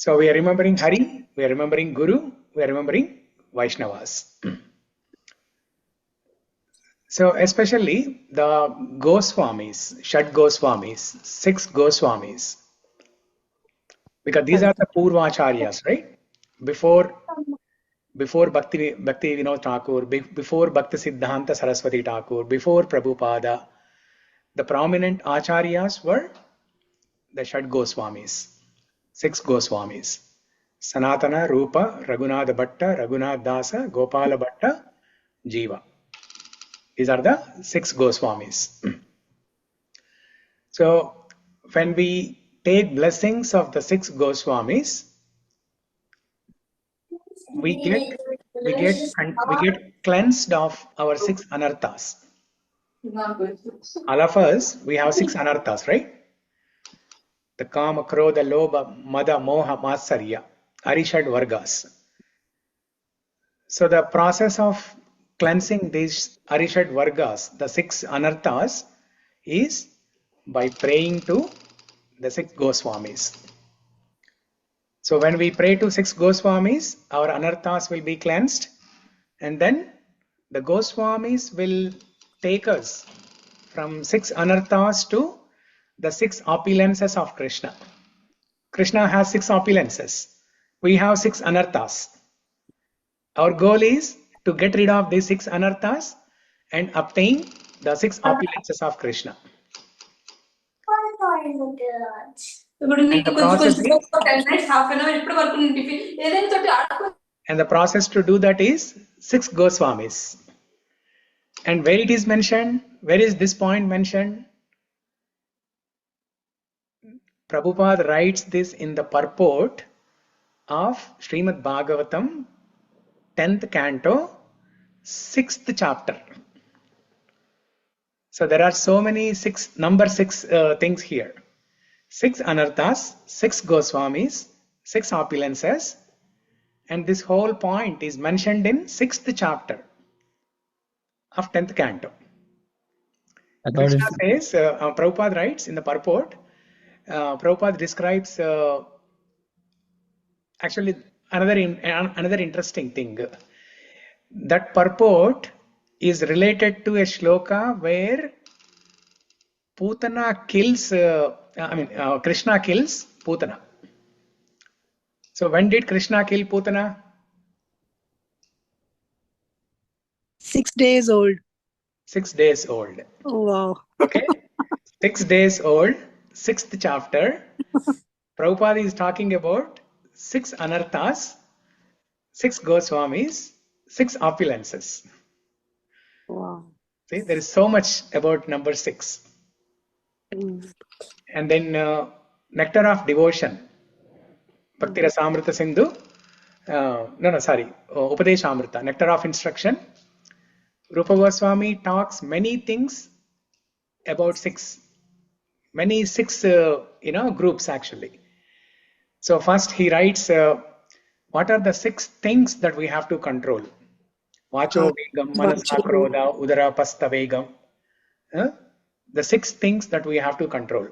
So we are remembering Hari, we are remembering Guru, we are remembering Vaishnavas. So especially the Goswamis, Shad Goswamis, 6 Goswamis, because these are the Purvacharyas, right? Before Bhakti Vinod Thakur, before Bhakti Siddhanta Saraswati Thakur, before Prabhupada, the prominent Acharyas were the Shad Goswamis, 6 Goswamis. Sanatana, Rupa, Raghunath Bhatta, Raghunath Dasa, Gopala Bhatta, Jiva. These are the 6 Goswamis. So when we take blessings of the 6 Goswamis, we get cleansed of our 6 anarthas. All of us, we have 6 anarthas, right? The Kama, Krodha, Lobha, Mada, Moha, Matsarya, Arishad Vargas. So the process of cleansing these Arishad Vargas, the 6 anarthas, is by praying to the 6 Goswamis. So when we pray to 6 Goswamis, our anarthas will be cleansed, and then the Goswamis will take us from 6 anarthas to the 6 opulences of Krishna. Krishna has 6 opulences. We have 6 anarthas. Our goal is to get rid of these 6 anarthas and obtain the 6 opulences of Krishna. And the process to do that is 6 Goswamis. And where it is mentioned, where is this point mentioned? Prabhupada writes this in the purport of Srimad Bhagavatam, 10th canto, 6th chapter. So there are so many number 6 things here. 6 anarthas, 6 Goswamis, 6 opulences, and this whole point is mentioned in 6th chapter of 10th canto. Krishna says, Prabhupada writes in the purport, Prabhupada describes actually another interesting thing. That purport is related to a shloka where Putana kills, Krishna kills Putana. So when did Krishna kill Putana? 6 days old. 6 days old. Oh, wow. Okay. 6 days old, 6th chapter. Prabhupada is talking about 6 anarthas, 6 Goswamis, 6 opulences. Wow. See, there is so much about number 6. And then nectar of devotion, Bhakti Rasamrita Sindhu, Upadeshamrita, nectar of instruction. Rupa Goswami talks many things about 6 groups actually. So first he writes, what are the 6 things that we have to control? Vacho vegam, manasa krodha, udara pasta vegam. The 6 things that we have to control.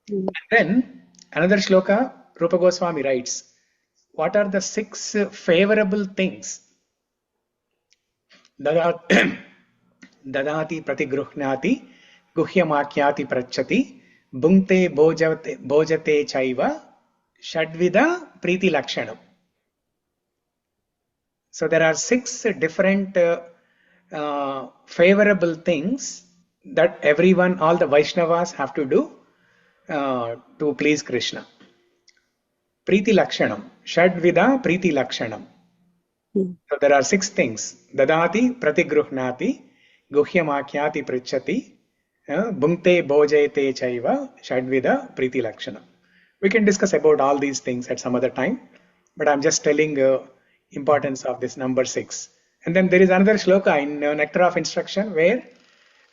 And then another shloka, Rupa Goswami writes, what are the 6 favorable things? Dadati pratigruhnati, guhyamakyati prachati, bhunkte bhojate chaiva, shadvida priti lakshanam. So there are 6 different favorable things that everyone, all the Vaishnavas have to do to please Krishna. Priti lakshanam, shadvida priti lakshanam. So there are 6 things. Dadati pratigruhnati, guhyamakyati prichati, bhunkte bhojayate chaiva, shadvida priti lakshanam. We can discuss about all these things at some other time, but I'm just telling importance of this number 6. And then there is another shloka in Nectar of Instruction where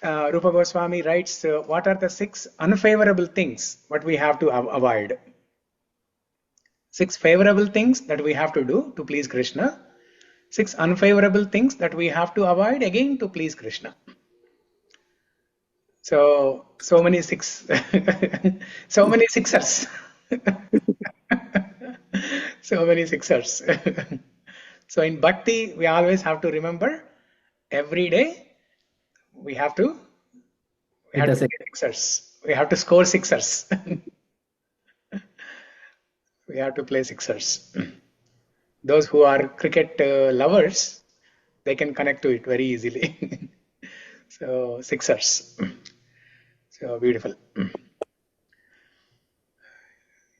Rupa Goswami writes, what are the 6 unfavorable things what we have to avoid? 6 favorable things that we have to do to please Krishna. 6 unfavorable things that we have to avoid again to please Krishna. So many 6, so many sixers. So many sixers. So in bhakti, we always have to remember every day we have to Hit a play six. sixers. We have to score sixers. We have to play sixers. Those who are cricket lovers, they can connect to it very easily. So sixers. So beautiful.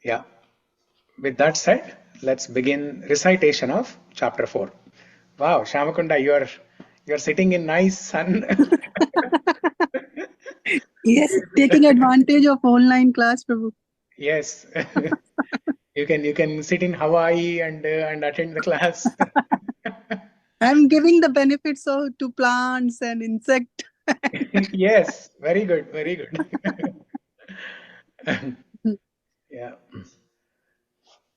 Yeah. With that said, let's begin recitation of chapter 4. Wow, Shamakunda, you're sitting in nice sun. Yes, taking advantage of online class, Prabhu. Yes. You can sit in Hawaii and attend the class. I'm giving the benefits to plants and insect. Yes, very good, very good. Yeah.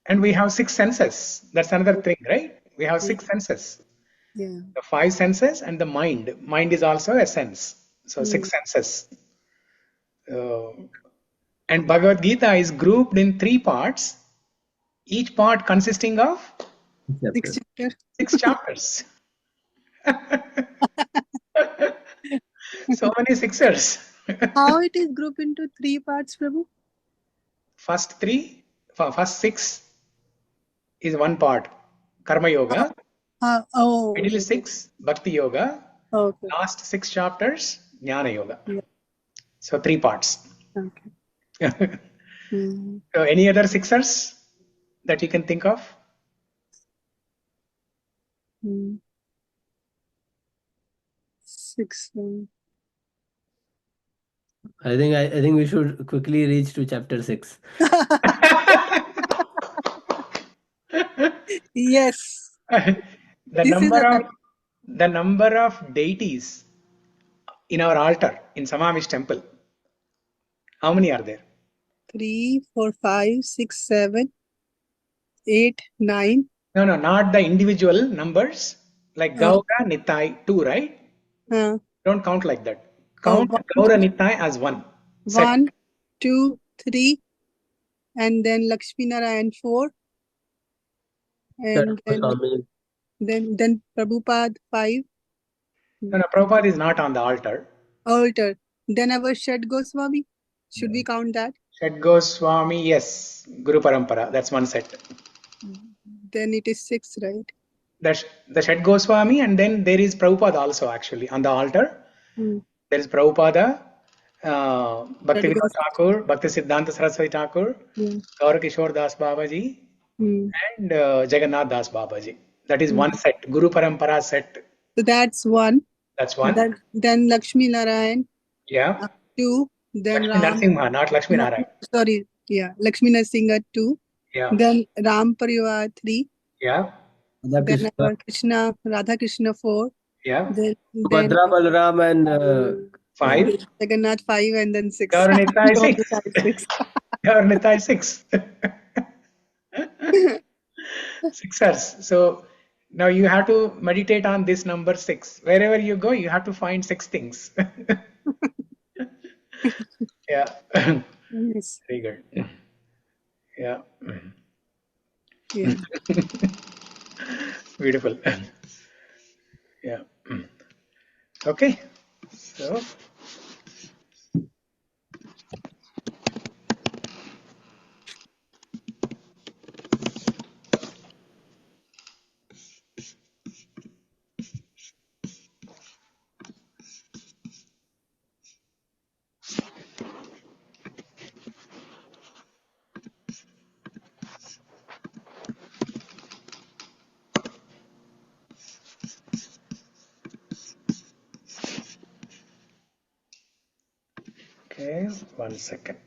And we have six senses. That's another thing, right? We have six senses. Yeah. The five senses and the mind. Mind is also a sense. So six senses. And Bhagavad Gita is grouped in three parts, each part consisting of Six chapter. 6 chapters. So many sixers. How it is grouped into three parts, Prabhu? First six is one part, Karma Yoga. Oh, Middle okay. six, Bhakti Yoga. Okay. Last 6 chapters, Jnana Yoga. Yeah. So 3 parts. Okay. Hmm. So any other sixers that you can think of? Hmm. Six. I think we should quickly reach to chapter 6. Yes. the This is number of deities in our altar in Samamish temple. How many are there? 3, 4, 5, 6, 7, 8, 9. No, not the individual numbers. Like Uh, Gaura, Nitai, 2, right? uh, Don't count like that. oh, Count Gaura, Nitai as one set. 1, 2, 3, and then Lakshmi Narayan 4, and then Prabhupada 5. No, Prabhupada is not on the altar. Altar. Then our Shed Goswami. Should we count that? Shed Goswami, yes. Guru Parampara, that's one set. Then it is 6, right? The Shed Goswami, and then there is Prabhupada also actually on the altar. There is Prabhupada, Bhaktivedanta Thakur, Bhakti Siddhanta Saraswati Thakur, Gaura Kishore Das Babaji, and Jagannath Das Babaji. That is one set, Guru Parampara set. So that's 1. That's one. Then Lakshmi Narayan. Yeah. 2. Then Lakshmi Narasimha, not Lakshmi Narayan. Sorry. Yeah. Lakshmi Narasimha 2. Yeah. Then Ram Parivar 3. Yeah. Then our Krishna, Radha Krishna 4. Yeah. Then Bhadra, Balaram and 5. Jagannath 5, and then 6. Gaura Nitai 6. 6. Gaura Nitai 6. Sixers. So now you have to meditate on this number 6. Wherever you go, you have to find 6 things. Yeah. Yes. Very good. Yeah. Yeah. Beautiful. Yeah. Okay. So okay, 1 second.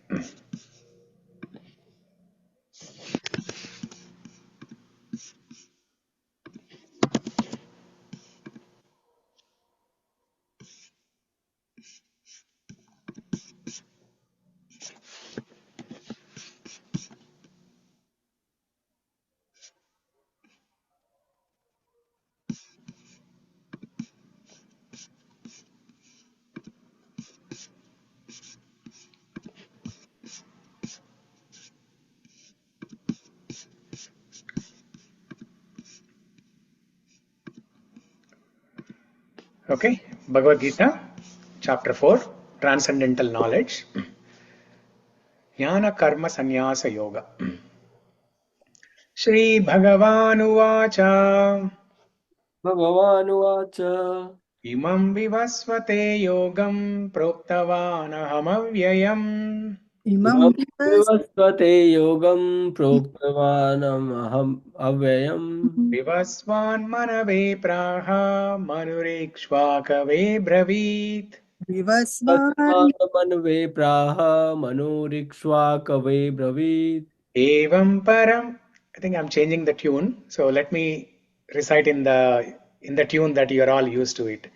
Okay, Bhagavad Gita, chapter 4, Transcendental Knowledge, Jnana Karma Sannyasa Yoga. Shri Bhagavanuvacha Bhagavanuvacha Imam Vivasvate Yogam Proktavanaham avyayam Imam Imam vivas Vivasvate Yogam Proktavanam Aham Avyayam Vivasvan Manave Praha Manurikshvakave Bravit vivasvan Manve Praha Manurikshva Kave Bravit. Evam Param. I think I'm changing the tune, so let me recite in the tune that you are all used to it.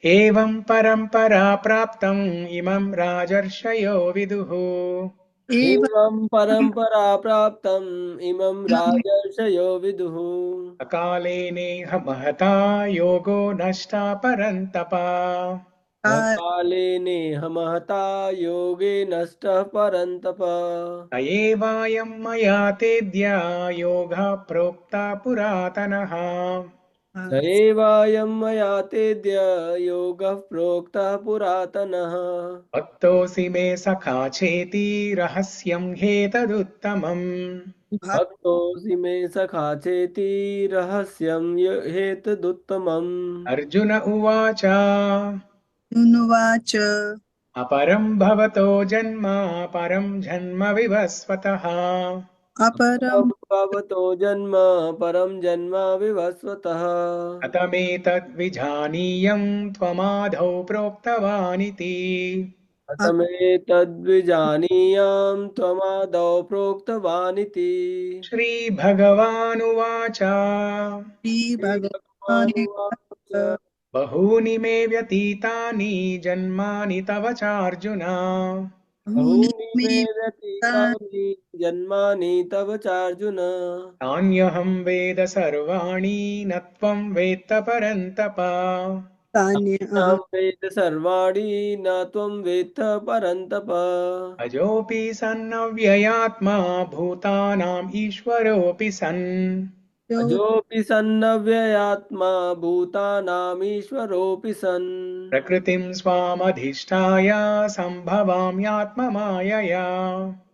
Evam parampara praptam imam rajarshyo viduhu eva Evam Parampara Praptam Imam Rajarshayo Viduhu akale neha mahata yogo nashta parantapa Akale Nehamahata Yoge Nastah Parantapa ayevayam maya tedya yoga prokta puratanaha Saevayam Maya Tedya Yoga Prokta Puratanaha bhaktosi me sakha cheti rahasyam hetaduttamam Bhaktosi Me Sakha Cheti Rahasyam Hetaduttamam arjuna uvacha Bhaktunuvacha अपरं भवतो जन्म परं जन्म विवस्वतः aparam Bhavato Janma Param Janma Vivasvatah कथमेतद्विजानीयं त्वमादौ प्रोक्तवानिति Atame Tadvijaniyam Tvamadau Proktavaniति श्रीभगवानुवाच Shri Shri Bhagavan Bhagavan बहूनि मे व्यतीतानि जन्मानि तव चार्जुन Bhuni Bahuni me me vyatitani janmani tava charjuna तान्यहं वेद सर्वाणि न त्वं वेत्त परन्तप tanya aham Nam veda sarvadi na tvam veta parantapa अजोऽपि सन्नव्ययात्मा भूतानाम् ईश्वरोऽपि सन् yo Ajopi sannavyayatma bhutanamishwaropi san प्रकृतिं स्वामधिष्ठाय सम्भवाम्यात्ममायया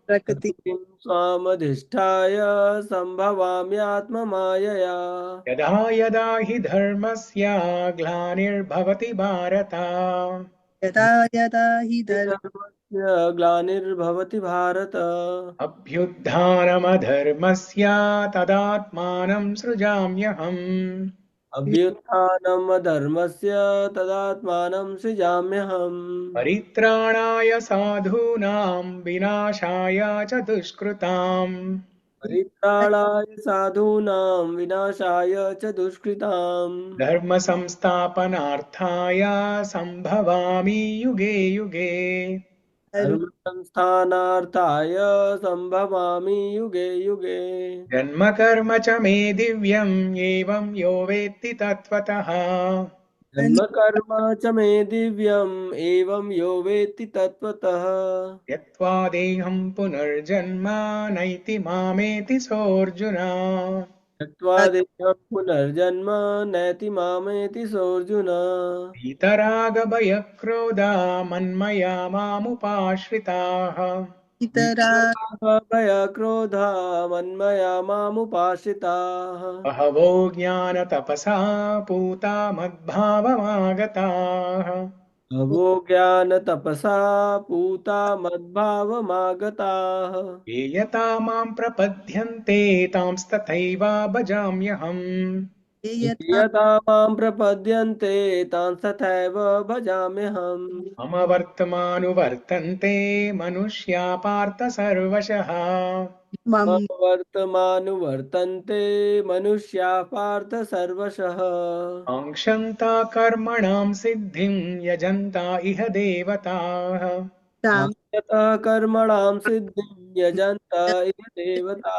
prakriti Prakritim swamadhisthaya sambhavamyatmamayaya यदा यदा हि धर्मस्य ग्लानिर्भवति Bharat yada yada hi dharma Dharmasya glanirбhavati bharata अभ्युत्थानमधर्मस्य तदात्मानं सृजाम्यहम् अभ्युत्थानम् अधर्मस्य तदात्मानं सृजाम्यहम् परित्राणाय साधूनां विनाशाय च दुष्कृताम् परित्राणाय साधूनां विनाशाय च दुष्कृताम् धर्म संस्थापनार्थाय संभवामि युगे युगे dharma धर्म संस्थानार्थाय सम्भवामि युगे युगे जन्म कर्म च मे दिव्यम् एवं यो वेत्ति तत्त्वतः जन्म कर्म च मे दिव्यम् एवं यो वेत्ति तत्त्वतः यत्त्वा देहं पुनर्जन्म नैति मामेति सोऽर्जुन त्यक्त्वा देहं पुनर्जन्म नैति मामेति सोऽर्जुन वीतरागभयक्रोधा मन्मया मामुपाश्रिताः itara भय क्रोधा मन्मया मामुपाश्रिताः बहवो ज्ञानतपसा पूता मद्भावमागताः भवो ज्ञान तपसा पूता मद्भावमागताः ये यथा मां प्रपद्यन्ते तांस्तथैव भजाम्यहम् yata यथा मां प्रपद्यन्ते तान् तथैव भजाम्यहम् मम वर्तमानुवर्तन्ते मनुष्या पार्थ सर्वशः mam मम वर्तमानुवर्तन्ते मनुष्या पार्थ सर्वशः काङ्क्षन्ता कर्मणां सिद्धिं यजन्ता इह देवताः tam आयतः कर्मणां सिद्धिं यजन्त इति देवता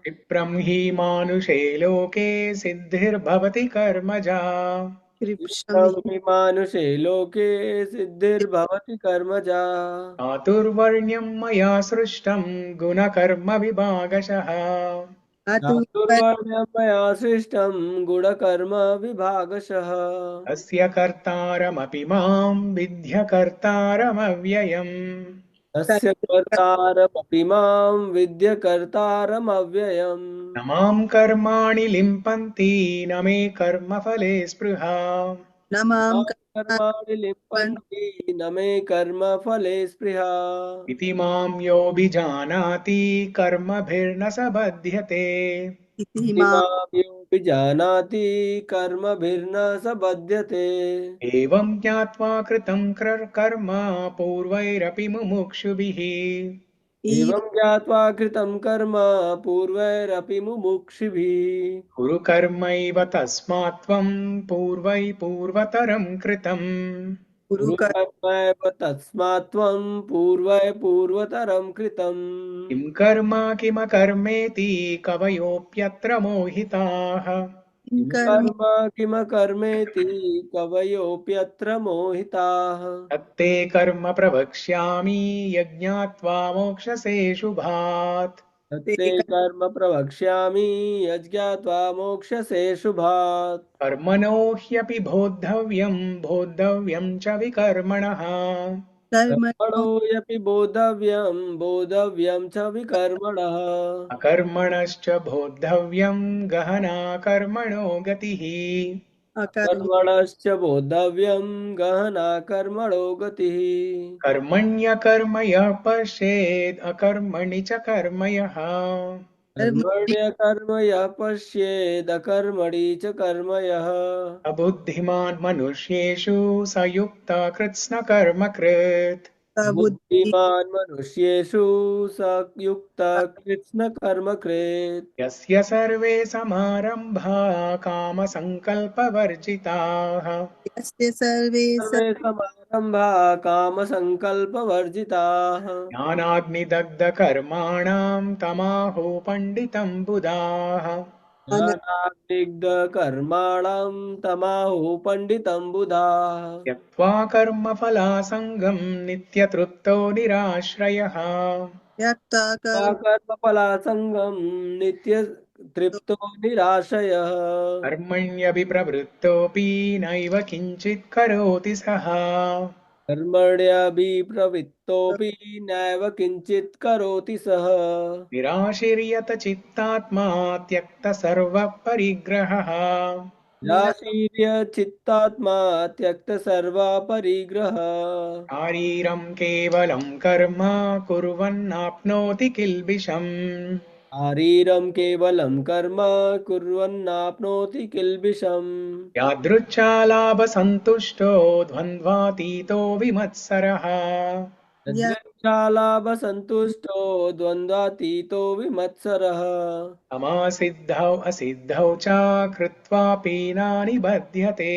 क्षिप्रं हि मानुषे लोके सिद्धिर्भवति कर्मजा kripsham विप्रं हि मानुषे लोके सिद्धिर्भवति कर्मजा cātur-varṇyaṁ मया सृष्टं गुणकर्मविभागशः cātur-varṇyaṁ मया सृष्टं गुणकर्मविभागशः तस्य कर्तारमपि मां विद्य कर्तारमव्ययम् तस्य कर्तारमपि मां विद्य कर्तारमव्ययम् न मां कर्माणि लिम्पन्ति न मे कर्मफले स्पृहा Namam मां कर्माणि लिम्पन्ति न मे कर्मफले स्पृहा इति मां योऽभिजानाति कर्मभिर्न स बध्यते इति मां योऽभिजानाति कर्मभिर्न स बध्यते एवं ज्ञात्वा कृतं कर्म पूर्वैरपि मुमुक्षुभिः एवं ज्ञात्वा कृतं कर्म पूर्वैरपि मुमुक्षुभिः कुरु कर्मैव तस्मात् त्वं पूर्वतरं कृतम् कुरु कर्मैव तस्मात् त्वं पूर्वतरं कृतम् किं कर्म किमकर्मेति कवयोऽप्यत्र मोहिताः किं कर्म किमकर्मेति कवयोऽप्यत्र मोहिताः तत्ते कर्म प्रवक्ष्यामि यज्ञात्वा मोक्षसे शुभात् तत्ते कर्म प्रवक्ष्यामि यज्ञात्वा मोक्षसे शुभात् कर्मणो ह्यपि बोद्धव्यं च विकर्मणः कर्मणो ह्यपि बोद्धव्यं च विकर्मणः अकर्मणश्च बोद्धव्यं गहना कर्मणो गतिः कर्मणश्च बोद्धव्यं गहना कर्मणो गतिः कर्मण्यकर्म यः पश्येत् अकर्मणि च कर्म यः कर्मण्यकर्म यः पश्येद् अकर्मणि च कर्म यः अबुद्धिमान् मनुष्येषु स युक्तः कृत्स्नकर्मकृत् बुद्धिमान् मनुष्येषु स युक्तः कृत्स्नकर्मकृत् यस्य सर्वे समारम्भा कामसङ्कल्पवर्जिताः सर्वे समारम्भा कामसङ्कल्पवर्जिताः ज्ञानाग्निदग्धकर्माणां तमाहो पण्डितं बुधाः ज्ञानाग्निदग्धकर्माणां तमाहुः पण्डितं बुधाः त्यक्त्वा कर्मफलासङ्गं नित्यतृप्तो निराश्रयः कर्मफलासङ्गं नित्यतृप्तो निराशयः कर्मण्यभिप्रवृत्तोऽपि नैव किञ्चित् करोति सः कर्मण्यभिप्रवृत्तोऽपि नैव किञ्चित् करोति सः निराशीर्यत चित्तात्मा त्यक्तसर्वपरिग्रहः निराशीर्यचित्तात्मा त्यक्तसर्वपरिग्रहः शारीरं केवलं कर्म कुर्वन्नाप्नोति किल्बिषम् शारीरं केवलं कर्म कुर्वन्नाप्नोति किल्बिषम् यादृच्छालाभसन्तुष्टो द्वन्द्वातीतो विमत्सरः यदृच्छालाभसन्तुष्टो द्वन्द्वातीतो विमत्सरः समासिद्धौ असिद्धौ च कृत्वापि नानिबध्यते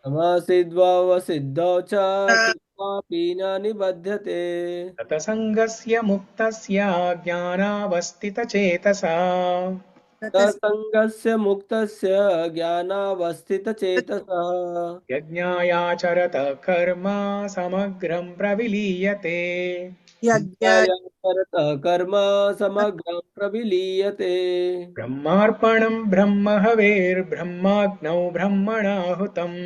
समासिद्ध्वसिद्धौ च कृत्वापि न निबध्यते ततसङ्गस्य मुक्तस्य ज्ञानावस्थितचेतसा तत्सङ्गस्य मुक्तस्य ज्ञानावस्थितचेतसः यज्ञायाचरत कर्म समग्रं प्रविलीयते यज्ञायाचरतः कर्म समग्रं प्रविलीयते ब्रह्मार्पणं ब्रह्महवेर्ब्रह्माग्नौ ब्रह्मणाहुतम्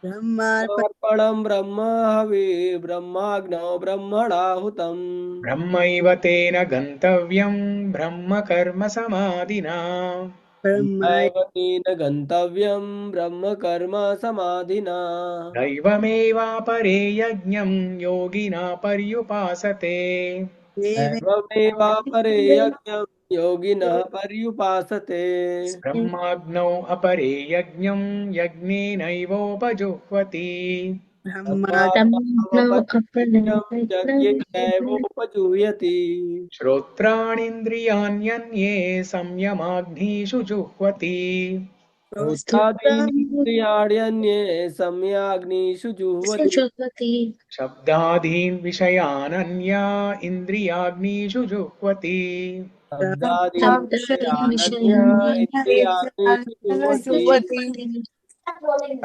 ब्रह्मार्पणं ब्रह्म हवि ब्रह्माग्नौ ब्रह्मणाहुतम् ब्रह्मैव तेन गन्तव्यं ब्रह्मकर्म समाधिना ब्रह्मैव तेन गन्तव्यं ब्रह्म कर्म समाधिना दैवमेवापरे यज्ञं योगिना पर्युपासते दैवमेवापरे यज्ञं योगिनः पर्युपासते ब्रह्माग्नौ अपरे यज्ञं यज्ञेनैवोपजुह्वति यज्ञेनैवोपजुह्वति श्रोत्राणीन्द्रियाण्यन्ये संयमाग्निषु जुह्वति श्रोत्रादीनिन्द्रियाण्यन्ये सम्याग्निषु जुह्वति शब्दादीन् विषयानन्या इन्द्रियाग्निषु जुह्वति शब्दादीनिन्द्रियाण्यन्या इन्द्रियाग्निषु जुह्वति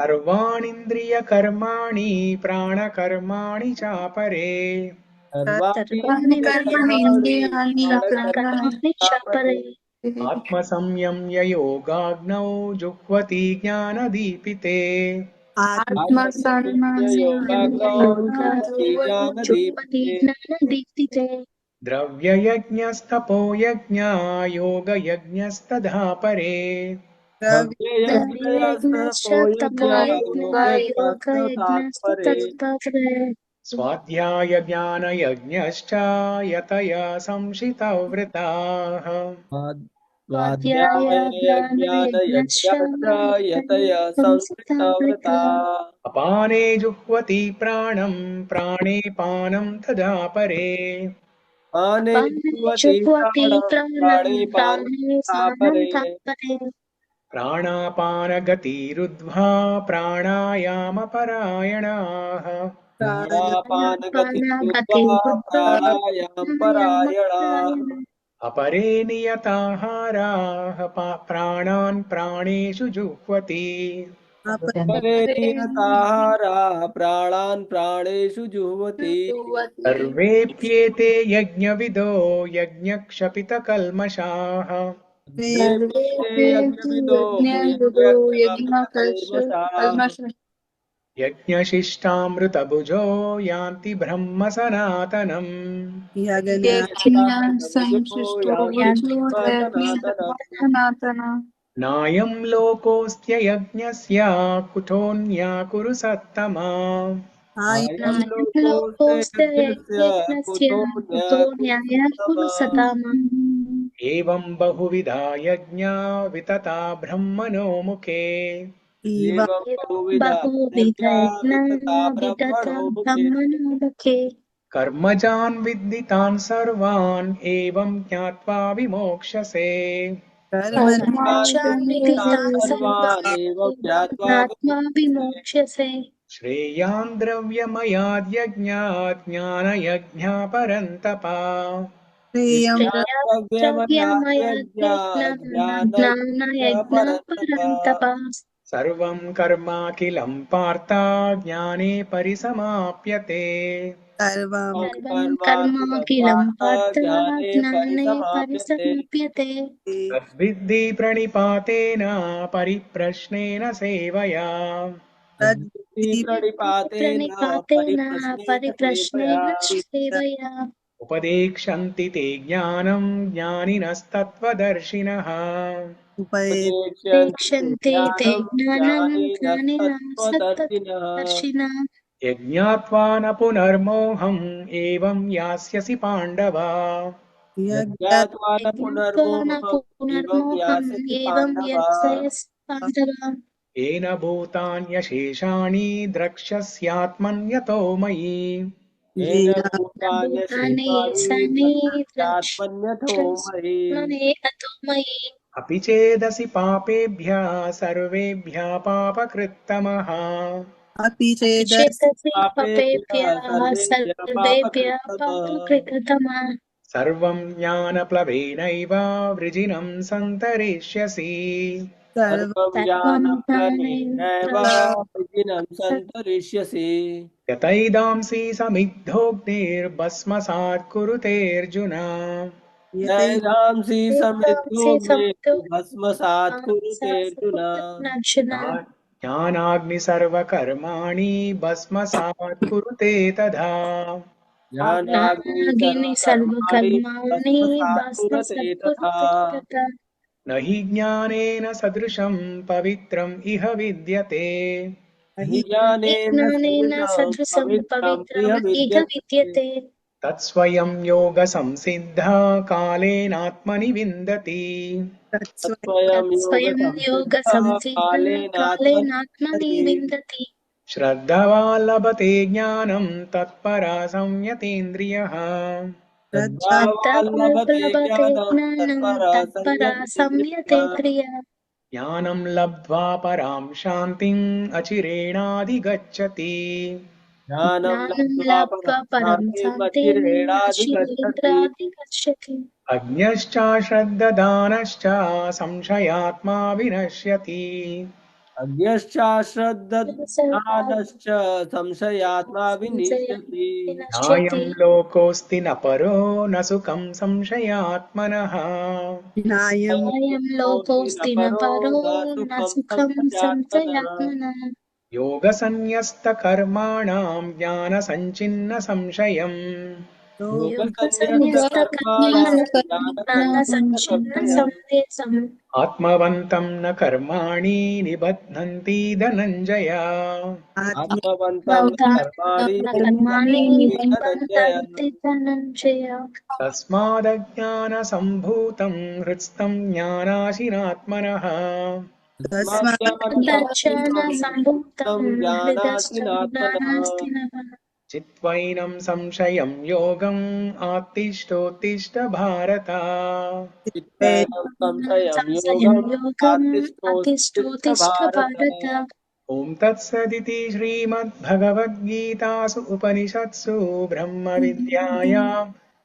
सर्वाणीन्द्रियकर्माणि प्राणकर्माणि चापरे सर्वाणि कर्माणि प्राणकर्माणि चापरे आत्मसंयम्य योगाग्नौ जुह्वति ज्ञानदीपिते आत्मसंयम्य द्रव्ययज्ञस्तपो यज्ञा योगयज्ञस्तथा परे स्वाध्यायज्ञानयज्ञश्च यतया संशितव्रताः स्वाध्यायज्ञानयज्ञश्च यतया संस्कृतव्रता अपाने जुह्वति प्राणं प्राणे पानं तथा परे पाने जुह्वति प्राणं प्राणे पानं परे प्राणापानगतिरुद्ध्वा प्राणायामपरायणाः प्राणापानगतिरुद्ध्वा प्राणायामपरायणाः अपरे नियताहाराः प्राणान् प्राणेषु जुह्वति अपरे नियताहाराः प्राणान् प्राणेषु जुह्वति सर्वेऽप्येते यज्ञविदो यज्ञक्षपितकल्मषाः यज्ञविदो यज्ञकल्मषाः यज्ञशिष्टामृतभुजो यान्ति ब्रह्म सनातनम् नायं लोकोऽस्त्ययज्ञस्य कुतोऽन्या कुरु सत्तमा नायं लोकोऽस्ते यज्ञस्य कुतोऽन्यः कुरु सत्तमा एवं बहुविधा यज्ञा वितता ब्रह्मणो मुखे एवं बहुविधा यज्ञा वितता ब्रह्मणो मुखे कर्मजान् विद्धि तान् सर्वान् एवं ज्ञात्वा विमोक्ष्यसे सर्वान् एवं ज्ञात्वा विमोक्ष्यसे श्रेयान् द्रव्यमयाद्यज्ञात् ज्ञानयज्ञा परन्तपा सर्वं कर्माखिलं पार्थ ज्ञाने परिसमाप्यते तद्विद्धि प्रणिपातेन परिप्रश्नेन सेवया उपदेक्षन्ति ते ज्ञानं ज्ञानिनस्तत्त्वदर्शिनः यज्ञात्वा न पुनर्मोहम् एवं यास्यसि पाण्डव यज्ञात्वा न पुनर्मोहम् एवं यास्यसि पाण्डव येन भूतान्यशेषाणि द्रक्ष्यस्यात्मन्यतो मयि येन भूतान्यशेषाणि द्रक्ष्यस्यात्मन्यतो मयि अपि चेदसि पापेभ्यः सर्वेभ्यः पापकृत्तमः अपि चेदसि पापेभ्यः सर्वेभ्यः पापकृत्तमः सर्वं ज्ञानप्लवेनैव वृजिनं सन्तरिष्यसि सर्वं ज्ञानप्लवेनैव वृजिनं सन्तरिष्यसि यतैदांसि समिद्धोऽग्निर्भस्मसात् कुरुतेऽर्जुन नैदांसि समिद्धोऽग्निः भस्मसात् कुरुते अर्जुन ज्ञानाग्नि सर्वकर्माणि भस्मसात् कुरुते तथा ज्ञानाग्नि सर्वकर्माणि भस्मसात् कुरुते तथा न हि ज्ञानेन सदृशं पवित्रम् इह विद्यते हि ज्ञानेन सदृशं पवित्रम् इह विद्यते तत्स्वयं योगसंसिद्धः कालेनात्मनि विन्दति तत्स्वयं योगसंसिद्धः कालेनात्मनि विन्दति श्रद्धावान् लभते ज्ञानं तत्परा संयतेन्द्रियः श्रद्धावान् लभते ज्ञानं तत्परा संयतेन्द्रियः ज्ञानं लब्ध्वा परां शान्तिम् अचिरेणाधिगच्छति ज्ञानं लब्ध्वा परं शान्तिमचिरेणाधिगच्छति अज्ञश्च श्रद्धदानश्च संशयात्मा विनश्यति अज्ञश्चाश्रद्धधानश्च संशयात्मा विनिश्यति नायं लोकोऽस्ति न परो न सुखं संशयात्मनः Nayam अयं लोकोऽस्ति न परो न सुखं संशयात्मनः योगसन्न्यस्तकर्माणां ज्ञानसञ्चिन्न संशयम् योगसन्न्यस्तकर्माणां ज्ञानसञ्चिन्नसंशयम् संशयम् आत्मवन्तं न कर्माणि निबध्नन्ति धनञ्जय आत्मवन्तं कर्माणि कर्माणि धनञ्जय निबन्धन्ति धनञ्जय तस्मादज्ञानसम्भूतं हृत्स्थं ज्ञानाशिनात्मनः दर्शन सम्भूतं ज्ञानासिनात्मनः हृदस्थं चित्वैनं संशयं योगम् आत्तिष्ठोत्तिष्ठ भारत चित्तैनं संशयं संशयं योगम् योगम् आतिष्ठोत्तिष्ठ अतिष्ठोतिष्ठ भारत भारत ॐ तत्सदिति श्रीमद्भगवद्गीतासु उपनिषत्सु ब्रह्मविद्यायां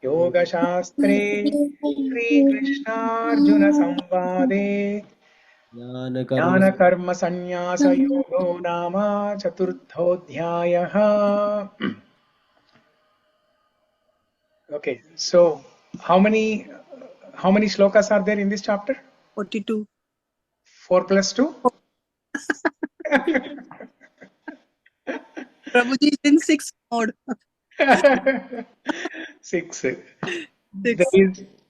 योगशास्त्रे श्रीकृष्णार्जुनसंवादे ज्ञानकर्म ज्ञानकर्मसन्न्यासयोगो नाम चतुर्थोऽध्यायः. Okay, so how many shlokas are there in this chapter? 42. 4 plus 2? Prabhuji is in 6 mode. 6. 6.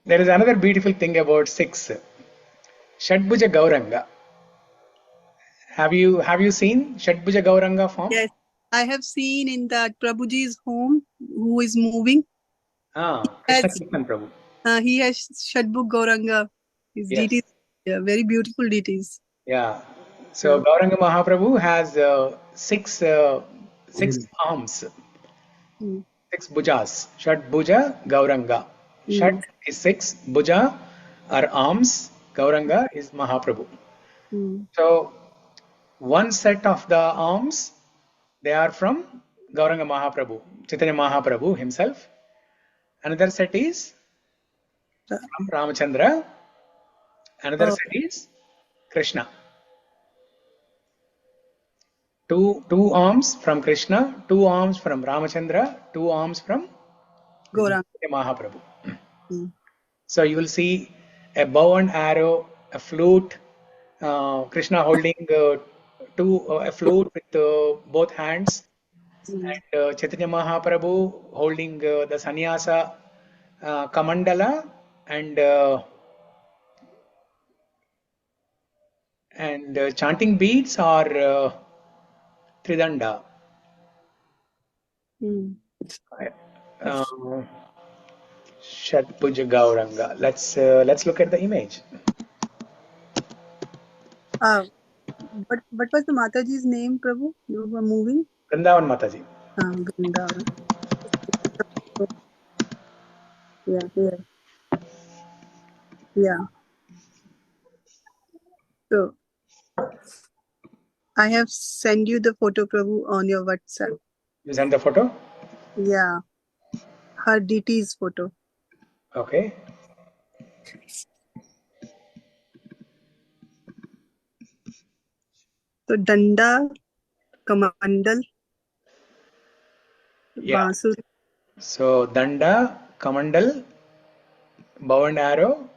There is another beautiful thing about 6. Shadbhuja Gauranga. Have you seen Shadbhuja Gauranga form? Yes, I have seen in that Prabhuji's home who is moving. Krishna Kirtan Prabhu. He has Shadbhu Gauranga. His Yes. deities, yeah, very beautiful deities. Yeah. So Gauranga Mahaprabhu has 6 arms, Mm. 6 bhujas. Shadbhuja Gauranga. Shad is 6, bhuja are arms, Gauranga is Mahaprabhu. Mm. So one set of the arms, they are from Gauranga Mahaprabhu, Chaitanya Mahaprabhu himself. Another set is from Ramachandra. Another set is Krishna. Two arms from Krishna, 2 arms from Ramachandra, 2 arms from Gauranga. Mahaprabhu. Mm. So you will see a bow and arrow, a flute, Krishna holding a flute with both hands, and Chaitanya Mahaprabhu holding the sannyasa kamandala and chanting beads or tridanda. Mm. Shadbhuja Gauranga. Let's look at the image. What was the Mataji's name, Prabhu? You were moving? Vrindavan Mataji. Vrindavan. Yeah, here. Yeah. So, I have sent you the photo, Prabhu, on your WhatsApp. You sent the photo? Yeah. Her deity's photo. Okay. So, Danda, Kamandal, Yeah. Basur. So Danda, Kamandal, bow and arrow,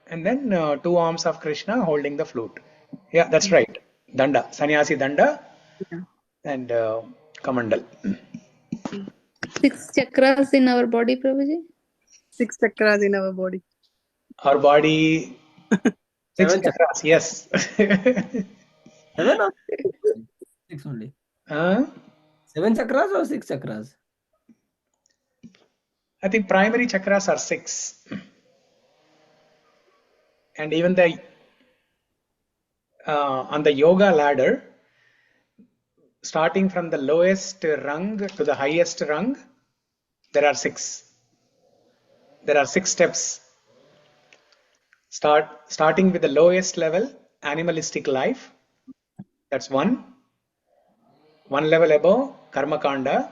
and then 2 arms of Krishna holding the flute. Yeah, that's right. Danda, Sannyasi Danda, Yeah. and Kamandal. 6 chakras in our body, Prabhuji? 6 chakras in our body. Our body, 6 7 chakras, yes. 7 or 6 only? 7 chakras or 6 chakras? I think primary chakras are 6. And even on the yoga ladder, starting from the lowest rung to the highest rung, there are 6. There are 6 steps. Starting with the lowest level, animalistic life. That's 1. 1 level above, karma kanda.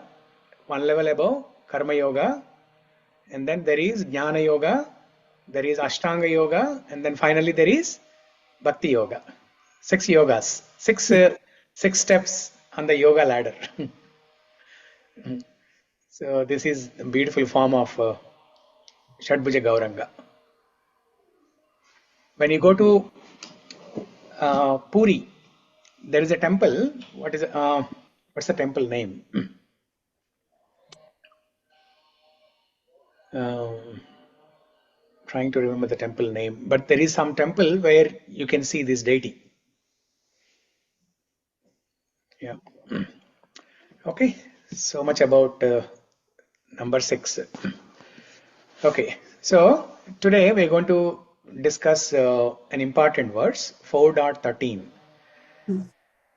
1 level above, karma yoga. And then there is jnana yoga. There is ashtanga yoga. And then finally there is bhakti yoga. 6 yogas, six steps on the yoga ladder. So this is a beautiful form of Shadbhuja Gauranga. When you go to Puri, there is a temple. What's the temple name? Trying to remember the temple name, but there is some temple where you can see this deity. Yeah. Okay. So much about number 6. Okay. So today we're going to discuss an important verse, 4.13.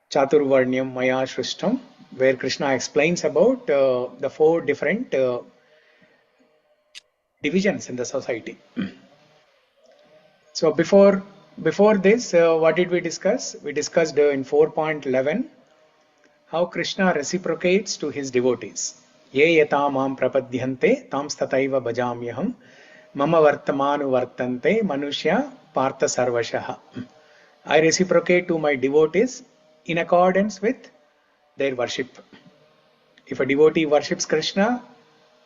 cātur-varṇyaṁ mayā sṛṣṭaṁ, where Krishna explains about the 4 different divisions in the society. So before this, what did we discuss? We discussed in 4.11 how Krishna reciprocates to his devotees. Ye yata mam prapadyante tam stataiva bhajamyaham mama vartamanu vartante manushya partha sarvashaha. I reciprocate to my devotees in accordance with their worship. If a devotee worships Krishna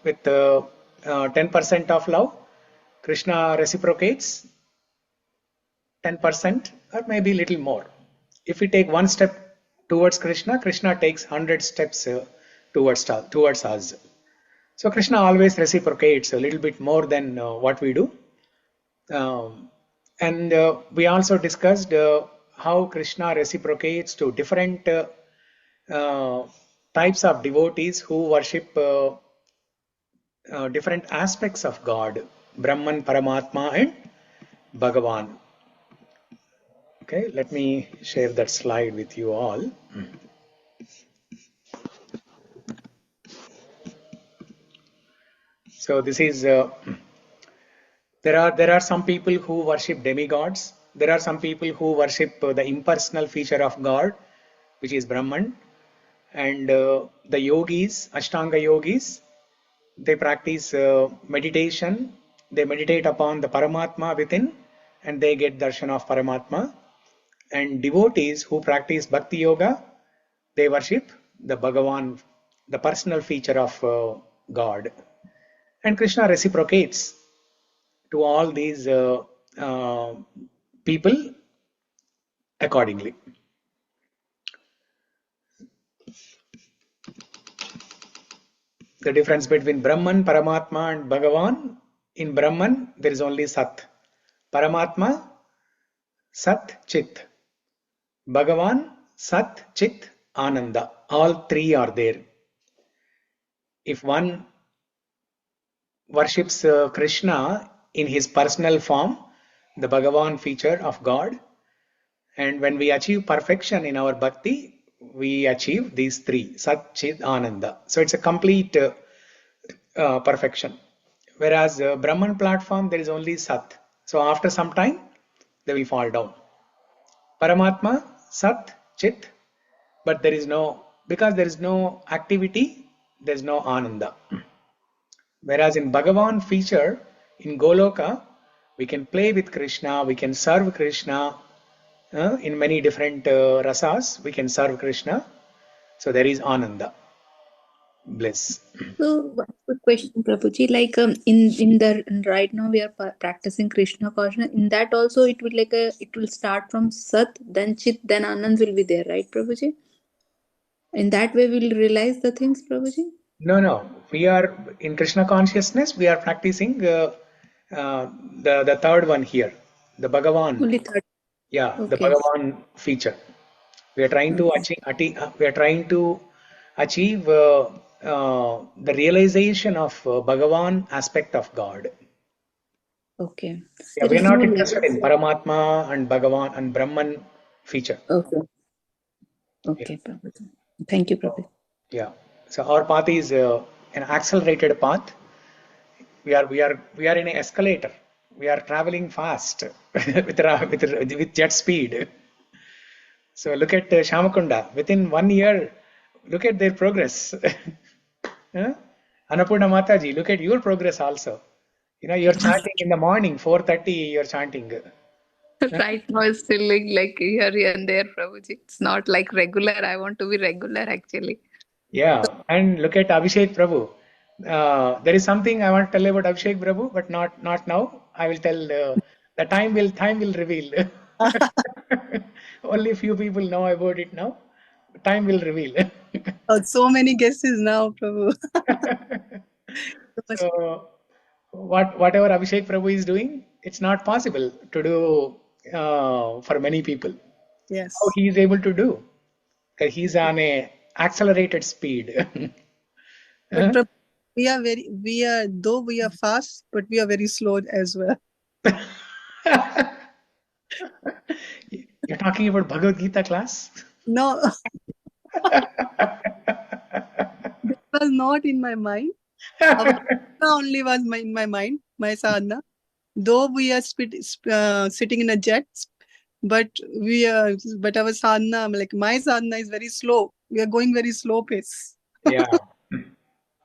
with 10% of love, Krishna reciprocates 10% or maybe a little more. If we take 1 step towards Krishna, Krishna takes 100 steps towards us. So Krishna always reciprocates a little bit more than what we do. And we also discussed how Krishna reciprocates to different types of devotees who worship different aspects of God, Brahman, Paramatma and Bhagavan. Okay, let me share that slide with you all. So this is there are some people who worship demigods. There are some people who worship the impersonal feature of God, which is Brahman. And the yogis, Ashtanga yogis, they practice meditation. They meditate upon the Paramatma within and they get darshan of Paramatma. And devotees who practice Bhakti Yoga, they worship the Bhagavan, the personal feature of God. And Krishna reciprocates to all these people accordingly. The difference between Brahman, Paramatma and Bhagavan, in Brahman there is only Sat. Paramatma, Sat, Chit. Bhagavan, Sat, Chit, Ananda. All 3 are there. If one worships Krishna in his personal form, the Bhagavan feature of God, and when we achieve perfection in our bhakti, we achieve these 3, Sat, Chit, Ananda. So it's a complete perfection. Whereas Brahman platform, there is only Sat. So after some time, they will fall down. Paramatma, Sat, Chit, but because there is no activity, there is no Ananda. Whereas in Bhagavan feature, in Goloka, we can play with Krishna, we can serve Krishna in many different rasas, we can serve Krishna. So there is Ananda, bliss. So one quick question, Prabhuji, like in the right now we are practicing Krishna consciousness. In that also it will start from Sat, then Chit, then Anand will be there, right, Prabhuji? In that way we'll realize the things, Prabhuji? No. We are in Krishna consciousness. We are practicing the 3rd one here, the Bhagavan. Only 3rd. Yeah, Okay. the Bhagavan feature. We are trying to achieve the realization of Bhagavan aspect of God. Okay. Yeah, There we are is not no interested level. in Paramatma and Bhagavan and Brahman feature. Okay. Okay, Prabhuji. Thank you, Prabhuji. Yeah. So our path is an accelerated path. We are in an escalator. We are traveling fast with jet speed. So look at Shamakunda. Within 1 year, look at their progress. Annapurna Mataji, look at your progress also. You're chanting in the morning, 4:30. You're chanting. Right now it's still like here and there, Prabhuji. It's not like regular. I want to be regular actually. Yeah, and look at Abhishek Prabhu. There is something I want to tell about Abhishek Prabhu, but not now. I will tell. The time will reveal. Only few people know about it now. Time will reveal. Oh, so many guesses now, Prabhu. So much. So whatever Abhishek Prabhu is doing, it's not possible to do for many people. Yes. How he is able to do? Because he's on a accelerated speed. But Prabhu, though we are fast, but we are very slow as well. You're talking about Bhagavad Gita class? No, that was not in my mind. Our only was in my mind, my sadhana. Though we are sitting in a jet, but our sadhana, like my sadhana, is very slow. We are going very slow pace. Yeah.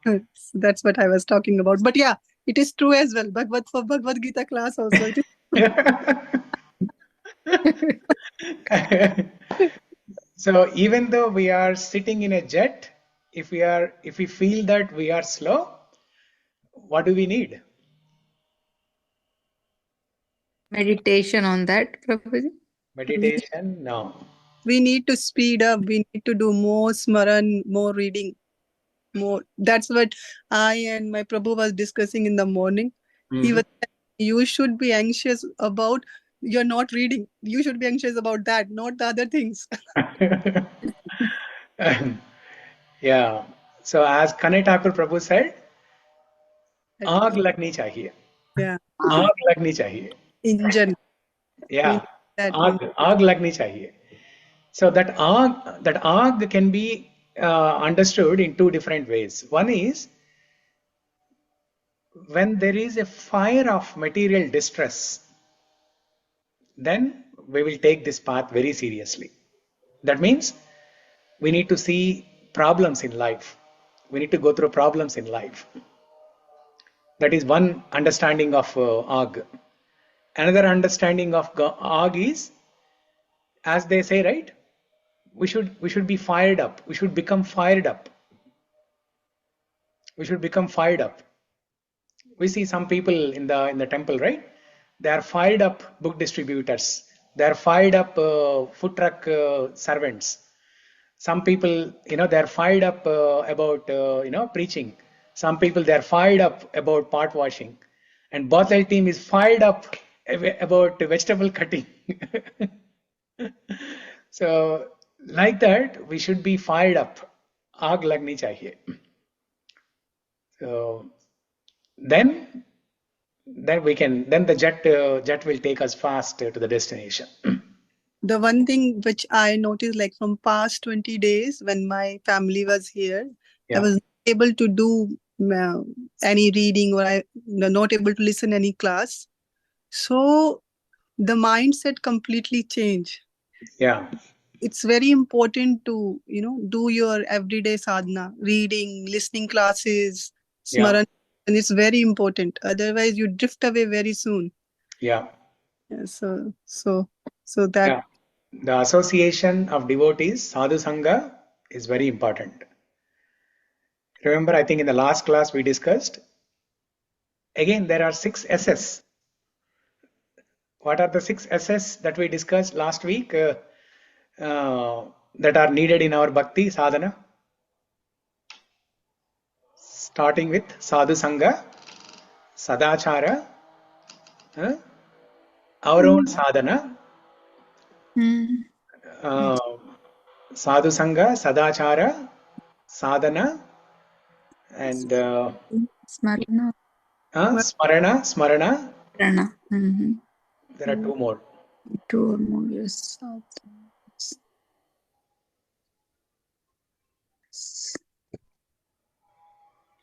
So that's what I was talking about. But yeah, it is true as well. For Bhagavad Gita class also, it is. So even though we are sitting in a jet, if we feel that we are slow, what do we need? Meditation on that, Prabhuji. Meditation? No. We need to speed up. We need to do more smaran, more reading, more. That's what I and my Prabhu was discussing in the morning. He was saying, you should be anxious about you're not reading. You should be anxious about that, not the other things. Yeah. So as Kanai Thakur Prabhu said, आग लगनी चाहिए. Yeah. आग लगनी चाहिए. Engine. Yeah. That आग लगनी चाहिए. So that आग can be understood in two different ways. One is when there is a fire of material distress, then we will take this path very seriously. That means we need to see problems in life. We need to go through problems in life. That is one understanding of AG. Another understanding of AG is, as they say, right? We should be fired up. We should become fired up. We should become fired up. We see some people in the temple, right? They are fired up book distributors. They are fired up food truck servants. Some people, they are fired up about preaching. Some people, they are fired up about pot washing, and bottle team is fired up about vegetable cutting. So like that, we should be fired up. Aag lagni chahiye. So then the jet will take us fast to the destination. The one thing which I noticed, like from past 20 days when my family was here, I was not able to do any reading, or I not able to listen any class. So the mindset completely changed. Yeah. It's very important to, do your everyday sadhana, reading, listening classes, smaran, and it's very important. Otherwise you drift away very soon. Yeah. So that the association of devotees, sadhu sangha, is very important. Remember, I think in the last class we discussed, again there are 6 S's. What are the 6 S's that we discussed last week that are needed in our bhakti sadhana? Starting with sadhu sangha, sadachara, our own sadhana, sadhu sangha, sadachara, sadhana, and Smarana. Smarana. There are 2 more. 2 more, yes.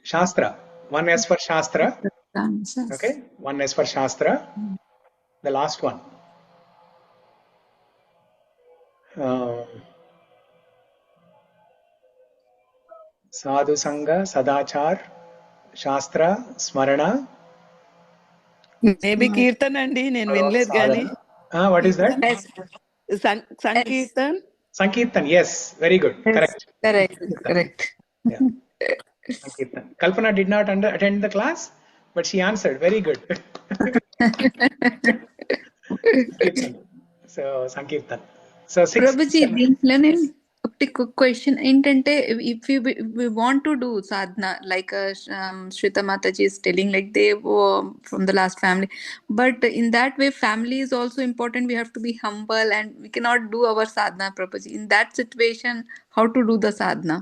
Shastra. 1 S for Shastra. Okay. 1 S for Shastra. The last one. Sadhu Sangha, Sadachar, Shastra, Smarana. Maybe kirtana అండి, నేను వినలేదు కానీ What is that? Sankirtan. Sankirtan, yes, very good. Yes, Correct. correct. Yeah. Sankirtan. Kalpana did not attend the class, but she answered. Very good. Sankirtan. So, Sankirtan. So, 6. Prabhuji, దీంట్లోనే ఒకటి question ఏంటంటే if we want to do sadhana like Shrita Mataji is telling, like they from the last family, but in that way family is also important. We have to be humble and we cannot do our sadhana, Prabhuji. In that situation, how to do the sadhana?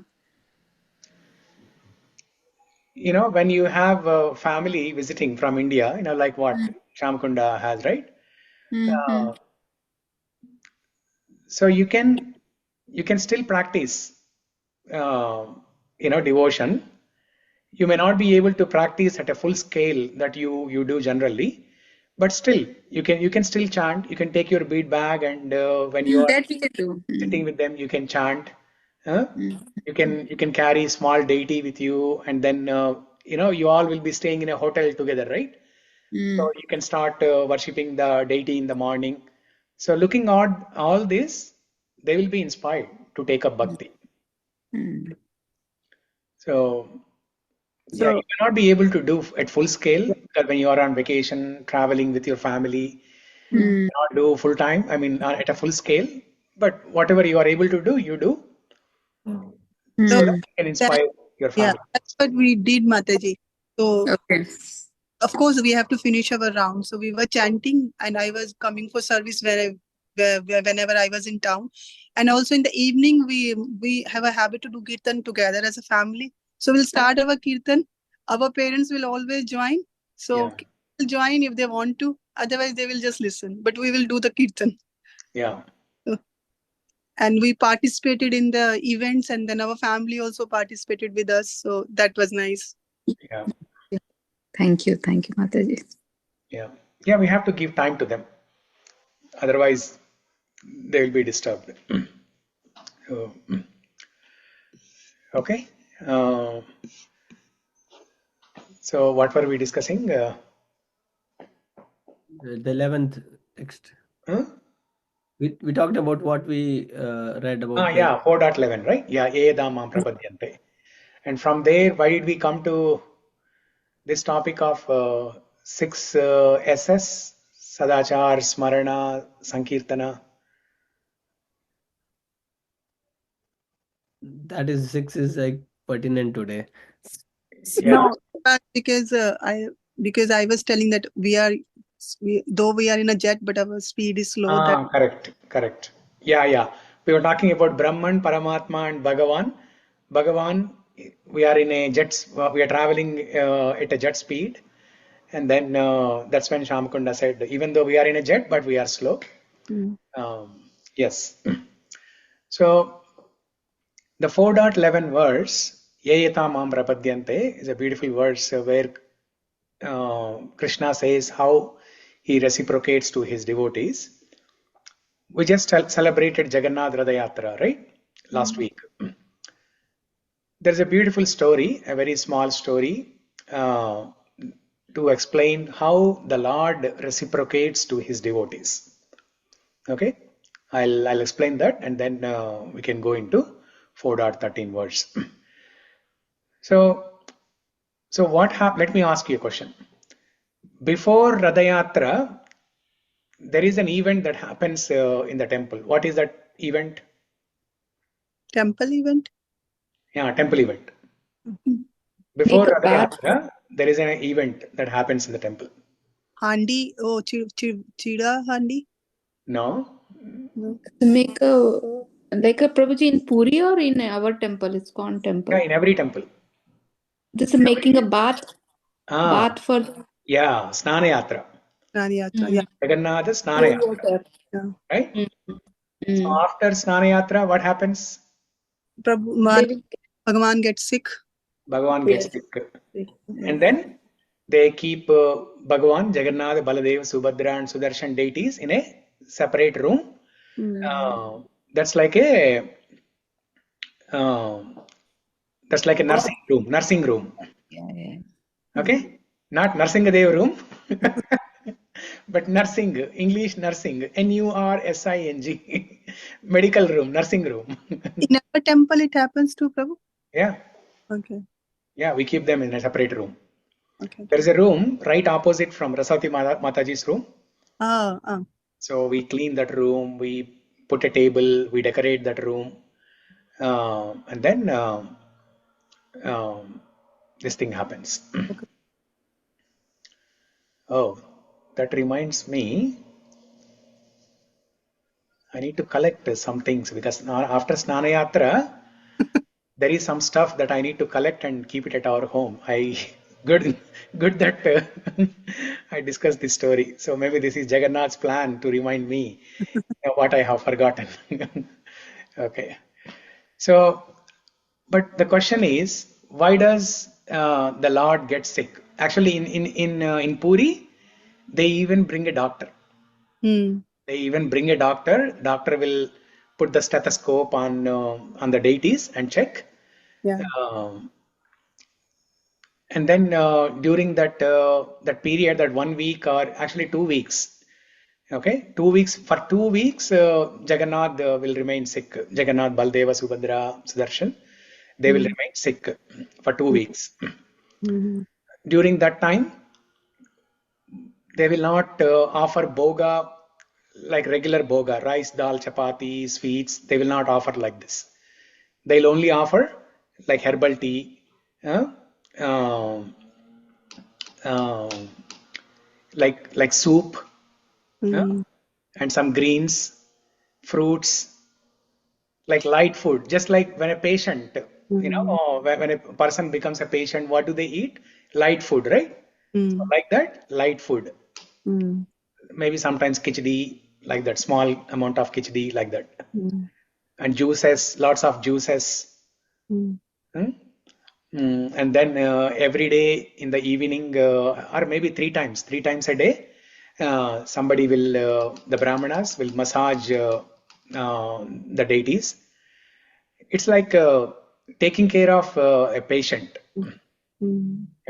When you have a family visiting from India, like what Shamkunda has, right? So you can still practice, devotion. You may not be able to practice at a full scale that you do generally, but still you can still chant. You can take your bead bag, and when you are That we can do. sitting with them, you can chant. You can carry small deity with you, and then you all will be staying in a hotel together, right? So you can start worshipping the deity in the morning. So looking at all this, they will be inspired to take up bhakti. So you may not be able to do at full scale, because when you are on vacation, traveling with your family, you cannot do full time. I mean, at a full scale. But whatever you are able to do, you do. So that you can inspire your family. Yeah, that's what we did, Mataji. So, Okay. of course, we have to finish our round. So we were chanting, and I was coming for service whenever I was in town. And also in the evening, we have a habit to do kirtan together as a family. So we'll start our kirtan. Our parents will always join. So will join if they want to. Otherwise, they will just listen. But we will do the kirtan. Yeah. And we participated in the events, and then our family also participated with us. So that was nice. Yeah. Thank you, Mataji. Yeah, we have to give time to them. Otherwise, they will be disturbed. Okay. So what were we discussing? The 11th text. We talked about what we read about. 4.11, right? Yeah, Edamam prapadyante. And from there, why did we come to this topic of 6 SS? Sadachar, Smarana, Sankirtana. That is 6 is like pertinent today. No, because I was telling that though we are in a jet, but our speed is slow. Correct. Yeah. We were talking about Brahman, Paramatma, and Bhagavan. Bhagavan, we are in a jet. We are traveling at a jet speed, and then that's when Shamkunda said, even though we are in a jet, but we are slow. Yes. So the 4.11 verse, Yeyetamam prapadyante, is a beautiful verse where Krishna says how he reciprocates to his devotees. We just celebrated Jagannath Ratha Yatra, right? Last week. There's a beautiful story, a very small story, to explain how the Lord reciprocates to his devotees. Okay? I'll explain that, and then we can go into 4.13 verse. So what happened? Let me ask you a question. Before Ratha Yatra, there is an event that happens in the temple. What is that event? Temple event? Yeah, temple event. Before Ratha Yatra, there is an event that happens in the temple. Handi? Oh, Chida Handi? No. To make like a Prabhuji in Puri or in our temple, ISKCON temple? Yeah, in every temple. This is making a bath. Bath for. Yeah, Snana Yatra. Snana Yatra, yeah. Jagannath Snana Yatra. Right? So after Snana Yatra, what happens? Bhagavan gets sick. Bhagavan gets sick. And then they keep Bhagavan, Jagannath, Baladev, Subhadra, and Sudarshan deities in a separate room. That's like a nursing room. Okay, not Narsingadev room, But nursing, English nursing, Nursing, medical room, nursing room. In our temple, it happens too, Prabhu. Yeah. Okay. Yeah, we keep them in a separate room. Okay. There is a room right opposite from Rasati Mataji's room. So we clean that room, we put a table, we decorate that room, and then this thing happens. Okay. Oh, that reminds me, I need to collect some things because after Snana Yatra, there is some stuff that I need to collect and keep it at our home. Good that I discussed this story. So maybe this is Jagannath's plan to remind me what I have forgotten. Okay. So, but the question is, why does the Lord get sick? Actually, in Puri, they even bring a doctor. They even bring a doctor. Doctor will put the stethoscope on the deities and check. Yeah. And then during that period, that 1 week or actually 2 weeks, okay, 2 weeks, for 2 weeks, Jagannath will remain sick. Jagannath, Baldeva, Subhadra, Sudarshan, they will remain sick for 2 weeks. During that time, they will not offer boga like regular boga, rice, dal, chapati, sweets. They will not offer like this. They'll only offer like herbal tea, like soup, and some greens, fruits, like light food. Just like when a patient, when a person becomes a patient, what do they eat? Light food, right? So like that, light food. Maybe sometimes khichdi, like that, small amount of khichdi, like that. And juices, lots of juices. And then every day in the evening, or maybe three times a day, somebody will, the Brahmanas will massage the deities. It's like taking care of a patient.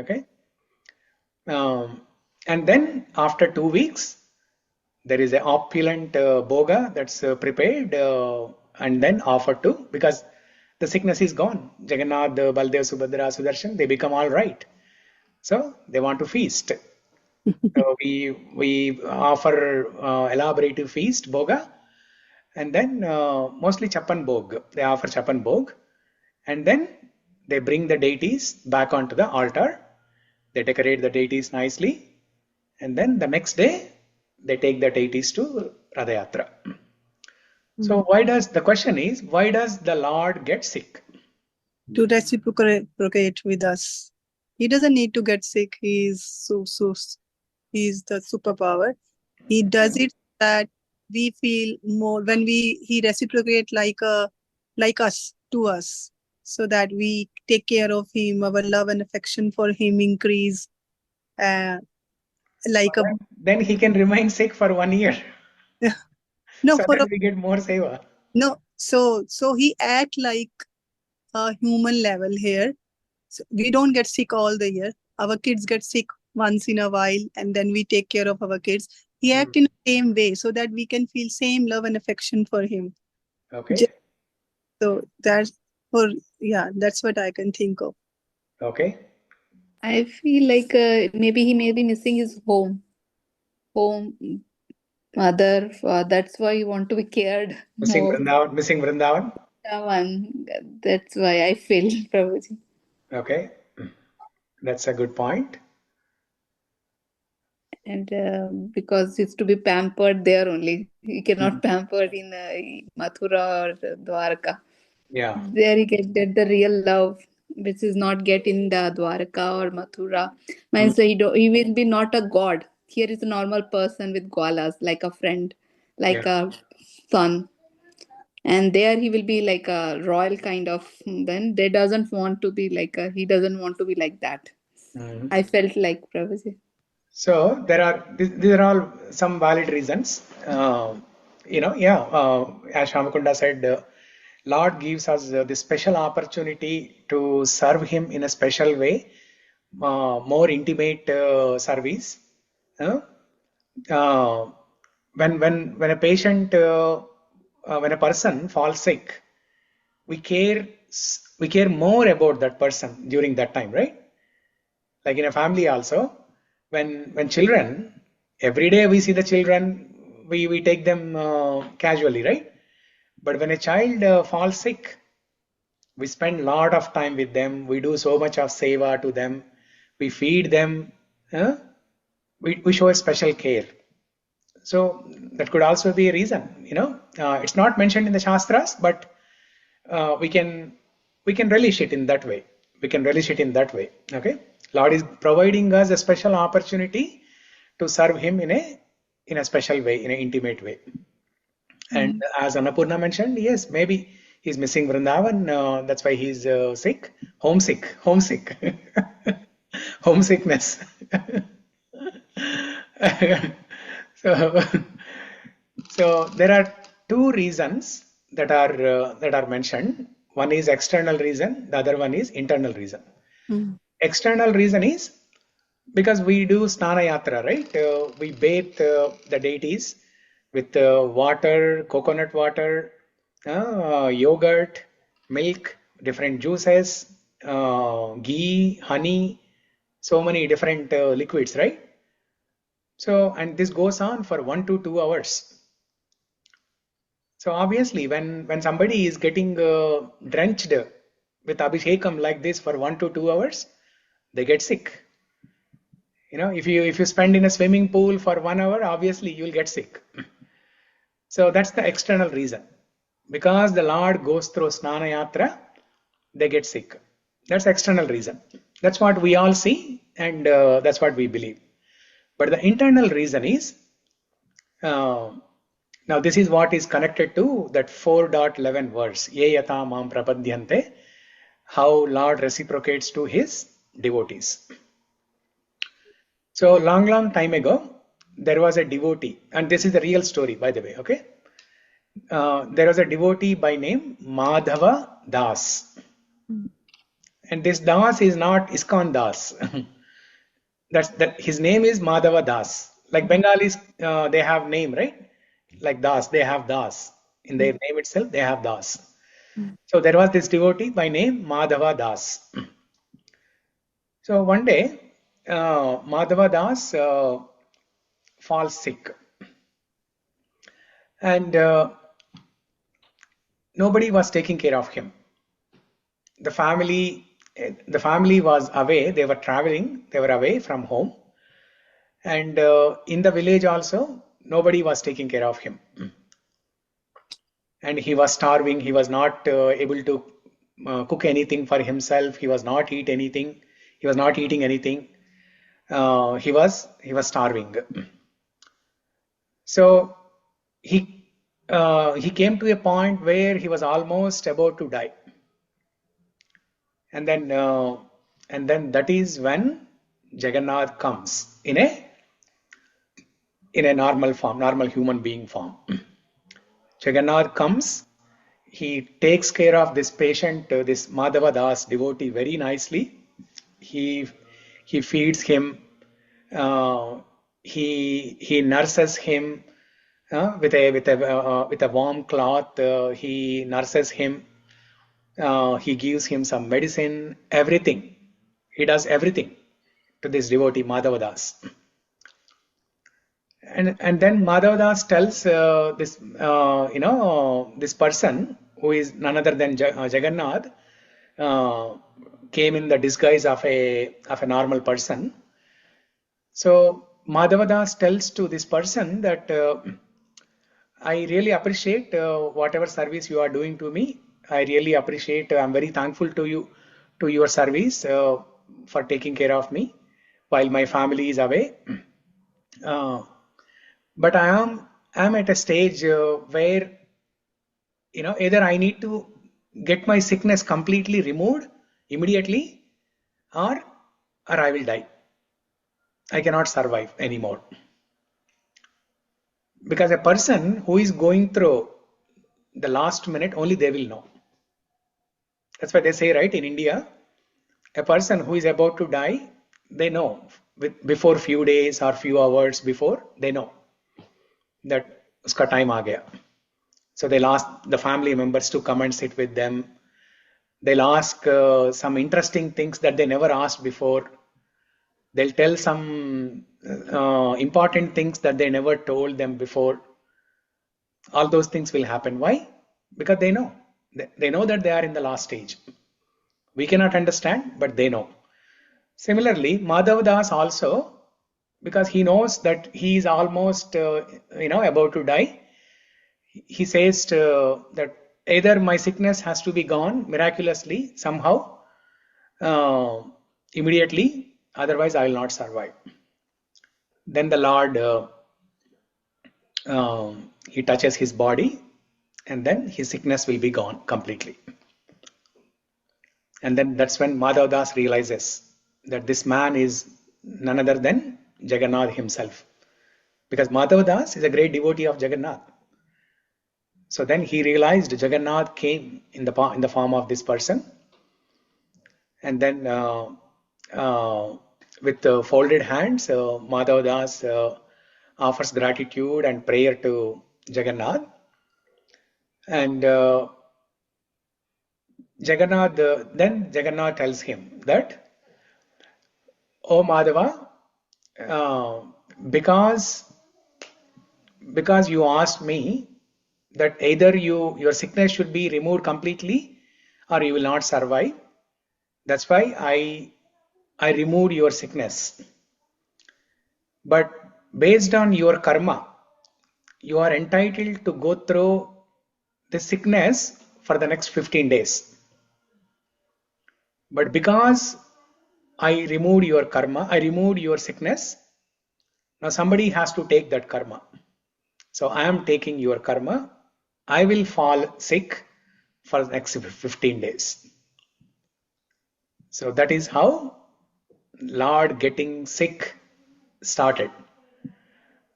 Okay. And then after 2 weeks, there is an opulent boga that's prepared and then offered to, because the sickness is gone. Jagannath, Baldev, Subhadra, Sudarshan, they become all right. So they want to feast. So we offer elaborative feast, boga, and then mostly chapan bog. They offer chapan bog, and then they bring the deities back onto the altar. They decorate the deities nicely, and then the next day they take the deities to Radha-yatra. So the question is, why does the Lord get sick? To reciprocate with us. He doesn't need to get sick. He's he's the superpower. He does it that we feel more when he reciprocate like us to us, so that we take care of him. Our love and affection for him increase. Then he can remain sick for 1 year. No, so that we get more seva. No, so he act like a human level here. So we don't get sick all the year. Our kids get sick once in a while, and then we take care of our kids. He act in the same way so that we can feel same love and affection for him. Okay. So that's what I can think of. Okay. I feel like maybe he may be missing his home, mother. That's why he want to be cared Missing more. Vrindavan. That's why I feel, Prabhuji. Okay, that's a good point. And because it's to be pampered there only. He cannot pamper in Mathura or Dwarka. Yeah. There he get the real love, which is not get in the Dwarka or Mathura. Means he will be not a god. Here is a normal person with gwalas, like a friend, like a son. And there he will be like a royal kind of. Then they doesn't want to be like he doesn't want to be like that. I felt like Prabhuji. So these are all some valid reasons. As Shamakunda said, Lord gives us the special opportunity to serve Him in a special way, more intimate service. when a patient, when a person falls sick, we care more about that person during that time, right? Like in a family also, when children, every day we see the children, we take them casually, right? But when a child falls sick, we spend a lot of time with them. We do so much of seva to them. We feed them. We show a special care. So that could also be a reason. It's not mentioned in the Shastras, but we can relish it in that way. We can relish it in that way. Okay, Lord is providing us a special opportunity to serve Him in a special way, in an intimate way. And as Annapurna mentioned, yes, maybe he's missing Vrindavan. That's why he's sick, homesick, homesickness. So there are two reasons that are mentioned. One is external reason, the other one is internal reason. External reason is because we do Snana Yatra, right? We bathe the deities with water, coconut water, yogurt, milk, different juices, ghee, honey, so many different liquids, right? So, and this goes on for 1 to 2 hours. So obviously, when somebody is getting drenched with abhishekam like this for 1 to 2 hours, they get sick. If you spend in a swimming pool for 1 hour, obviously you'll get sick. So that's the external reason. Because the Lord goes through Snana Yatra, they get sick. That's the external reason. That's what we all see, and that's what we believe. But the internal reason is, now this is what is connected to that 4.11 verse, Ye yata mam prapadyante, how Lord reciprocates to His devotees. So long time ago, there was a devotee, and this is the real story, by the way, okay? There was a devotee by name Madhava Das. And this Das is not ISKCON Das. His name is Madhava Das. Like Bengalis, they have name, right? Like Das, they have Das. In their name itself, they have Das. So there was this devotee by name Madhava Das. So one day, Madhava Das falls sick. And nobody was taking care of him. The family was away. They were traveling. They were away from home. And in the village also, nobody was taking care of him. And he was starving. He was not able to cook anything for himself. He was not eating anything. He was not eating anything. He was starving. So he came to a point where he was almost about to die. And then that is when Jagannath comes in a normal form, normal human being form. Jagannath comes, he takes care of this patient, this Madhava Das devotee, very nicely. He feeds him, he nurses him with a warm cloth. He nurses him. He gives him some medicine, everything. He does everything to this devotee Madhava Das. And then Madhava Das tells this person, who is none other than Jagannath, came in the disguise of a normal person. So Madhava Das tells to this person that I really appreciate whatever service you are doing to me. I really appreciate. I'm very thankful to you, to your service for taking care of me while my family is away. But I am at a stage where either I need to get my sickness completely removed immediately, or I will die. I cannot survive anymore. Because a person who is going through the last minute, only they will know. That's why they say, right, in India, a person who is about to die, they know before few days or few hours before, they know that uska time aa gaya. So they'll ask the family members to come and sit with them. They'll ask some interesting things that they never asked before. They'll tell some important things that they never told them before. All those things will happen. Why? Because they know. They know that they are in the last stage. We cannot understand, but they know. Similarly, Madhavadas also, because he knows that he is almost about to die, he says that either my sickness has to be gone miraculously somehow, immediately, otherwise I will not survive. Then the Lord, he touches his body, and then his sickness will be gone completely. And then that's when Madhavadas realizes that this man is none other than Jagannath himself, because Madhavadas is a great devotee of Jagannath. So then he realized Jagannath came in the form of this person, and then with folded hands, Madhavadas offers gratitude and prayer to Jagannath, and then Jagannath tells him that, "Oh Madhava, because you asked me that either your sickness should be removed completely or you will not survive, that's why I removed your sickness. But based on your karma, you are entitled to go through the sickness for the next 15 days. But because I removed your karma, I removed your sickness, now somebody has to take that karma. So I am taking your karma. I will fall sick for the next 15 days. So that is how Lord getting sick started.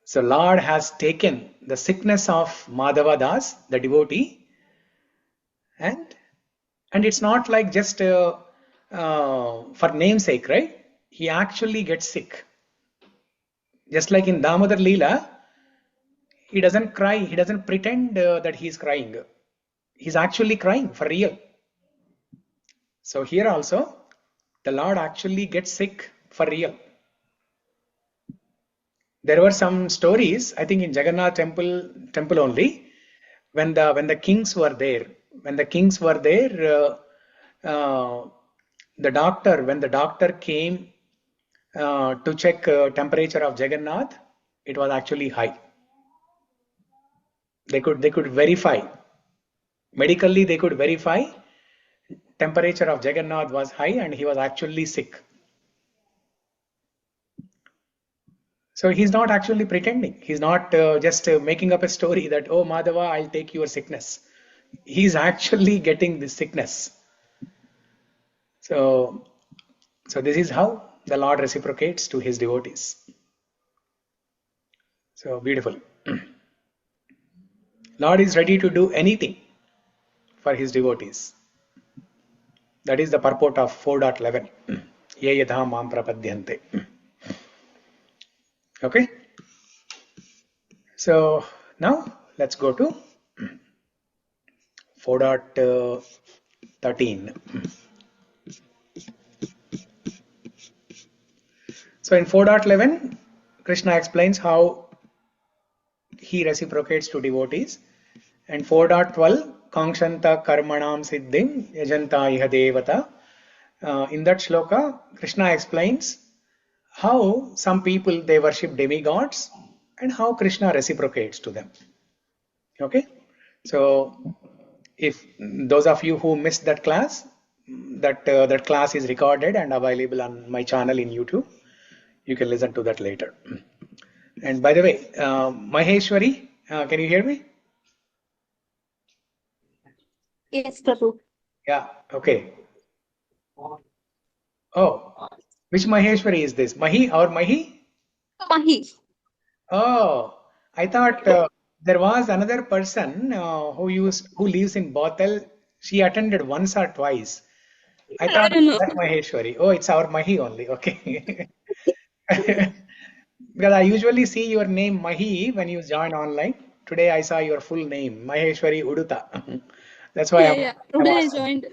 So Lord has taken the sickness of Madhavadas, the devotee, and it's not like just for namesake, right? He actually gets sick. Just like in Damodar Leela, he doesn't cry, he doesn't pretend that he is crying. He's actually crying for real. So here also, the Lord actually gets sick for real. There were some stories, I think in Jagannath temple only, when the kings were there. When the kings were there, when the doctor came to check temperature of Jagannath, it was actually high. They could verify. Medically, they could verify temperature of Jagannath was high and he was actually sick. So he's not actually pretending. He's not just making up a story that, oh Madhava, I'll take your sickness. He's actually getting this sickness. So this is how the Lord reciprocates to his devotees. So beautiful. Lord is ready to do anything for his devotees. That is the purport of 4.11. Ye yadha mam prapadyante. Okay. So now let's go to 4.13. So in 4.11, Krishna explains how he reciprocates to devotees. And 4.12, Kāṅśanta karmanam siddhim yajanta iha devata. In that shloka, Krishna explains how some people, they worship demigods and how Krishna reciprocates to them. Okay. So if those of you who missed that class, that class is recorded and available on my channel in YouTube. You can listen to that later. And by the way, Maheshwari, can you hear me? Yes, Prabhu. Yeah, okay. Oh, which Maheshwari is this? Mahi or Mahi? Mahi. Oh, I thought there was another person who lives in Bothel. She attended once or twice. I thought don't know. that Maheshwari. Oh, it's our Mahi only. Okay. Because I usually see your name Mahi when you join online. Today I saw your full name, Maheshwari Uduta. That's why Yeah, I'm yeah. Today I asking. joined.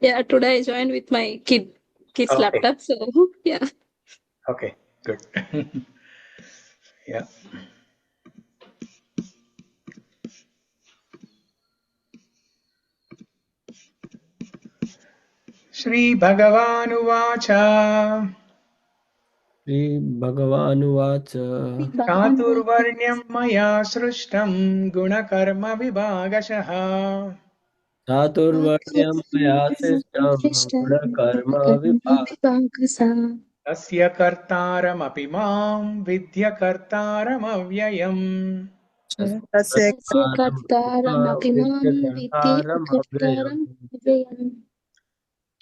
Yeah, today I joined with my kid's Okay. laptop. So yeah. Okay. Good. Yeah. Shri Bhagavanuvacha श्रीभगवानुवाच cātur-varṇyaṁ mayā sṛṣṭaṁ guṇa-karma-vibhāgaśaḥ cātur-varṇyaṁ mayā sṛṣṭam guṇa-karma-vibhāgaśaḥ tasya kartāram api māṁ viddhya kartāram avyayam. Tasya Tasya kartāram viddhi akartāram akartāram avyayam.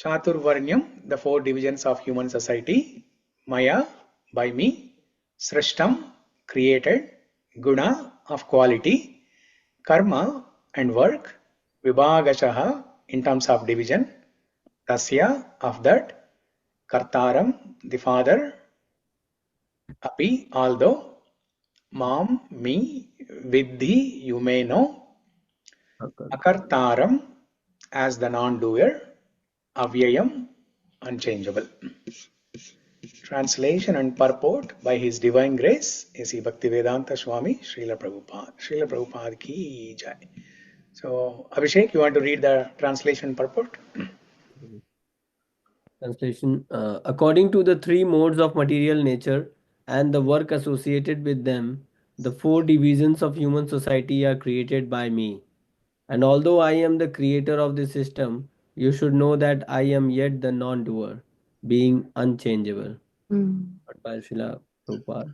Cātur-varṇyaṁ, the four divisions of human society. Maya, by me. Sṛṣṭam, created. Guna, of quality. Karma, and work. Vibhāgaśaḥ, in terms of division. Tasya, of that. Kartāram, the father. Api, although. Mam, me. Viddhi, you may know. Akartāram, as the non-doer. Avyayam, unchangeable. Translation and purport by His Divine Grace A.C. Bhaktivedanta Swami Srila Prabhupada. Srila Prabhupada ki jai. So, Abhishek, you want to read the translation purport? Translation. According to the three modes of material nature and the work associated with them, the four divisions of human society are created by me. And although I am the creator of this system, you should know that I am yet the non-doer, being unchangeable. By Srila Prabhupada.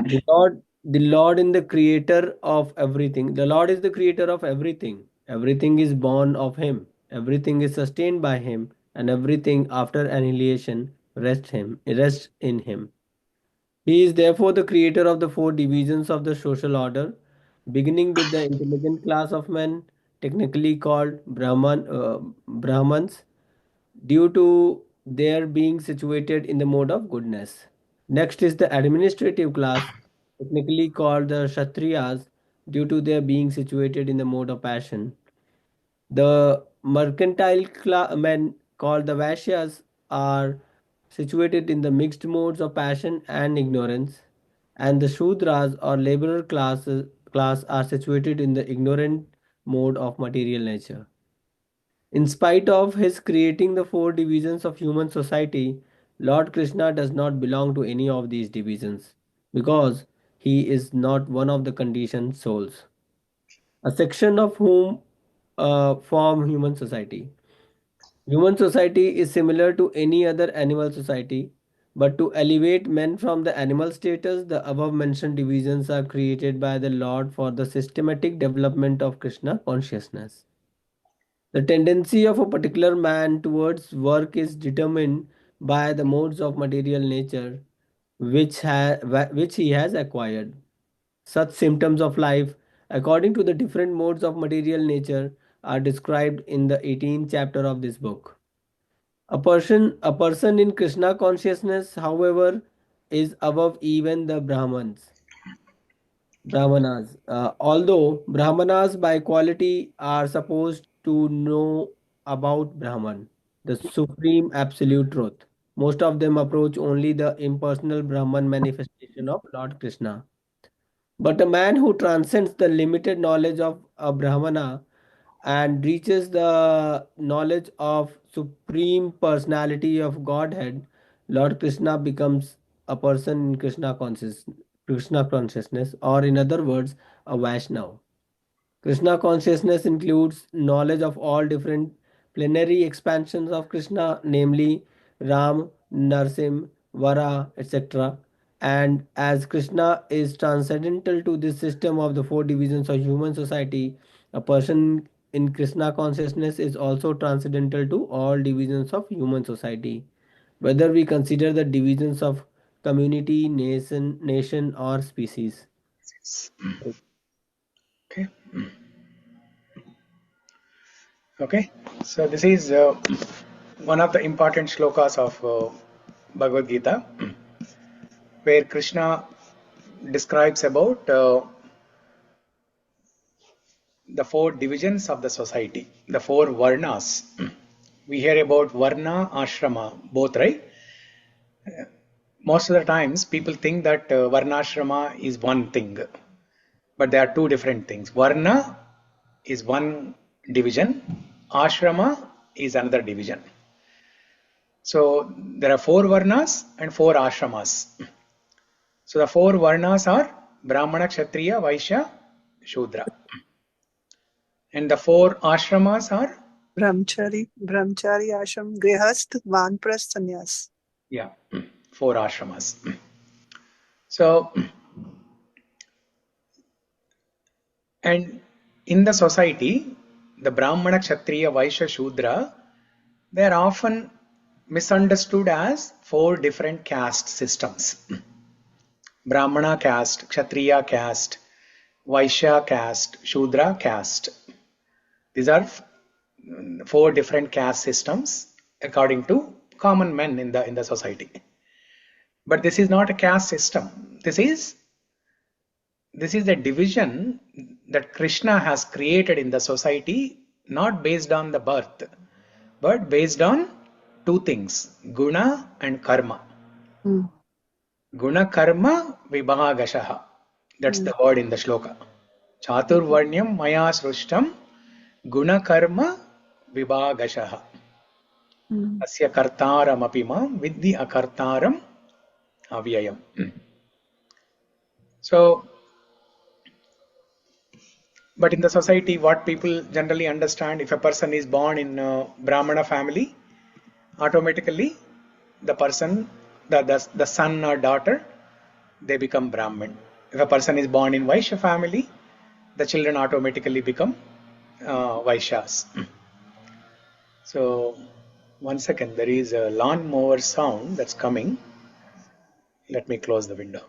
The Lord is the creator of everything. The Lord is the creator of everything. Everything is born of Him. Everything is sustained by Him, and everything after annihilation rests in Him. He is therefore the creator of the four divisions of the social order, beginning with the intelligent class of men, technically called Brahmans, due to their being situated in the mode of goodness. Next is the administrative class, technically called the Kshatriyas, due to their being situated in the mode of passion. The mercantile men, called the Vaishyas, are situated in the mixed modes of passion and ignorance, and the Shudras or laborer class are situated in the ignorant mode of material nature. In spite of his creating the four divisions of human society, Lord Krishna does not belong to any of these divisions because he is not one of the conditioned souls, a section of whom form human society. Human society is similar to any other animal society, but to elevate men from the animal status, the above mentioned divisions are created by the Lord for the systematic development of Krishna consciousness. The tendency of a particular man towards work is determined by the modes of material nature which he has acquired. Such symptoms of life, according to the different modes of material nature, are described in the 18th chapter of this book. A person in Krishna consciousness, however, is above even the Brahmanas. Although Brahmanas by quality are supposed to know about Brahman, the supreme absolute truth, most of them approach only the impersonal Brahman manifestation of Lord Krishna. But a man who transcends the limited knowledge of a Brahmana and reaches the knowledge of supreme personality of Godhead, Lord Krishna becomes a person in Krishna consciousness, or in other words, a Vaishnav. Krishna consciousness includes knowledge of all different plenary expansions of Krishna, namely Ram, Narsim, Vara, etc. And as Krishna is transcendental to this system of the four divisions of human society, a person in Krishna consciousness is also transcendental to all divisions of human society, whether we consider the divisions of community, nation or species. Okay. Okay. So this is one of the important shlokas of Bhagavad Gita, where Krishna describes about the 4 divisions of the society, the 4 Varnas. We hear about Varna, Ashrama, both, right? Most of the times people think that Varnashrama is one thing, but there are 2 different things. Varna is one division, Ashrama is another division. So there are 4 Varnas and 4 Ashramas. So the 4 Varnas are Brahmana, Kshatriya, Vaishya, Shudra. And the 4 Ashramas are Brahmachari, Ashram, Grihast, Vanprast, Sannyas. Yeah, 4 Ashramas. So, and in the society, the Brahmana, Kshatriya, Vaishya, Shudra, they are often misunderstood as 4 different caste systems. Brahmana caste, Kshatriya caste, Vaishya caste, Shudra caste. These are 4 different caste systems according to common men in the society. But this is not a caste system. This is a division that Krishna has created in the society, not based on the birth, but based on 2 things, guna and karma. Guṇa-karma-vibhāgaśaḥ. That's the word in the shloka. Cātur-varṇyaṁ mayā sṛṣṭaṁ guṇa-karma-vibhāgaśaḥ. Tasya kartāram viddhi akartāram avyayam. So, but in the society, what people generally understand, if a person is born in a Brahmana family, automatically the person, the son or daughter, they become Brahmin. If a person is born in Vaishya family, the children automatically become Vaishyas. So, one second, there is a lawnmower sound that's coming. Let me close the window.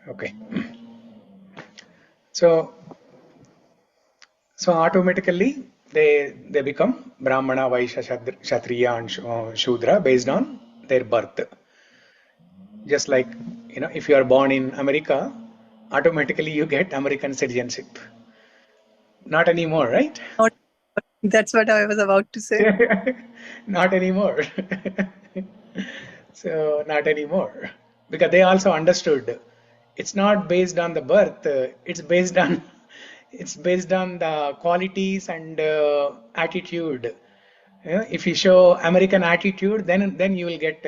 Okay. So automatically they become Brahmana, Vaishya, Kshatriya and Shudra based on their birth. Just like, if you are born in America, automatically you get American citizenship. Not anymore, right? That's what I was about to say. Not anymore. So not anymore, because they also understood it's not based on the birth, it's based on the qualities and attitude. If you show American attitude, then you will get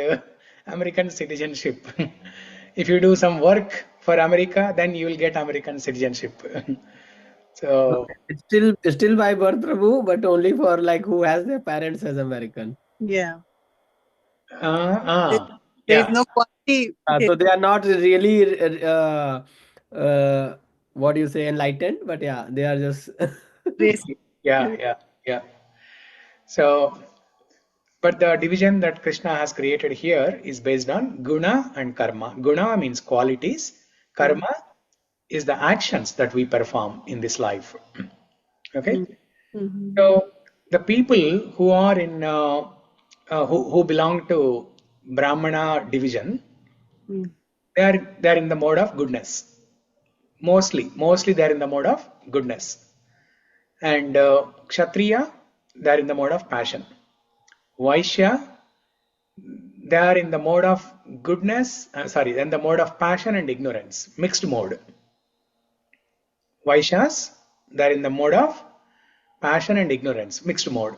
American citizenship. If you do some work for America, then you will get American citizenship. So it's still by birth, Prabhu, but only for like who has their parents as American. Yeah. There is no quality. So they are not really what do you say, enlightened, but yeah, they are just yeah. So, but the division that Krishna has created here is based on guna and karma. Guna means qualities. Karma is the actions that we perform in this life. Okay. So the people who are in who belong to Brahmana division, they are in the mode of goodness. Mostly they are in the mode of goodness. And Kshatriya, they are in the mode of passion. Vaishya, they are in the mode of goodness, in the mode of passion and ignorance, mixed mode. Vaishyas, they are in the mode of passion and ignorance, mixed mode.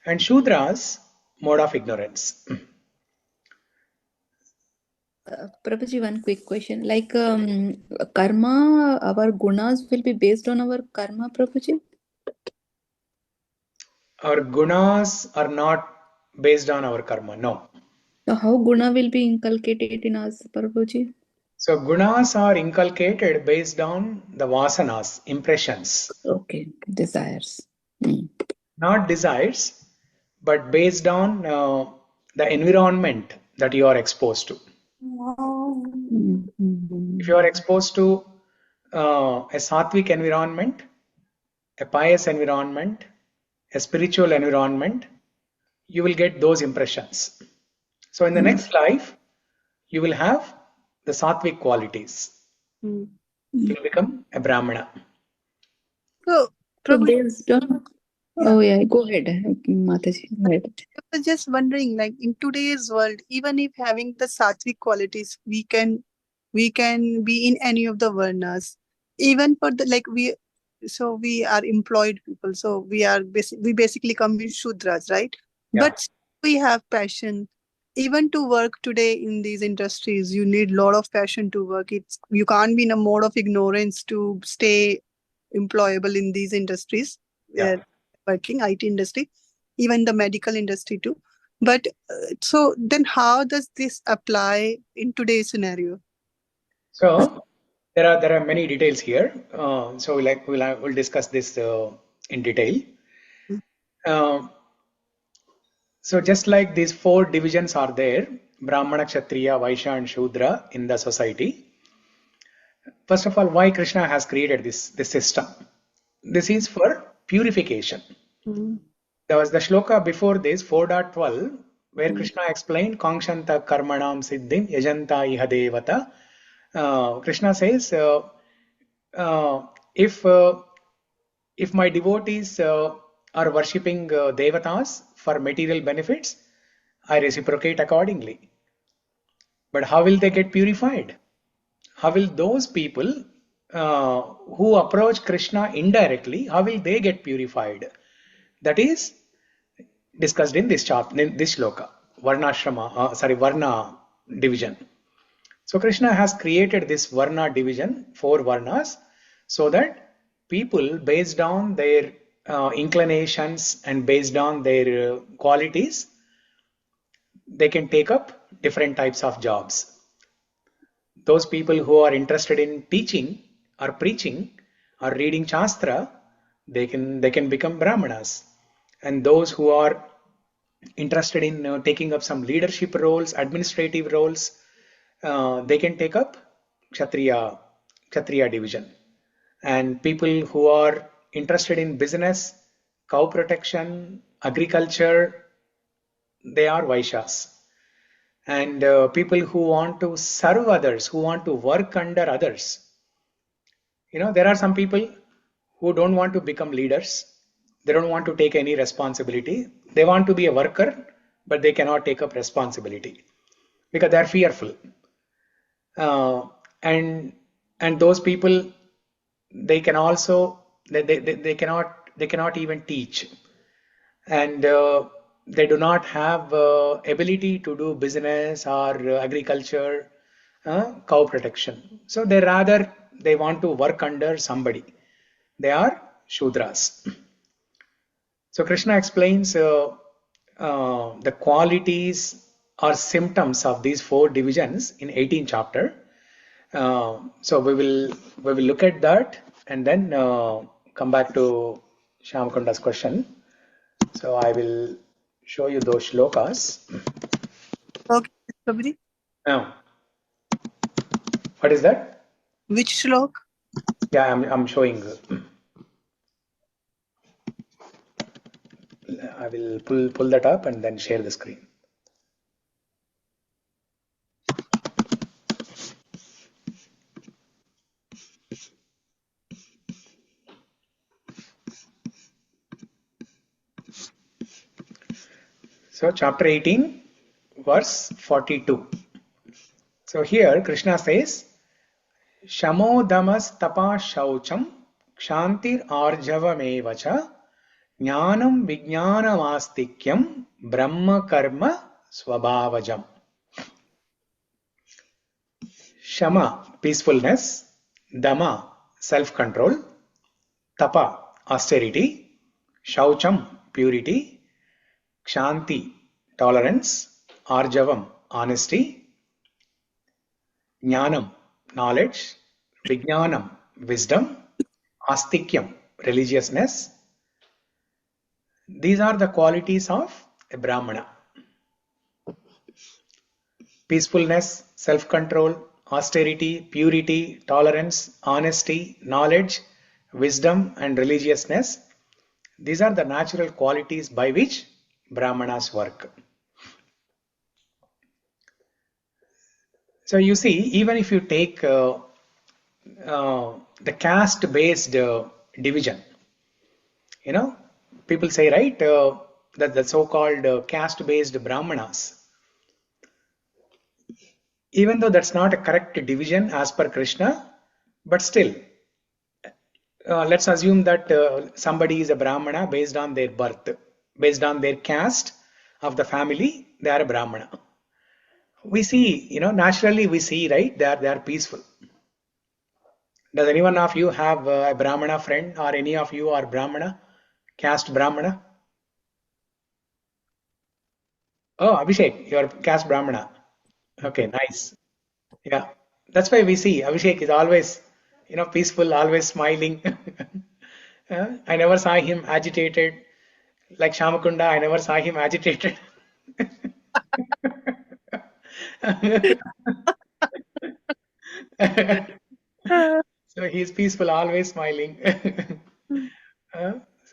And Shudras, mode of ignorance. Prabhuji, one quick question. Like karma, our gunas will be based on our karma, Prabhuji? Our gunas are not based on our karma, no. So how guna will be inculcated in us, Prabhuji? So gunas are inculcated based on the vasanas, impressions. Okay, desires. Not desires, but based on the environment that you are exposed to. If you are exposed to a sattvic environment, a pious environment, a spiritual environment, you will get those impressions. So in the next life, you will have the sattvic qualities. You will become a Brahmana. So, So Prabhu, based on, oh yeah, go ahead, Mataji. Go ahead. I was just wondering, like in today's world, even if having the sattvic qualities, we can be in any of the varnas. Even for the we are employed people, so we basically come in shudras, right? Yeah. But we have passion. Even to work today in these industries, you need a lot of passion to work. You can't be in a mode of ignorance to stay employable in these industries. Yeah. Working IT industry, even the medical industry too. But so then how does this apply in today's scenario? So there are many details here. So we'll discuss this in detail. So just like these 4 divisions are there, Brahmana, Kshatriya, Vaishya and Shudra in the society. First of all, why Krishna has created this system? This is for purification. There was the shloka before this, 4.12, where Krishna explained Kaṅśanta karmanam siddhim yajanta iha devata. Krishna says, if my devotees are worshipping devatas for material benefits, I reciprocate accordingly. But how will they get purified? How will those people who approach Krishna indirectly, how will they get purified? That is discussed in this chapter, in this shloka, Varna division. So Krishna has created this Varna division, 4 Varnas, so that people based on their inclinations and based on their qualities, they can take up different types of jobs. Those people who are interested in teaching or preaching or reading Shastra, they can become Brahmanas. And those who are interested in taking up some leadership roles, administrative roles, they can take up Kshatriya division. And people who are interested in business, cow protection, agriculture, they are Vaishyas. And people who want to serve others, who want to work under others. There are some people who don't want to become leaders. They don't want to take any responsibility. They want to be a worker, but they cannot take up responsibility because they are fearful. And those people, they can also they cannot even teach, and they do not have ability to do business or agriculture, cow protection. So they want to work under somebody. They are Shudras. So Krishna explains the qualities or symptoms of these 4 divisions in 18th chapter. So we will look at that and then come back to Shyamakunda's question. So I will show you those shlokas. Okay, Prabhuji. Now, what is that? Which shlok? Yeah, I'm showing. I will pull that up and then share the screen. So chapter 18, verse 42. So here Krishna says, Shamo damas tapa shaucham kshantir arjavamevacha jnanam vijnanamastikyam brahma karma swabhavajam. Shama, peacefulness. Dama, self-control. Tapa, austerity. Shaucham, purity. Kshanti, tolerance. Arjavam, honesty. Jnanam, knowledge, vijnanam, wisdom, astikyam, religiousness. These are the qualities of a Brahmana. Peacefulness, self-control, austerity, purity, tolerance, honesty, knowledge, wisdom and religiousness. These are the natural qualities by which Brahmanas work. So you see, even if you take the caste-based division, people say, right, that the so-called caste-based Brahmanas, even though that's not a correct division as per Krishna, but still, let's assume that somebody is a Brahmana based on their birth, based on their caste of the family, they are a Brahmana. We see, naturally we see, right, they are peaceful. Does anyone of you have a Brahmana friend, or any of you are Brahmana, caste Brahmana? Oh, Abhishek, you are caste Brahmana. Okay, nice. Yeah, that's why we see Abhishek is always, peaceful, always smiling. I never saw him agitated. Like Shamakunda, I never saw him agitated. So he's peaceful, always smiling.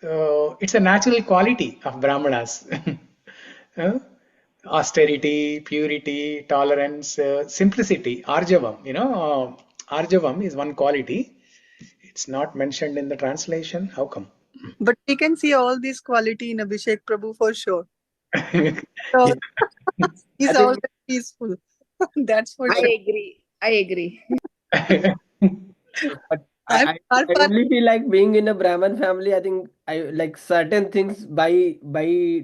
So it's a natural quality of Brahmanas. Austerity, purity, tolerance, simplicity, arjavam. Arjavam is one quality. It's not mentioned in the translation. How come? But we can see all this quality in Abhishek Prabhu for sure. So he's always peaceful. That's for sure. I agree. But I only feel like being in a Brahman family, I think I like certain things by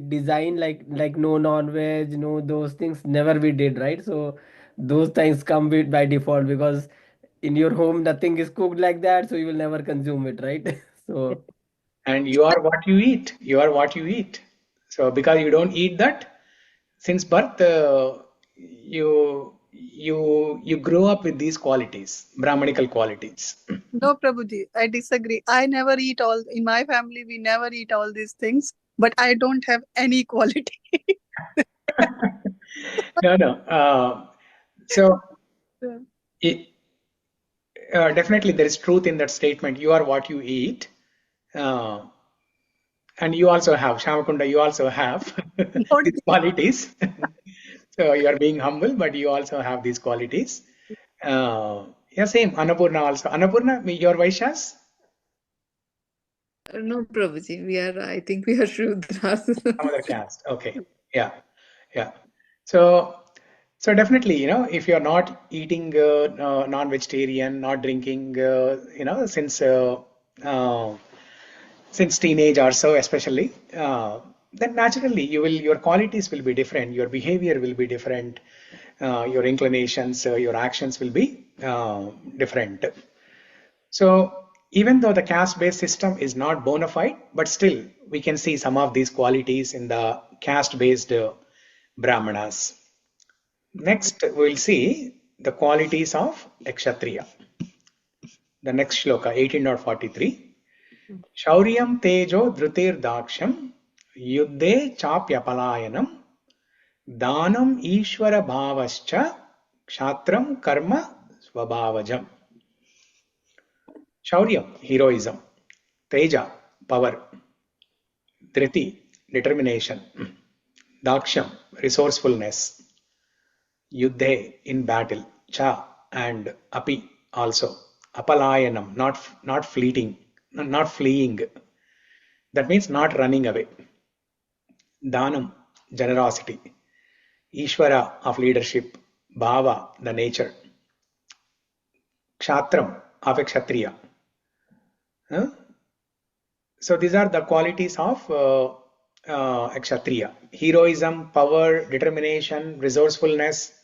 design, like no non-veg, those things never we did, right? So those things come with by default, because in your home nothing is cooked like that, so you will never consume it, right? So and you are what you eat. You are what you eat. So because you don't eat that, since birth, you grow up with these qualities, Brahmanical qualities. No, Prabhuji, I disagree. I never eat all, in my family, we never eat all these things, but I don't have any quality. No. So definitely there is truth in that statement. You are what you eat. And you also have, Shamakunda, you also have these qualities. So you are being humble, but you also have these qualities. Yeah, same. Annapurna also. Annapurna, your Vaishyas? No, Prabhuji, I think we are Shudras. Some other caste. Okay. Yeah. So definitely, if you're not eating non-vegetarian, not drinking, since teenage or so, especially, then naturally your qualities will be different, your behavior will be different, your inclinations, your actions will be different. So even though the caste-based system is not bona fide, but still we can see some of these qualities in the caste-based Brahmanas. Next, we'll see the qualities of a Kshatriya. The next shloka, 18.43. Shauryam tejo dhrutir daksham yuddhe chapyapalayanam danam ishvara bhavascha kshatram karma svabhavajam. Shauryam, heroism. Teja, power. Dhriti, determination. Daksham, resourcefulness. Yuddhe, in battle. Cha, and api, also. Apalayanam, not fleeting, not fleeing. That means not running away. Dhanam, generosity. Ishvara, of leadership. Bhava, the nature. Kshatram, of a Kshatriya. So these are the qualities of a Kshatriya. Heroism, power, determination, resourcefulness,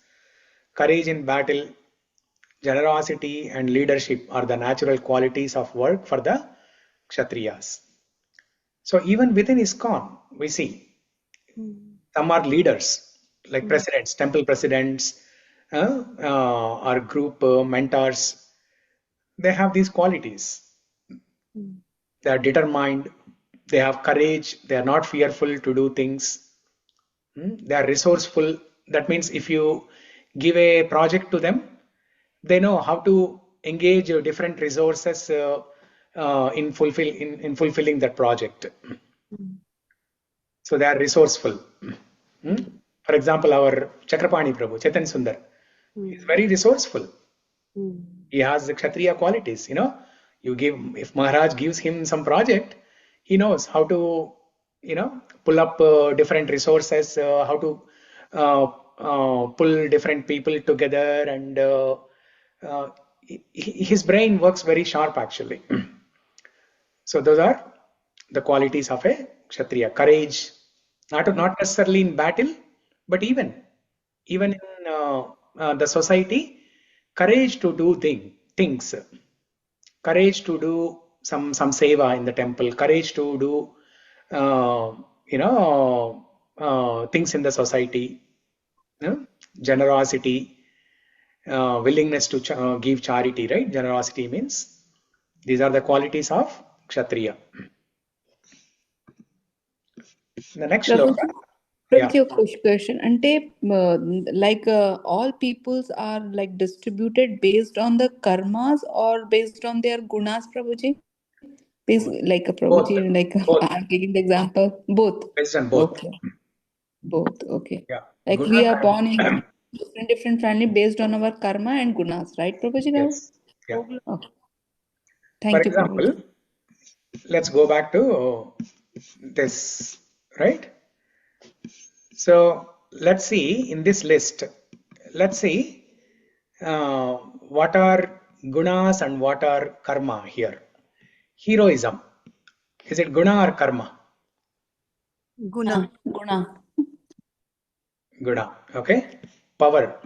courage in battle, generosity and leadership are the natural qualities of work for the Kshatriyas. So even within ISKCON, we see some are leaders, like presidents, temple presidents, or group mentors, they have these qualities. They are determined, they have courage, they are not fearful to do things. They are resourceful. That means if you give a project to them, they know how to engage different resources in fulfilling that project. So they are resourceful. For example, our Chakrapani Prabhu, Chaitanya Sundar, is very resourceful. He has the Kshatriya qualities. If Maharaj gives him some project, he knows how to, pull up different resources, how to pull different people together, and his brain works very sharp actually. So those are the qualities of a Kshatriya. Courage, not necessarily in battle, but even in the society, courage to do things, courage to do some seva in the temple, courage to do things in the society, generosity, willingness to give charity, right? Generosity means these are the qualities of Kshatriya. The next shloka. Prabhuji, question. Ante, all peoples are like distributed based on the karmas or based on their gunas, Prabhuji? Prabhuji, Both. I'm taking the example. Both. Based on both. Okay. Both. Okay. Yeah. Like Guna we are karma. born in different family based on our karma and gunas, right, Prabhuji? Yes. Yeah. Okay. For Thank you, example, Prabhuji. let's go back to this, right? So let's see in this list. Let's see what are gunas and what are karma here. Heroism. Is it guna or karma? Guna. Guna. Okay. Power.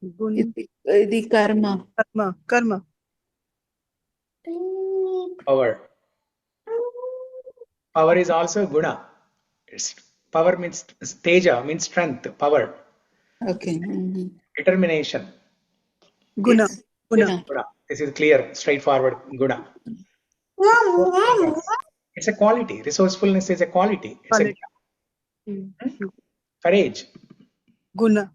The karma. Karma. Power. Power is also guna. Power means teja, means strength, power. Okay. Determination. Guna. Guna. This is clear, straightforward. Guna. It's a quality. Resourcefulness is a quality. It's a courage. Guna.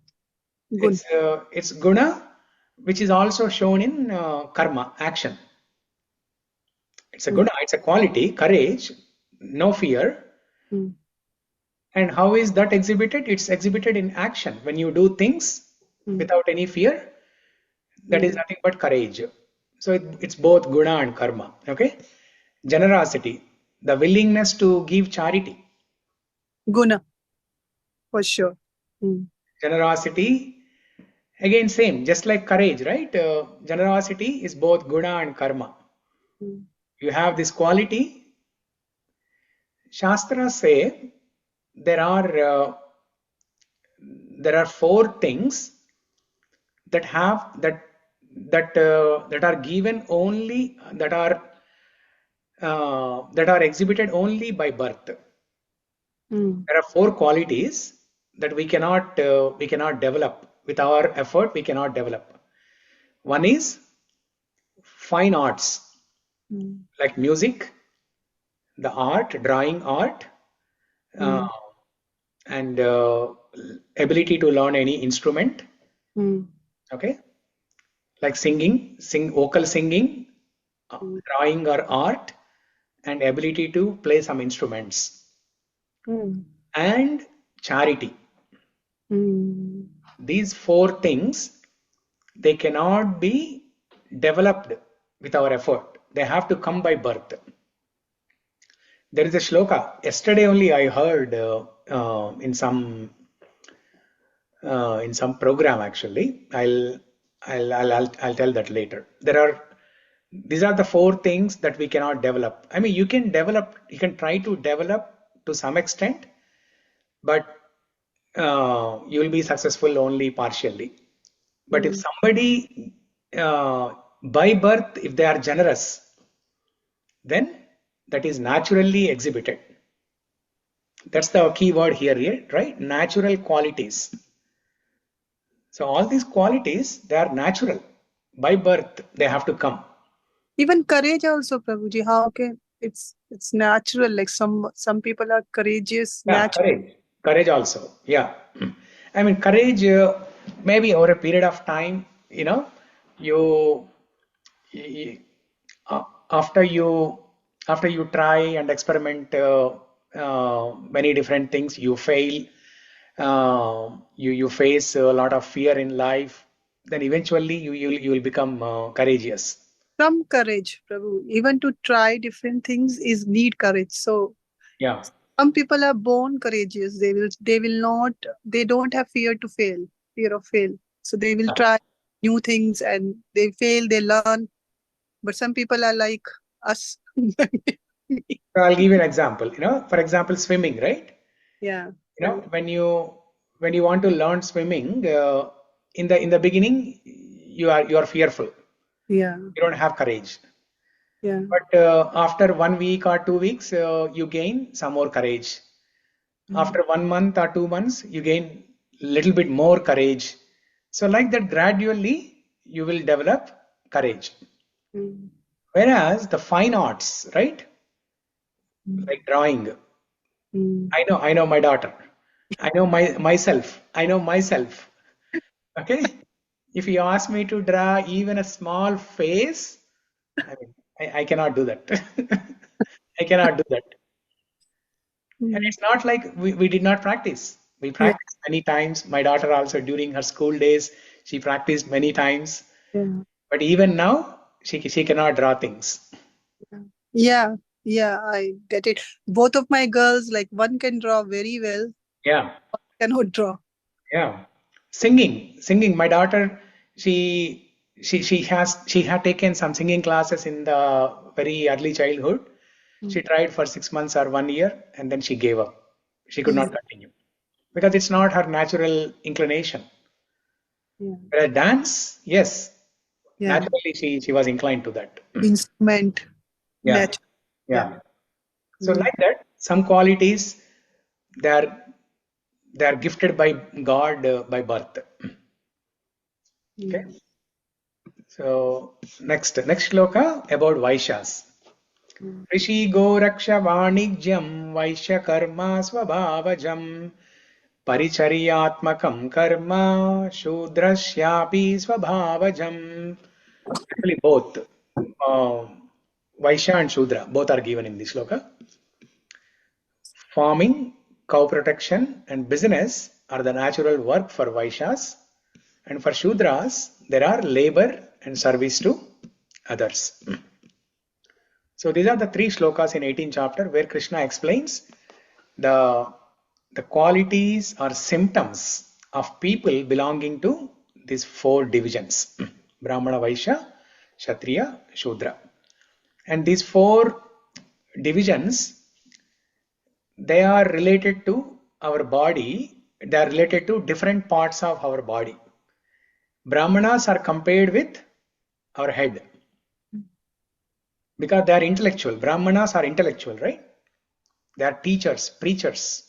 It's guna, which is also shown in karma, action. It's a guna. It's a quality, courage, no fear. And how is that exhibited? It's exhibited in action. When you do things without any fear, that is nothing but courage. So it's both guna and karma. Okay. Generosity, the willingness to give charity. Guna. For sure. Generosity, again same, just like courage, right? Generosity is both guna and karma. You have this quality. Shastras say there are 4 things that have that are given only, that are exhibited only by birth. There are 4 qualities that we cannot develop with our effort. We cannot develop. One is fine arts, like music, the art, drawing art, and ability to learn any instrument. Okay, like vocal singing, drawing or art, and ability to play some instruments. And charity. These 4 things, they cannot be developed with our effort. They have to come by birth. There is a shloka. Yesterday only I heard in some program actually. I'll tell that later. These are the 4 things that we cannot develop. I mean, you can try to develop to some extent, but you will be successful only partially. But if somebody by birth, if they are generous, then that is naturally exhibited. That's the key word here, right? Natural qualities. So all these qualities, they are natural. By birth, they have to come. Even courage also, Prabhuji. How can it's natural? Like some people are courageous. Yeah, Natural. courage also. Yeah, I mean courage. Maybe over a period of time, you after you try and experiment many different things, you fail. You face a lot of fear in life. Then eventually you will become courageous. Some courage, Prabhu. Even to try different things is need courage. So Yeah. some people are born courageous. They don't have fear of fail. So they will try new things and they fail, they learn. But some people are like us. So I'll give you an example. For example, swimming, right? Yeah. When you want to learn swimming, in the beginning, you are fearful. Yeah. You don't have courage. Yeah. But after 1 week or 2 weeks, you gain some more courage. After 1 month or 2 months, you gain little bit more courage. So like that, gradually you will develop courage. Whereas the fine arts, right? Like drawing. I know my daughter. I know myself. I know myself. Okay. If you ask me to draw even a small face, I cannot do that. I cannot do that. And it's not like we did not practice. We practiced many times. My daughter also, during her school days, she practiced many times. Yeah. But even now, she cannot draw things. Yeah. Yeah. I get it. Both of my girls, like one can draw very well. Yeah. One cannot draw. Yeah. Singing. My daughter, she had taken some singing classes in the very early childhood. She tried for 6 months or 1 year, and then she gave up. She could not continue because it's not her natural inclination. Yeah. Dance, yes, Yeah. naturally she was inclined to that. Instrument. Yeah. Natural. Yeah. So like that, some qualities they are gifted by God by birth. Okay. So next shloka about Vaishyas. Rishi Goraksha Vaణिज्यं Vaishya Karma Swabhavajam Paricharyatmakam Karma Shudrasyapi Swabhavajam. Actually, both Vaishya and Shudra both are given in this shloka. Farming, cow protection, and business are the natural work for Vaishyas, and for Shudras there are labor and service to others. So these are the 3 shlokas in 18th chapter where Krishna explains the qualities or symptoms of people belonging to these 4 divisions: Brahmana, Vaishya, Kshatriya, Shudra. And these 4 divisions, they are related to our body. They are related to different parts of our body. Brahmanas are compared with our head because they are intellectual. Brahmanas are intellectual, right? They are teachers, preachers.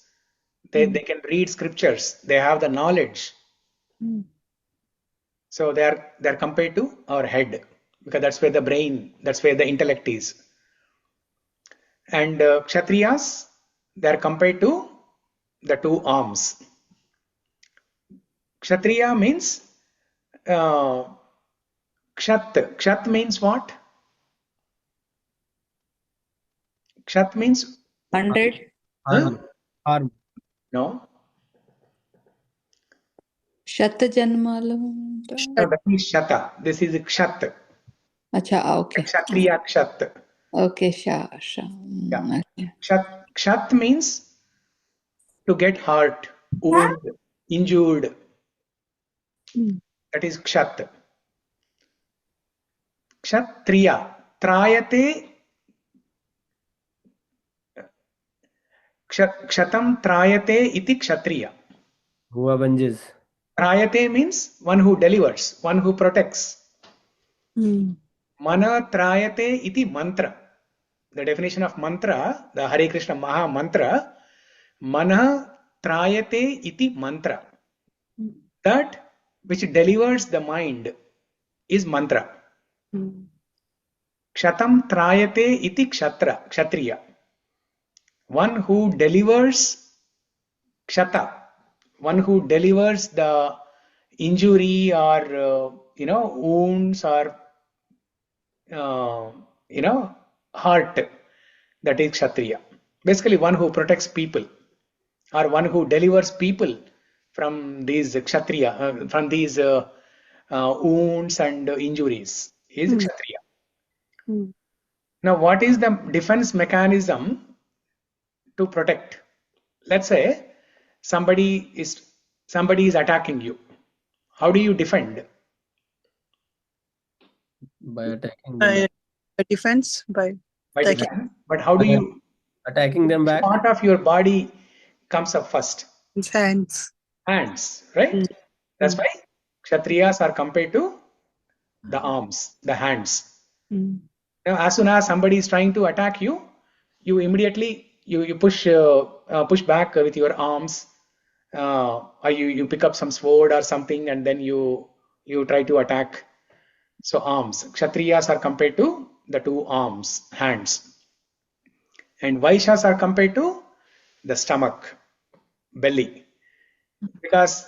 They can read scriptures. They have the knowledge. So they are compared to our head because that's where the brain, that's where the intellect is. And Kshatriyas, they are compared to the 2 arms. Kshatriya means kshat. Kshat means what? Kshat means 100. Harm. No. Shatajanmalam. No, that means shata. This is kshat. Acha, okay. Kshatriya kshat. Okay, sha. Yeah. Okay. Kshat means to get hurt, wound, injured. That is kshat. Kshatriya. Trayate. Kshatam trayate iti kshatriya. Who avenges? Trayate means one who delivers, one who protects. Mana trayate iti mantra. The definition of mantra, the Hare Krishna Maha Mantra, mana trayate iti mantra. That which delivers the mind, is mantra. Kshatam trayate iti kshatriya. One who delivers kshata, one who delivers the injury or wounds or hurt, that is kshatriya. Basically one who protects people or one who delivers people from these kshatriya, from these wounds and injuries is kshatriya. Now what is the defense mechanism to protect? Let's say somebody is attacking you. How do you defend? By attacking them By back. defense, by defense. But how do you attacking them back? Part of your body comes up first. his hands. Hands, right? That's why kshatriyas are compared to the arms, the hands. Now, as soon as somebody is trying to attack you, you immediately you push back with your arms, or you pick up some sword or something, and then you try to attack. So arms, kshatriyas are compared to the two arms, hands, and vaishyas are compared to the stomach, belly, because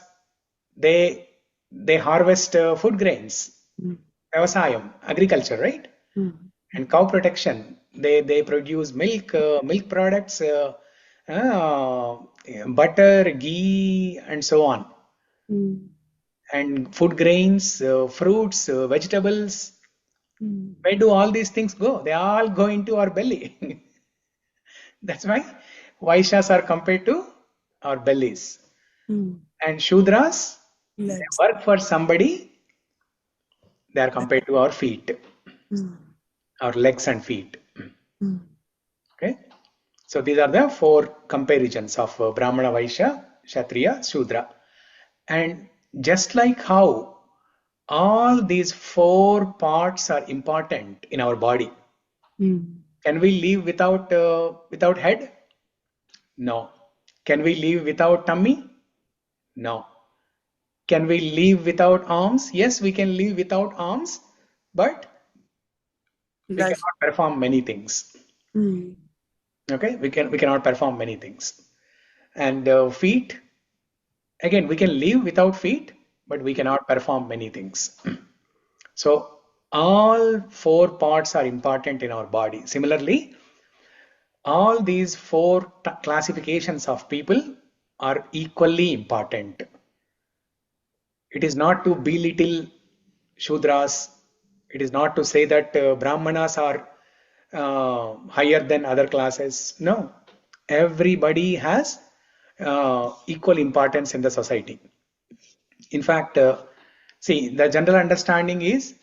they harvest food grains, avyayam, agriculture, right? And cow protection, they produce milk products, butter, ghee, and so on. And food grains, fruits, vegetables. Where do all these things go? They all go into our belly. That's why vaishyas are compared to our bellies. And shudras, they work for somebody, they are compared to our feet, our legs and feet. Okay, so these are the four comparisons of Brahmana, Vaishya, Kshatriya, Shudra. And just like how all these four parts are important in our body, can we live without head? No. Can we live without tummy? No. Can we live without arms? Yes, we can live without arms, but we cannot perform many things. Okay, we cannot perform many things. And feet, again, we can live without feet, but we cannot perform many things. So all four parts are important in our body. Similarly, all these four classifications of people are equally important. It is not to belittle Shudras. It is not to say that Brahmanas are higher than other classes. No, everybody has equal importance in the society. In fact, see, the general understanding is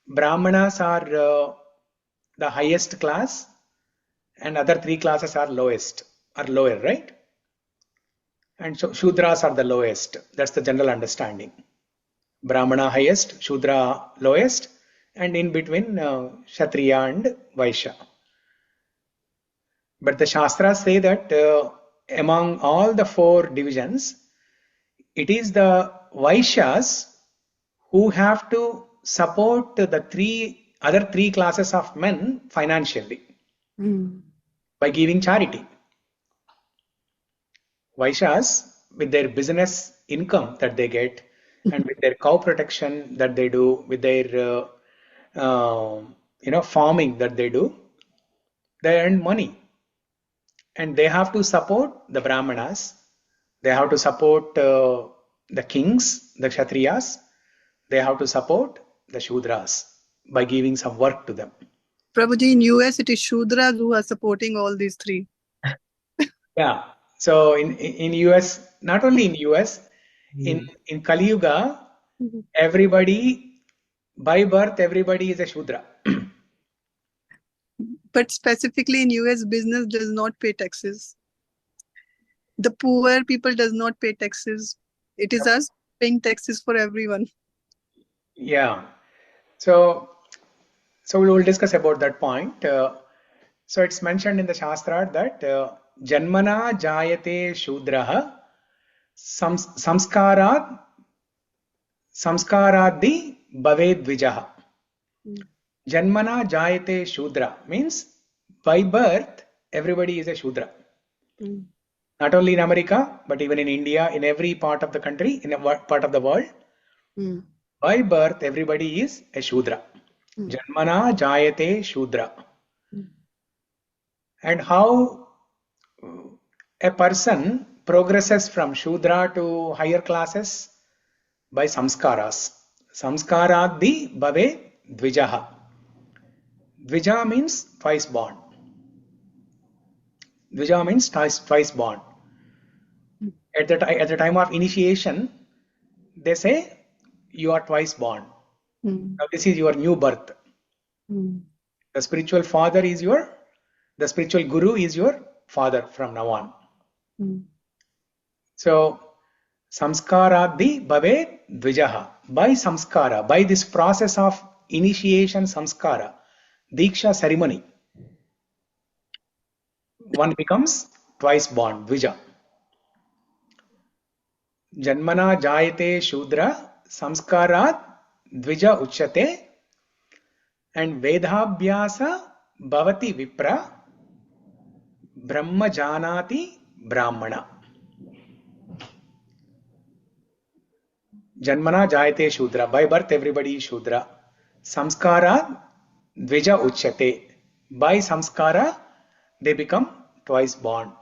Brahmanas are the highest class and other three classes are lower, right? And so Shudras are the lowest. That's the general understanding. Brahmana highest, Shudra lowest, and in between Kshatriya and Vaishya. But the Shastras say that among all the four divisions, it is the Vaishyas who have to support the other three classes of men financially by giving charity. Vaishyas, with their business income that they get, and with their cow protection that they do, with their farming that they do, they earn money, and they have to support the Brahmanas. They have to support the kings, the Kshatriyas. They have to support the Shudras by giving some work to them. Prabhuji, in US, it is Shudras who are supporting all these three. Yeah. So in US, not only in US, in Kali Yuga, everybody, by birth, everybody is a Shudra. But specifically in US, business does not pay taxes. The poor people does not pay taxes. It is us paying taxes for everyone. Yeah. So we will discuss about that point. So it's mentioned in the Shastra that Janmana Jayate Shudraha Samskarat samskaradhi bhaved dvijaha. Janmana jayate shudra means by birth everybody is a shudra. Not only in America, but even in India, in every part of the country, in a part of the world, by birth everybody is a shudra. Janmana jayate shudra. And how a person progresses from shudra to higher classes? By samskaras. Samskaradhi bhave dvijaha. Dvija means twice born. Dvija means twice born. At the time of initiation, they say you are twice born. Now this is your new birth. The spiritual father is the spiritual guru is your father from now on. So samskaradhi bhave dvijaha. By samskara, by this process of initiation samskara, diksha ceremony, one becomes twice born, dvija. Janmana jayate shudra samskarat dvija uchyate, and vedhabhyasa bhavati vipra brahma janati brahmana. Janmana jayate shudra. By birth everybody is shudra. Samskara dvija uchyate. By samskara they become twice born.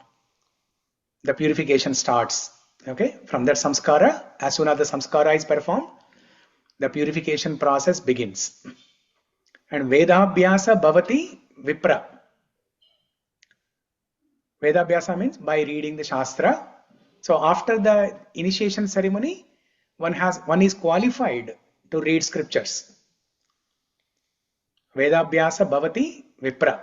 The purification starts. Okay, from that samskara, as soon as the samskara is performed, the purification process begins. And vedabhyasa bhavati vipra. Vedabhyasa means by reading the shastra. So after the initiation ceremony, one is qualified to read scriptures. Vedabhyasa bhavati vipra.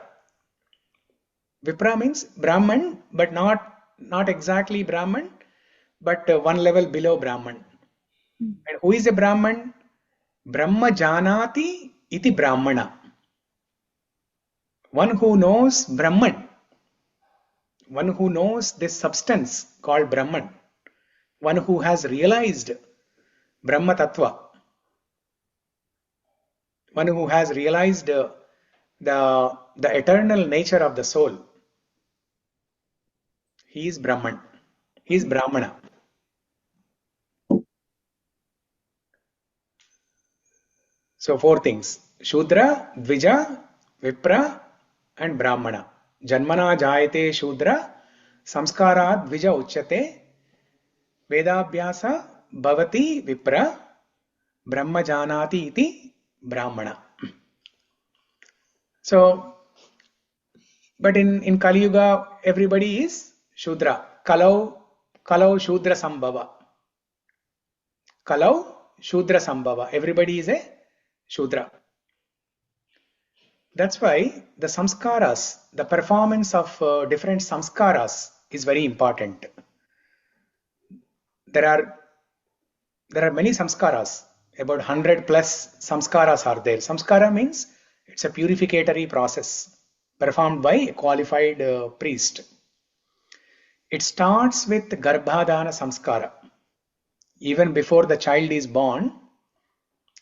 Vipra means Brahman, but not exactly Brahman, but one level below Brahman. And who is a Brahman? Brahma janati iti Brahmana. One who knows Brahman. One who knows this substance called Brahman. One who has realized Brahma Tattva. One who has realized the eternal nature of the soul. He is Brahman. He is Brahmana. So four things: Shudra, Dvija, Vipra, and Brahmana. Janmana jayate Shudra, Samskara Dvija uchyate, Vedabhyasa bhavati Vipra, Brahma janati iti Brahmana. So, but in Kali Yuga, everybody is Shudra. Kalau Shudra Sambhava. Kalau Shudra Sambhava. Everybody is a Shudra. That's why the samskaras, the performance of different samskaras is very important. There are many samskaras. About 100 plus samskaras are there. Samskara means it's a purificatory process performed by a qualified priest. It starts with Garbhadana Samskara. Even before the child is born,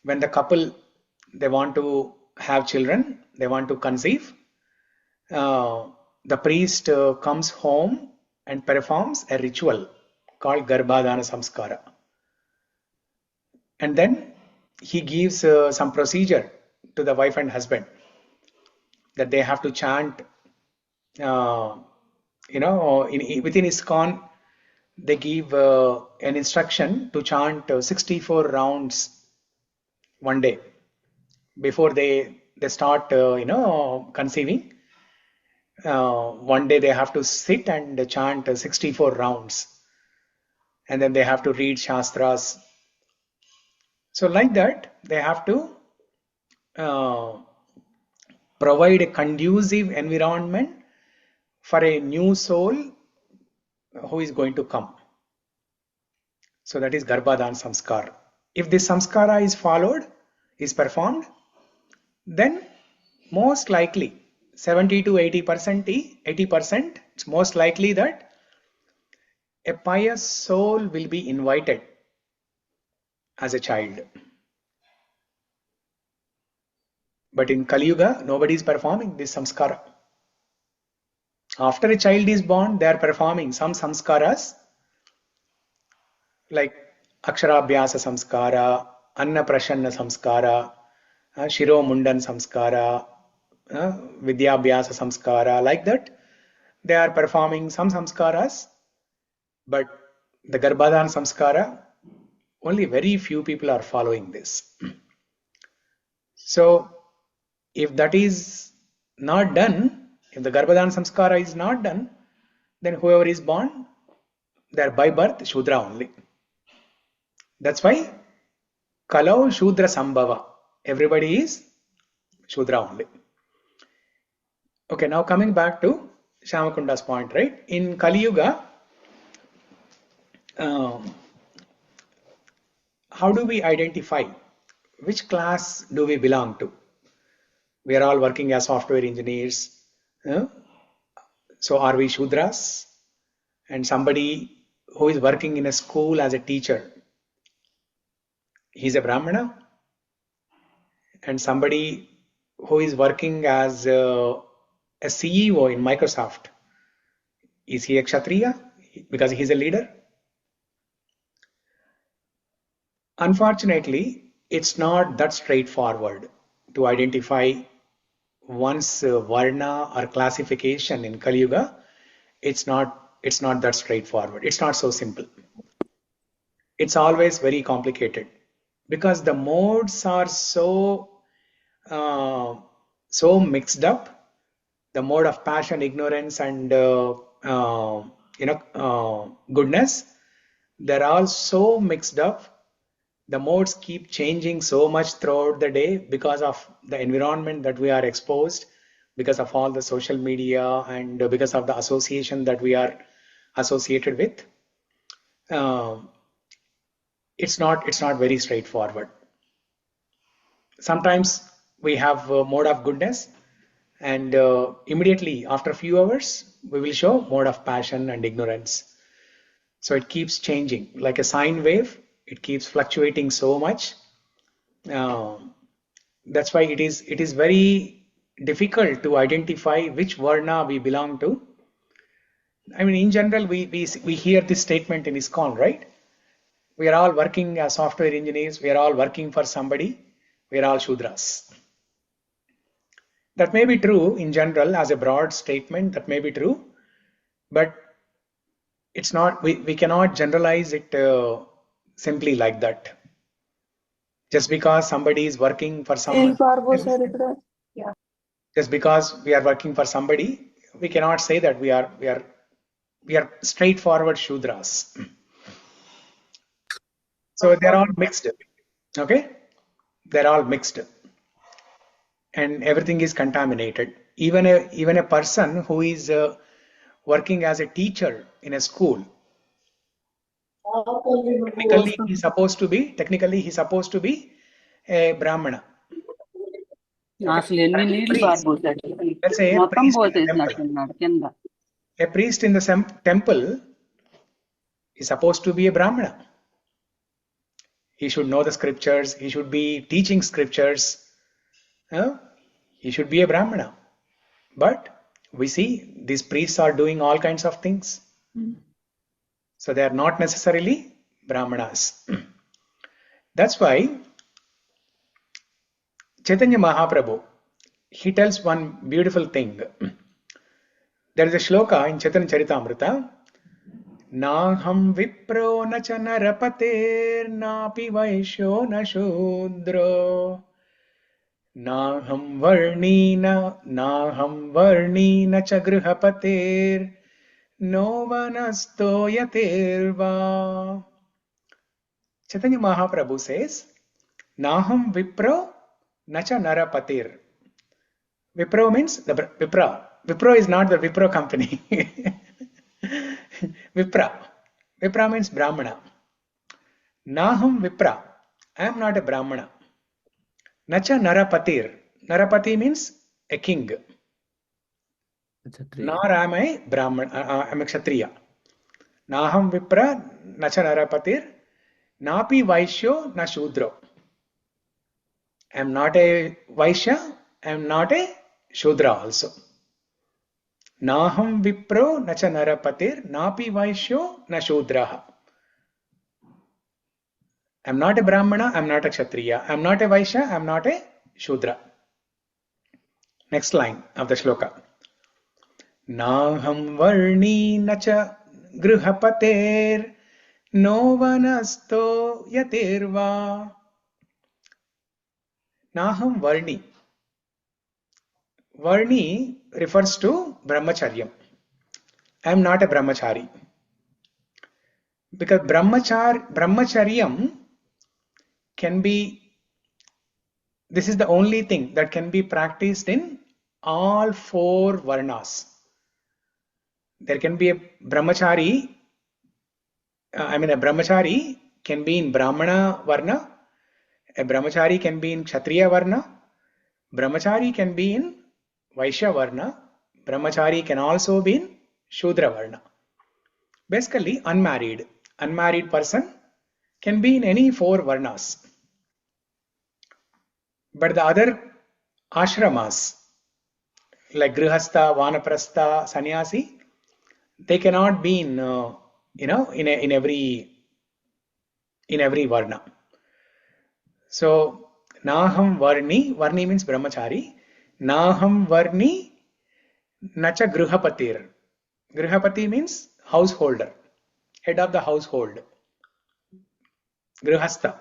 when the couple, they want to have children, they want to conceive, the priest comes home and performs a ritual called Garbhadana Samskara. And then he gives some procedure to the wife and husband that they have to chant, within ISKCON, they give an instruction to chant 64 rounds one day before they start, conceiving. One day they have to sit and chant 64 rounds, and then they have to read shastras. So like that, they have to provide a conducive environment for a new soul who is going to come. So that is Garbhadana Samskar. If this Samskara is followed, is performed, then most likely 70 to 80%, it's most likely that a pious soul will be invited as a child. But in Kali Yuga, nobody is performing this samskara. After a child is born, they are performing some samskaras like Aksharabhyasa samskara, Anna Prashanna samskara, Shiro Mundan samskara, Vidyabhyasa samskara, like that. They are performing some samskaras, but the Garbhadhan samskara, only very few people are following this. So, if that is not done, if the Garbhadhan samskara is not done, then whoever is born, they are by birth Shudra only. That's why Kalau Shudra Sambhava. Everybody is Shudra only. Okay, now coming back to Shamakunda's point, right? In Kali Yuga, how do we identify which class do we belong to? We are all working as software engineers. So are we Shudras? And somebody who is working in a school as a teacher, he's a Brahmana. And somebody who is working as a CEO in Microsoft, is he a Kshatriya because he's a leader? Unfortunately, it's not that straightforward to identify one's varna or classification in Kali Yuga. It's not that straightforward. It's not so simple. It's always very complicated because the modes are so mixed up. The mode of passion, ignorance, and goodness, they're all so mixed up. The modes keep changing so much throughout the day because of the environment that we are exposed, because of all the social media, and because of the association that we are associated with. It's not very straightforward. Sometimes we have a mode of goodness, and immediately after a few hours we will show mode of passion and ignorance. So it keeps changing like a sine wave. It keeps fluctuating so much. That's why it is very difficult to identify which varna we belong to. I mean, in general, we hear this statement in ISKCON, right? We are all working as software engineers. We are all working for somebody. We are all Shudras. That may be true in general as a broad statement. That may be true, but it's not. We cannot generalize it simply like that. Just because somebody is working for somebody, just because we are working for somebody, we cannot say that we are straightforward Shudras. So they're all mixed. Okay, they're all mixed, and everything is contaminated. Even a person who is working as a teacher in a school, technically he's supposed to be a Brahmana. Let's say a priest in the temple is supposed to be a Brahmana. He should know the scriptures. He should be teaching scriptures. He should be a Brahmana. But we see these priests are doing all kinds of things. So they are not necessarily Brahmanas. That's why Chaitanya Mahaprabhu, he tells one beautiful thing. There is a shloka in Chaitanya Charitamrita. Naham vipro na cha narapater napi vaishyo na shudro naham varnina cha grihapater no vanastoyaterva. Chaitanya Mahaprabhu says, Naham vipro na cha narapater. Vipro means the Vipra. Vipro is not the Vipro company. Vipra means Brahmana. Naham Vipra. I am not a Brahmana. Nacha Narapatir. Narapati means a king. Nor am I Brahmana. I am a Kshatriya. Naham Vipra Nacha Narapatir Napi Vaishyo na Shudro. I am not a Vaishya, I am not a Shudra also. Naham Vipro na cha Narapatir, Napi Vaishyo na Shudraha. I am not a Brahmana, I am not a Kshatriya. I am not a Vaishya, I am not a Shudra. Next line of the shloka. Naham Varni na cha Grihapater no vanasto yatirva. Naham Varni. Varni refers to Brahmacharyam. I am not a Brahmachari. Because Brahmacharyam can be, this is the only thing that can be practiced in all 4 Varnas. There can be a Brahmachari, a Brahmachari can be in Brahmana Varna, a Brahmachari can be in Kshatriya Varna, Brahmachari can be in Vaishya Varna, Brahmachari can also be in Shudra Varna. Basically, unmarried person can be in any 4 Varnas. But the other ashramas, like Grihastha, Vanaprastha, Sannyasi, they cannot be in, in every Varna. So, Naham Varni means Brahmachari. Naham Varni nacha Grihapatir. Grihapati means householder, head of the household. Grihastha.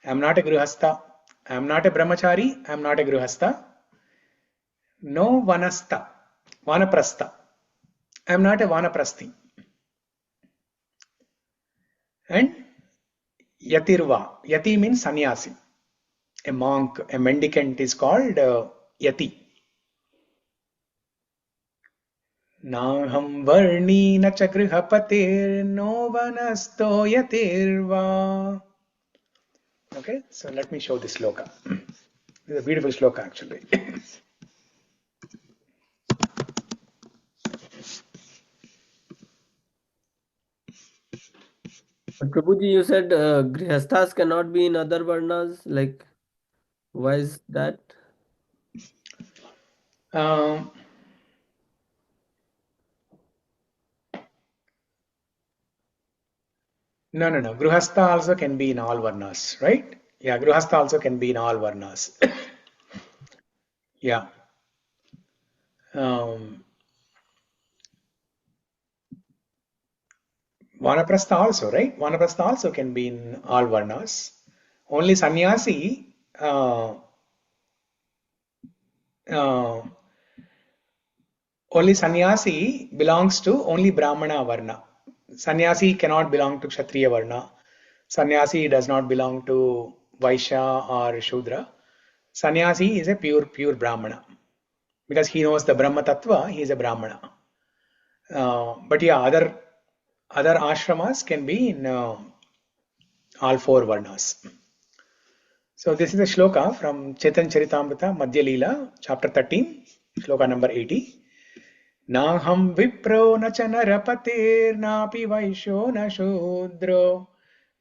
I am not a Grihastha. I am not a Brahmachari. I am not a Grihastha. No Vanastha. Vanaprastha. I am not a Vanaprasthi. And Yatirva. Yati means sannyasi. A monk, a mendicant is called Yati. Naham Varni na cha Grihapatir no vanasto yatirva. Okay, so let me show this shloka. This is a beautiful shloka actually. But Prabhuji, you said Grihasthas cannot be in other Varnas. Like, why is that? No. Grihastha also can be in all Varnas, right? Yeah, Grihastha also can be in all Varnas. Yeah. Vanaprastha also, right? Vanaprastha also can be in all Varnas. Only sannyasi, belongs to only Brahmana Varna. Sannyasi cannot belong to Kshatriya Varna. Sannyasi does not belong to Vaishya or Shudra. Sannyasi is a pure Brahmana. Because he knows the Brahma Tattva, he is a Brahmana. But yeah, other ashramas can be in all 4 Varnas. So this is a shloka from Chaitanya Charitamrita, Madhya Leela, chapter 13, shloka number 80. Naham vipro na cha narapatir napi vaishyo na shudro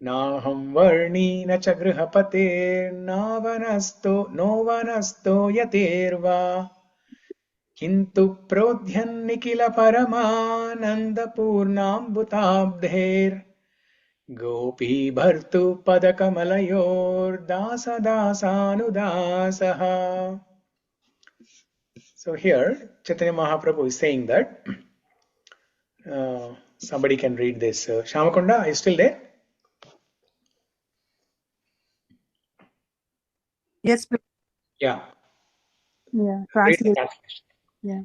naham varni na cha grihapatir no vanasto yatirva kintu prodhyan nikila paramananda purnam bhutabdher gopi bhartu padakamalayur dasa dasanudasaha. So here Chaitanya Mahaprabhu is saying that somebody can read this. Shyamakunda, are you still there? Yes, Yeah. yeah. Read the Translate. translation. Yeah.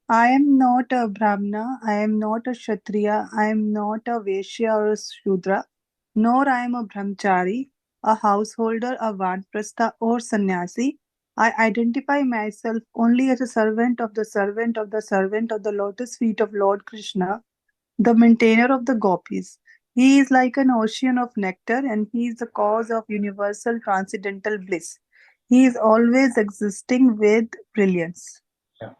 I am not a Brahmana, I am not a Kshatriya, I am not a Vaishya or a Shudra, nor I am a Brahmachari, a householder, a Vanaprastha or Sannyasi. I identify myself only as a servant of the servant of the servant of the lotus feet of Lord Krishna, the maintainer of the gopis. He is like an ocean of nectar and he is the cause of universal transcendental bliss. He is always existing with brilliance. Yeah.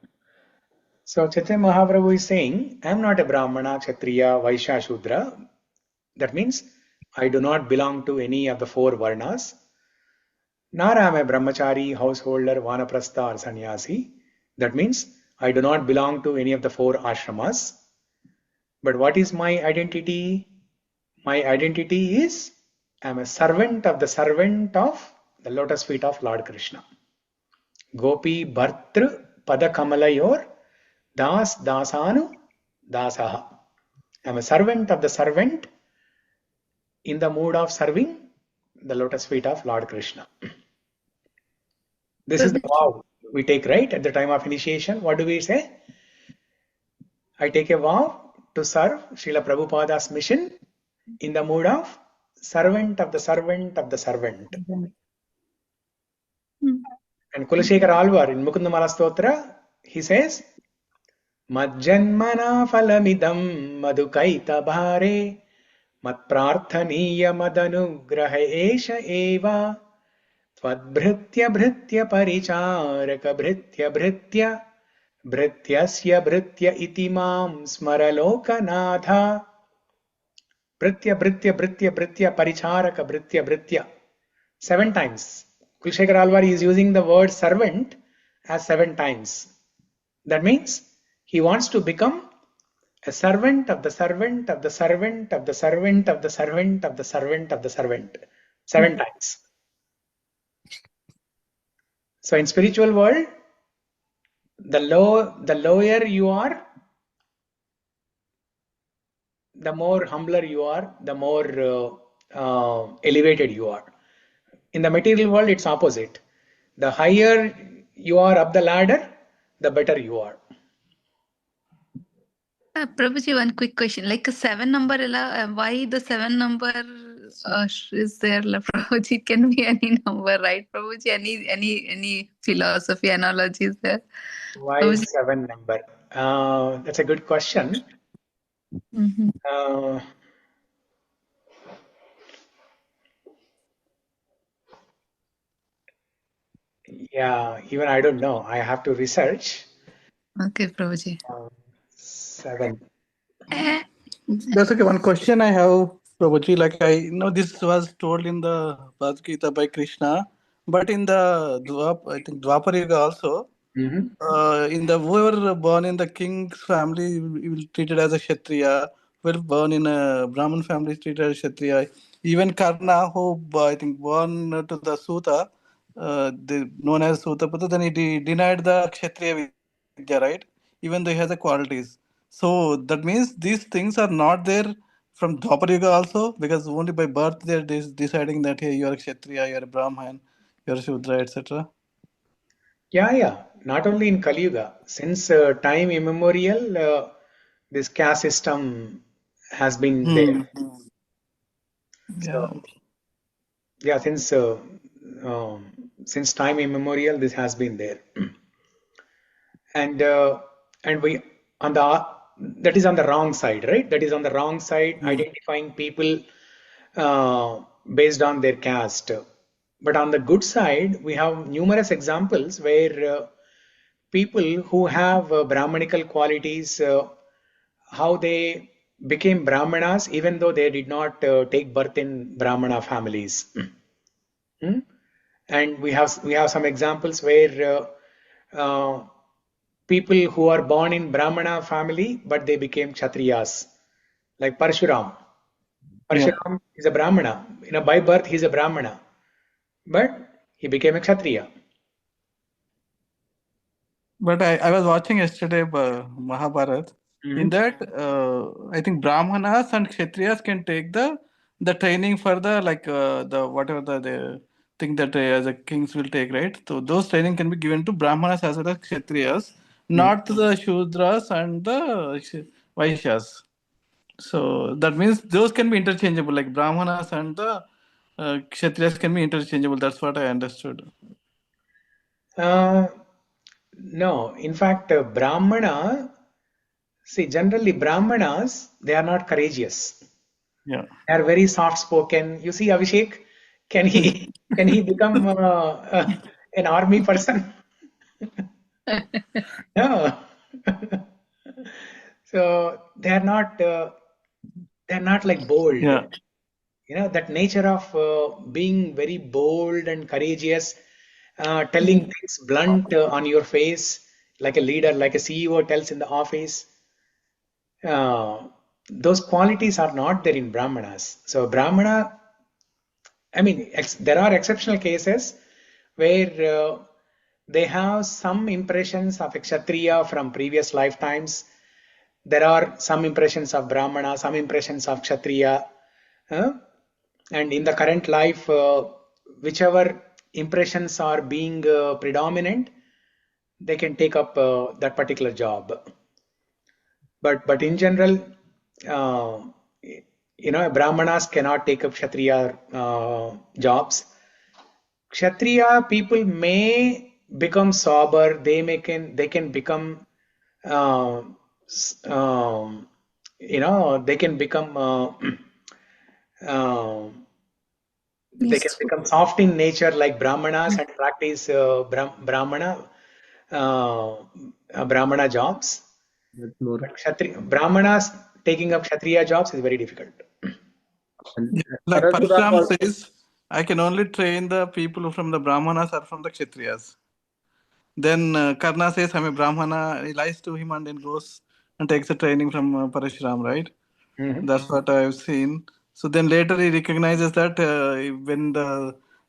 So Chaitanya Mahaprabhu is saying, I am not a Brahmana, Kshatriya, Vaishya, Shudra. That means I do not belong to any of the 4 Varnas. Nor am I brahmachari, householder, vanaprastha or sannyasi. That means I do not belong to any of the 4 ashramas. But what is my identity? My identity is I am a servant of the lotus feet of Lord Krishna. Gopi Bhartru Padakamalayur Das Dasanu Dasaha. I am a servant of the servant in the mood of serving the lotus feet of Lord Krishna. This is the vow we take, right? At the time of initiation, what do we say? I take a vow to serve Srila Prabhupada's mission in the mood of servant of the servant of the servant. And Kulashekara Alvar in Mukundamala Stotra, he says, Majjanmana phalamidam madhukaita bhare matprarthaniya madanugraha esha eva tvadbhritya bhritya paricharaka bhritya bhritya bhrityasya bhritya itimam smaralokanatha. Bhritya bhritya bhritya bhritya paricharaka bhritya bhritya. 7 times. Kulashekara Alvar is using the word servant as 7 times. That means he wants to become a servant of the servant of the servant of the servant of the servant of the servant of the servant. 7 times. So in spiritual world, the lower you are, the more humbler you are, the more elevated you are. In the material world, it's opposite. The higher you are up the ladder, the better you are. Prabhuji, one quick question. Like a 7 number, why the 7 number is there? Prabhuji, it can be any number, right? Prabhuji, any philosophy analogies there? Why Prabhuji? 7 number? That's a good question. Yeah, even I don't know. I have to research. Okay, Prabhuji. 7. That's okay. One question I have, Prabhuji. Like I know this was told in the Bhagavad Gita by Krishna, but in the I think Dwapar Yuga also, in the whoever born in the king's family will treated as a Kshatriya, whoever born in a Brahmin family is treated as a Kshatriya. Even Karna, who I think born to the Suta, known as Sutaputta, then he denied the Kshatriya Vidya, right? Even though he has the qualities. So that means these things are not there from Dwapar Yuga also, because only by birth they are deciding that hey, you are a Kshatriya, you are a Brahman, you are a Shudra, etc. Yeah. Not only in Kali Yuga. Since time immemorial, this caste system has been there. So, yeah, since time immemorial, this has been there. And we on the that is on the wrong side, right? That is on the wrong side, identifying people based on their caste. But on the good side, we have numerous examples where people who have Brahmanical qualities, how they became Brahmanas even though they did not take birth in Brahmana families. And we have some examples where people who are born in Brahmana family but they became Kshatriyas, like Parshuram. Parshuram is a Brahmana. By birth he is a Brahmana, but he became a Kshatriya. But I was watching yesterday Mahabharat. In that, I think Brahmanas and Kshatriyas can take the training for the the whatever the thing that as a kings will take, right? So those training can be given to Brahmanas as well as Kshatriyas, not to the Shudras and the Vaishyas. So that means those can be interchangeable, like Brahmanas and the Kshatriyas can be interchangeable. That's what I understood. No, in fact, Brahmana, see, generally Brahmanas, they are not courageous. Yeah. They are very soft-spoken. You see, Abhishek, can he become an army person? No. So they are not like bold. Yeah. that nature of being very bold and courageous, telling things blunt on your face, like a leader, like a CEO tells in the office. Those qualities are not there in Brahmanas. So Brahmana, there are exceptional cases where they have some impressions of a Kshatriya from previous lifetimes. There are some impressions of Brahmana, some impressions of Kshatriya. And in the current life, whichever impressions are being predominant, they can take up that particular job. But in general, Brahmanas cannot take up Kshatriya jobs. Kshatriya people may become sober. They can become they can become they can become soft in nature like Brahmanas and practice Brahmana jobs. But Brahmanas taking up Kshatriya jobs is very difficult. Like Parashuram says, I can only train the people from the Brahmanas or from the Kshatriyas. Then Karna says, I'm a Brahmana. He lies to him and then goes and takes the training from Parashuram, right? That's what I've seen. So then later he recognizes that when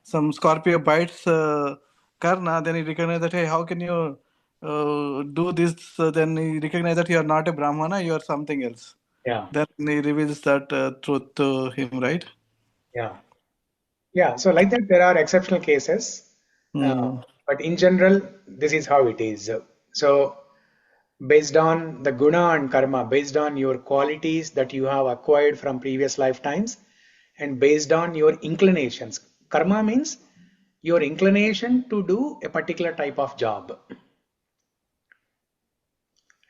some Scorpio bites Karna, then he recognizes that, hey, how can you do this? Then he recognizes that you are not a Brahmana, you are something else. Yeah. Then he reveals that truth to him, right? Yeah. So like that, there are exceptional cases. But in general, this is how it is. So based on the guna and karma, based on your qualities that you have acquired from previous lifetimes, and based on your inclinations. Karma means your inclination to do a particular type of job.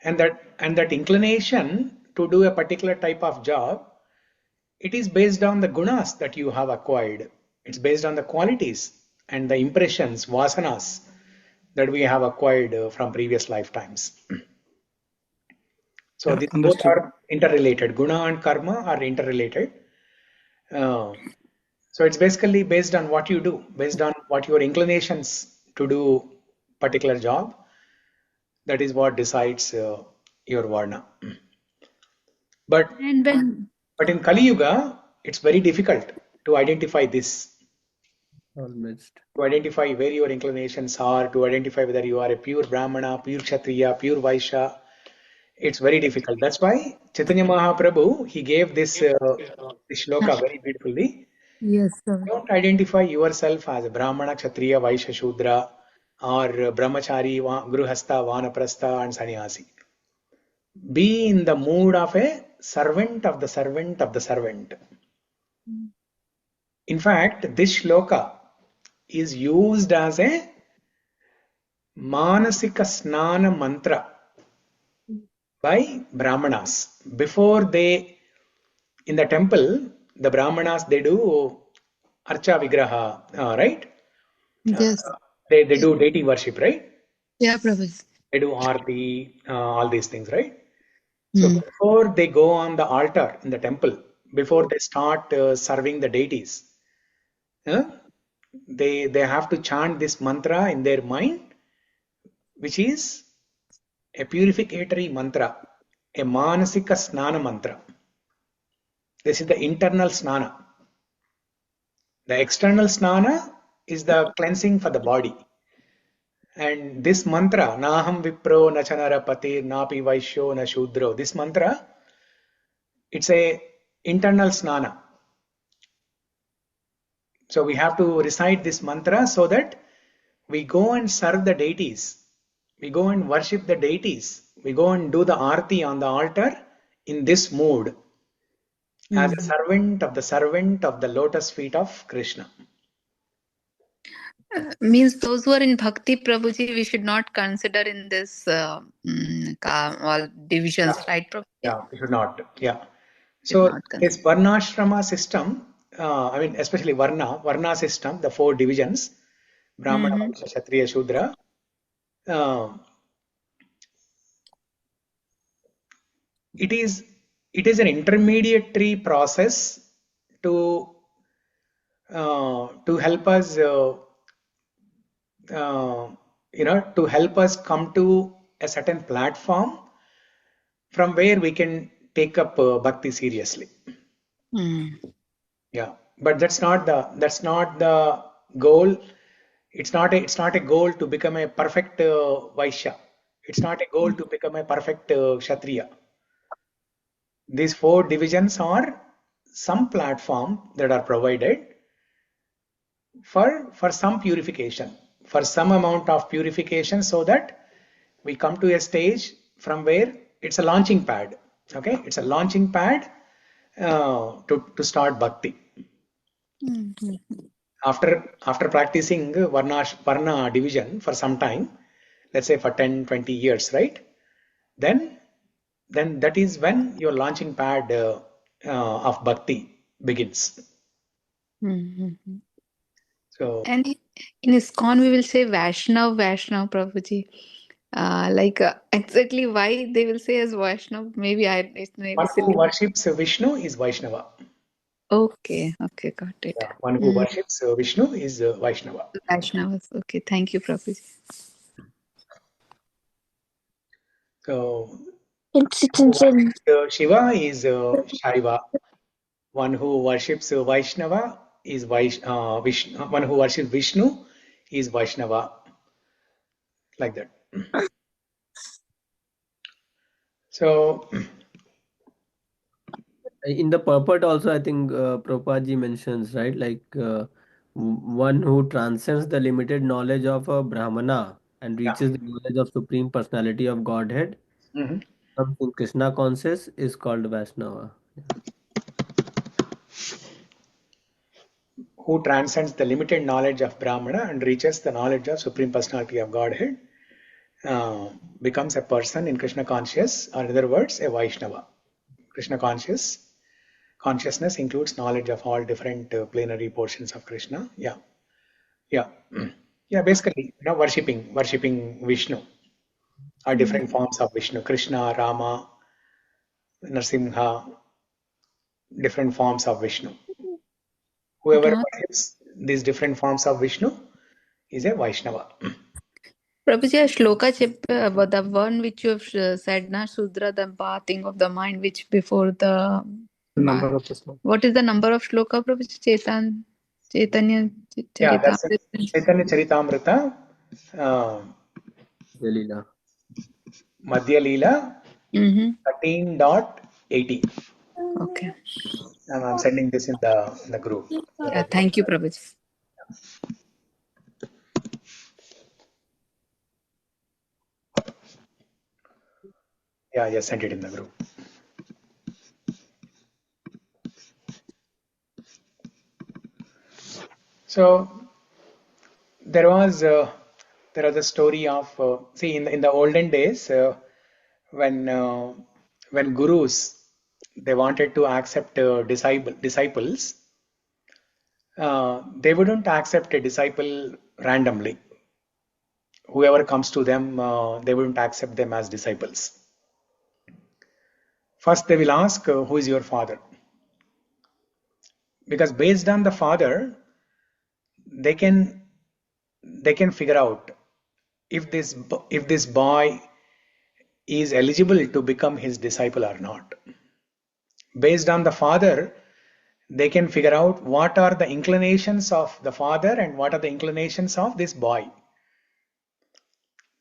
And that inclination to do a particular type of job, it is based on the gunas that you have acquired. It's based on the qualities and the impressions, vasanas, that we have acquired from previous lifetimes. So these both are interrelated. Guna and karma are interrelated. So it's basically based on what you do, based on what your inclinations to do particular job. That is what decides your varna. But in Kali Yuga, it's very difficult to identify this. To identify where your inclinations are, to identify whether you are a pure Brahmana, pure Kshatriya, pure Vaishya. It's very difficult. That's why Chaitanya Mahaprabhu, he gave this shloka very beautifully. Yes, sir. Don't identify yourself as a Brahmana, Kshatriya, Vaishya, Shudra, or Brahmachari, Gruhastha, Vanaprastha, and Sannyasi. Be in the mood of a servant of the servant of the servant. In fact, this shloka is used as a Manasika Snana mantra by Brahmanas. Before they, in the temple, the Brahmanas, they do Archa Vigraha, right? Yes. They do deity worship, right? Yeah, Prabhu. They do Aarti, all these things, right? So before they go on the altar in the temple, before they start serving the deities, they have to chant this mantra in their mind, which is a purificatory mantra, a manasika snana mantra. This is the internal snana. The external snana is the cleansing for the body. And this mantra, Naham Vipro Nachanara Pati Napi Vaishyo Na Shudro, this mantra, it's a internal snana. So we have to recite this mantra so that we go and serve the deities. We go and worship the deities. We go and do the arti on the altar in this mood as a servant of the lotus feet of Krishna. Means those who are in Bhakti, Prabhuji, we should not consider in this all divisions, right, Prabhuji? Yeah, we should not. Yeah. So this Varnashrama system, especially Varna system, the 4 divisions, Brahmana, Vaishya, Kshatriya, Shudra, it is an intermediary process to to help us, to help us come to a certain platform from where we can take up bhakti seriously. Yeah, but that's not the goal. It's not a goal to become a perfect Vaishya. It's not a goal to become a perfect Kshatriya. These 4 divisions are some platform that are provided for some purification, for some amount of purification, so that we come to a stage from where it's a launching pad. Okay, it's a launching pad to start bhakti. After practicing Varna division for some time, let's say for 10-20 years, right? Then that is when your launching pad of bhakti begins. So, And in ISKCON we will say Vaishnav, Prabhuji. Exactly why they will say as Vaishnav? Maybe it's maybe one who silly. worships Vishnu is Vaishnava. Okay, got it. Yeah, one who worships Vishnu is Vaishnava. Vaishnavas. Okay, thank you, Prabhuji. So, It's Shiva is Shaiva. One who worships Vaishnava is Vishnu. One who worships Vishnu is Vaishnava. Like that. So, In the purport also, I think Prabhupada ji mentions, right, like one who transcends the limited knowledge of a Brahmana and reaches the knowledge of Supreme Personality of Godhead, comes in Krishna conscious, is called Vaishnava. who transcends the limited knowledge of Brahmana and reaches the knowledge of Supreme Personality of Godhead becomes a person in Krishna conscious, or in other words, a Vaishnava. Krishna consciousness includes knowledge of all different plenary portions of Krishna. Yeah. Basically, worshipping Vishnu, or different forms of Vishnu, Krishna, Rama, Narsimha, different forms of Vishnu. Whoever worships these different forms of Vishnu is a Vaishnava. Prabhuji, a shloka about the one which you have said, na Sudra, the bathing of the mind, which before the Number of the sloka. What is the number of shloka, Prabhuji? Chaitanya Yeah, that's Charitamrita. Chaitanya Charitamrita, Leela. Madhya Leela 13.80. Okay. And I'm sending this in the group. Yeah, thank you, Prabhuji. Yeah, I just sent it in the group. So there was a story of in the olden days when gurus, they wanted to accept disciples, they wouldn't accept a disciple randomly. Whoever comes to them, they wouldn't accept them as disciples. First they will ask, who is your father? Because based on the father, they can figure out if this boy is eligible to become his disciple or not. Based on the father, they can figure out what are the inclinations of the father and what are the inclinations of this boy.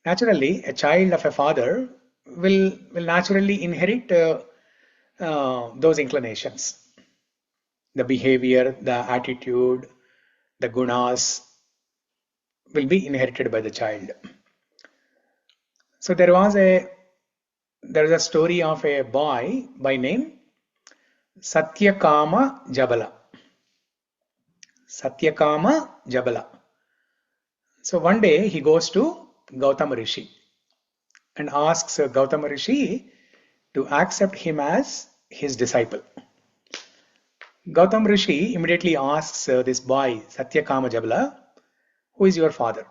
Naturally, a child of a father will naturally inherit those inclinations. The behavior, the attitude, the gunas will be inherited by the child. So there is a story of a boy by name Satyakama Jabala. So one day he goes to Gautama Rishi and asks Gautama Rishi to accept him as his disciple. Gautama Rishi immediately asks this boy Satyakama Jabala, who is your father?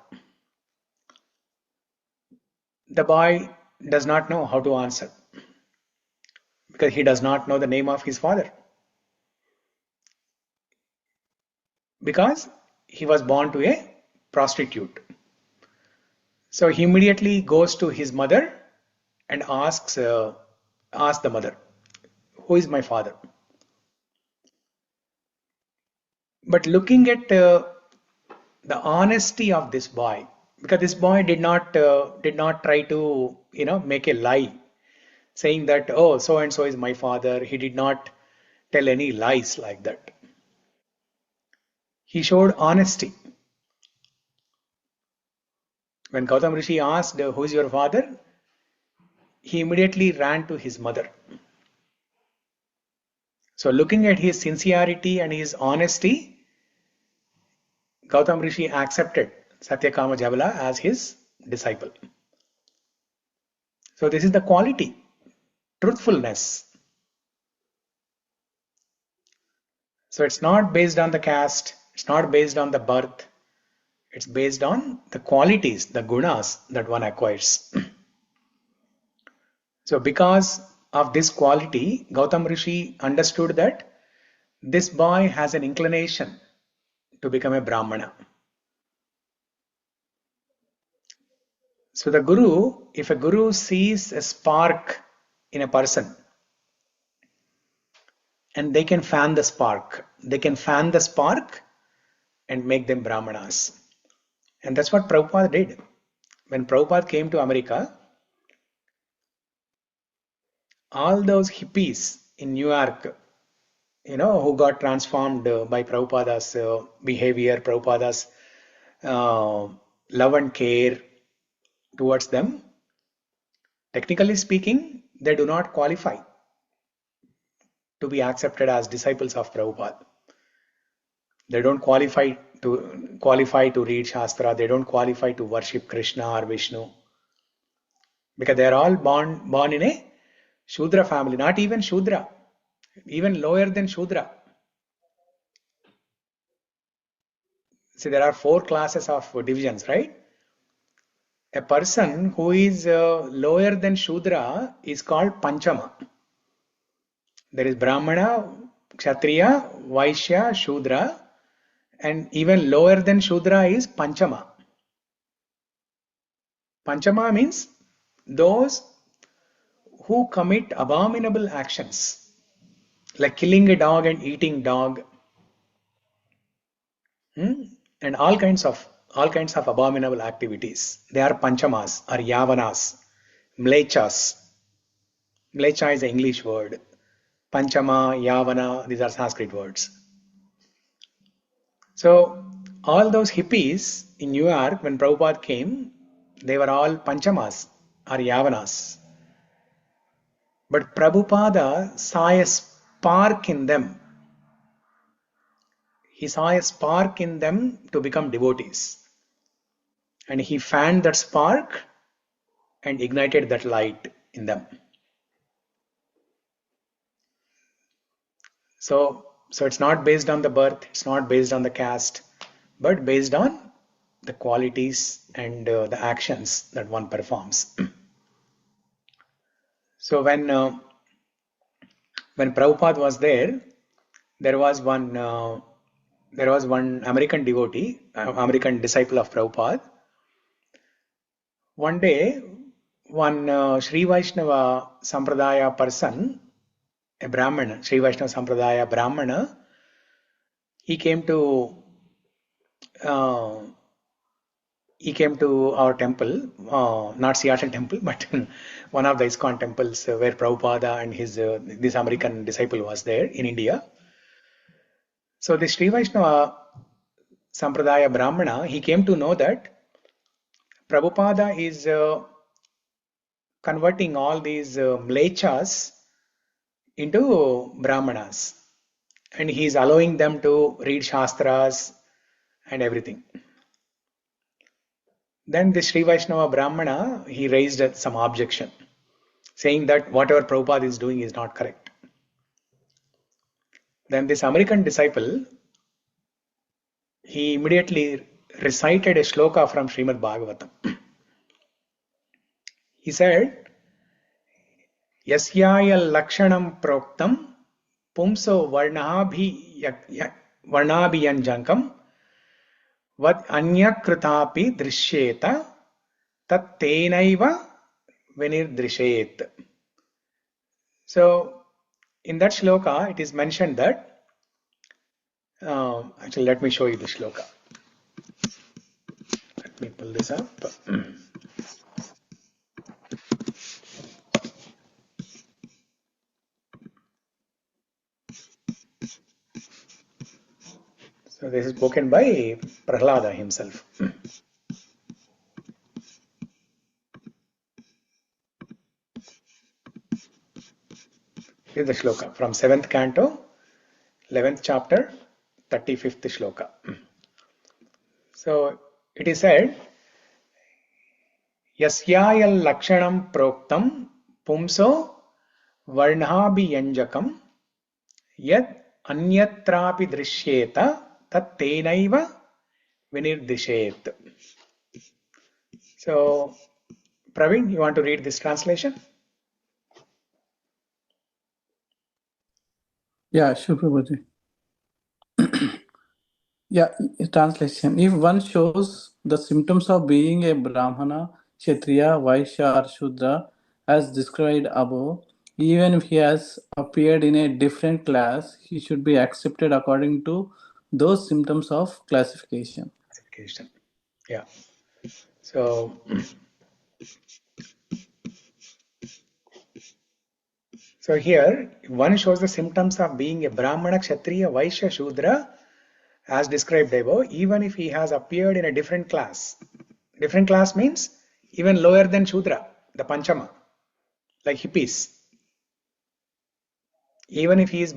The boy does not know how to answer because he does not know the name of his father. because he was born to a prostitute. So he immediately goes to his mother and asks the mother, who is my father? But looking at the honesty of this boy, because this boy did not try to make a lie, saying that, oh, so and so is my father. He did not tell any lies like that. He showed honesty. When Gautam Rishi asked, who is your father? He immediately ran to his mother. So looking at his sincerity and his honesty, Gautam Rishi accepted Satyakama Jabala as his disciple. So this is the quality, truthfulness. So it's not based on the caste, it's not based on the birth, it's based on the qualities, the gunas that one acquires. So because of this quality, Gautam Rishi understood that this boy has an inclination to become a Brahmana. So the Guru, if a Guru sees a spark in a person, and they can fan the spark, and make them Brahmanas. And that's what Prabhupada did. When Prabhupada came to America, all those hippies in New York, who got transformed by Prabhupada's behavior, Prabhupada's love and care towards them, technically speaking, they do not qualify to be accepted as disciples of Prabhupada. They don't qualify to read Shastra. They don't qualify to worship Krishna or Vishnu, because they are all born in a Shudra family. Not even Shudra, even lower than Shudra. See, there are 4 classes of divisions, right? A person who is lower than Shudra is called Panchama. There is Brahmana, Kshatriya, Vaishya, Shudra, and even lower than Shudra is Panchama. Panchama means those who commit abominable actions, like killing a dog and eating dog, and all kinds of abominable activities. They are Panchamas or Yavanas, Mlechas. Mlecha is an English word. Panchama, Yavana, these are Sanskrit words. So all those hippies in New York, when Prabhupada came, they were all Panchamas or Yavanas. But Prabhupada saw a spark in them. He saw a spark in them to become devotees. And he fanned that spark and ignited that light in them. So it's not based on the birth, it's not based on the caste, but based on the qualities and the actions that one performs. So when Prabhupada was there, there was one American devotee, American disciple of Prabhupada. One day, one Sri Vaishnava Sampradaya person, a Brahmana, Sri Vaishnava Sampradaya Brahmana, he came to our temple, not Seattle temple, but one of the ISKCON temples where Prabhupada and this American disciple was there in India. So the Sri Vaishnava Sampradaya Brahmana, he came to know that Prabhupada is converting all these mlechas into Brahmanas, and he is allowing them to read Shastras and everything. Then the Sri Vaishnava Brahmana, he raised some objection, saying that whatever Prabhupada is doing is not correct. Then this American disciple, he immediately recited a shloka from Srimad Bhagavatam. He said, Yasyaya lakshanam proktam pumso varnabhi varnabhyanjakam vad anyakritapi drishyeta tat tenaiva vinirdrishet. So in that shloka, it is mentioned that, actually let me show you the shloka. Let me pull this up. So this is spoken by Prahlada himself. This is the shloka from 7th canto, 11th chapter, 35th shloka. So it is said, Yasyayal lakshanam proktam pumso varnabhyanjakam yad anyatrapi drishyeta tat tenaiva vinirdishet. So Praveen, you want to read this translation? Yeah, sure, Prabhuji. Yeah, translation. If one shows the symptoms of being a Brahmana, Kshatriya, Vaishya or Shudra as described above, even if he has appeared in a different class, he should be accepted according to those symptoms of classification. Yeah. So here one shows the symptoms of being a Brahmana, Kshatriya, Vaishya, Shudra as described above, even if he has appeared in a different class. Different class means even lower than Shudra, the Panchama, like hippies. Even if he is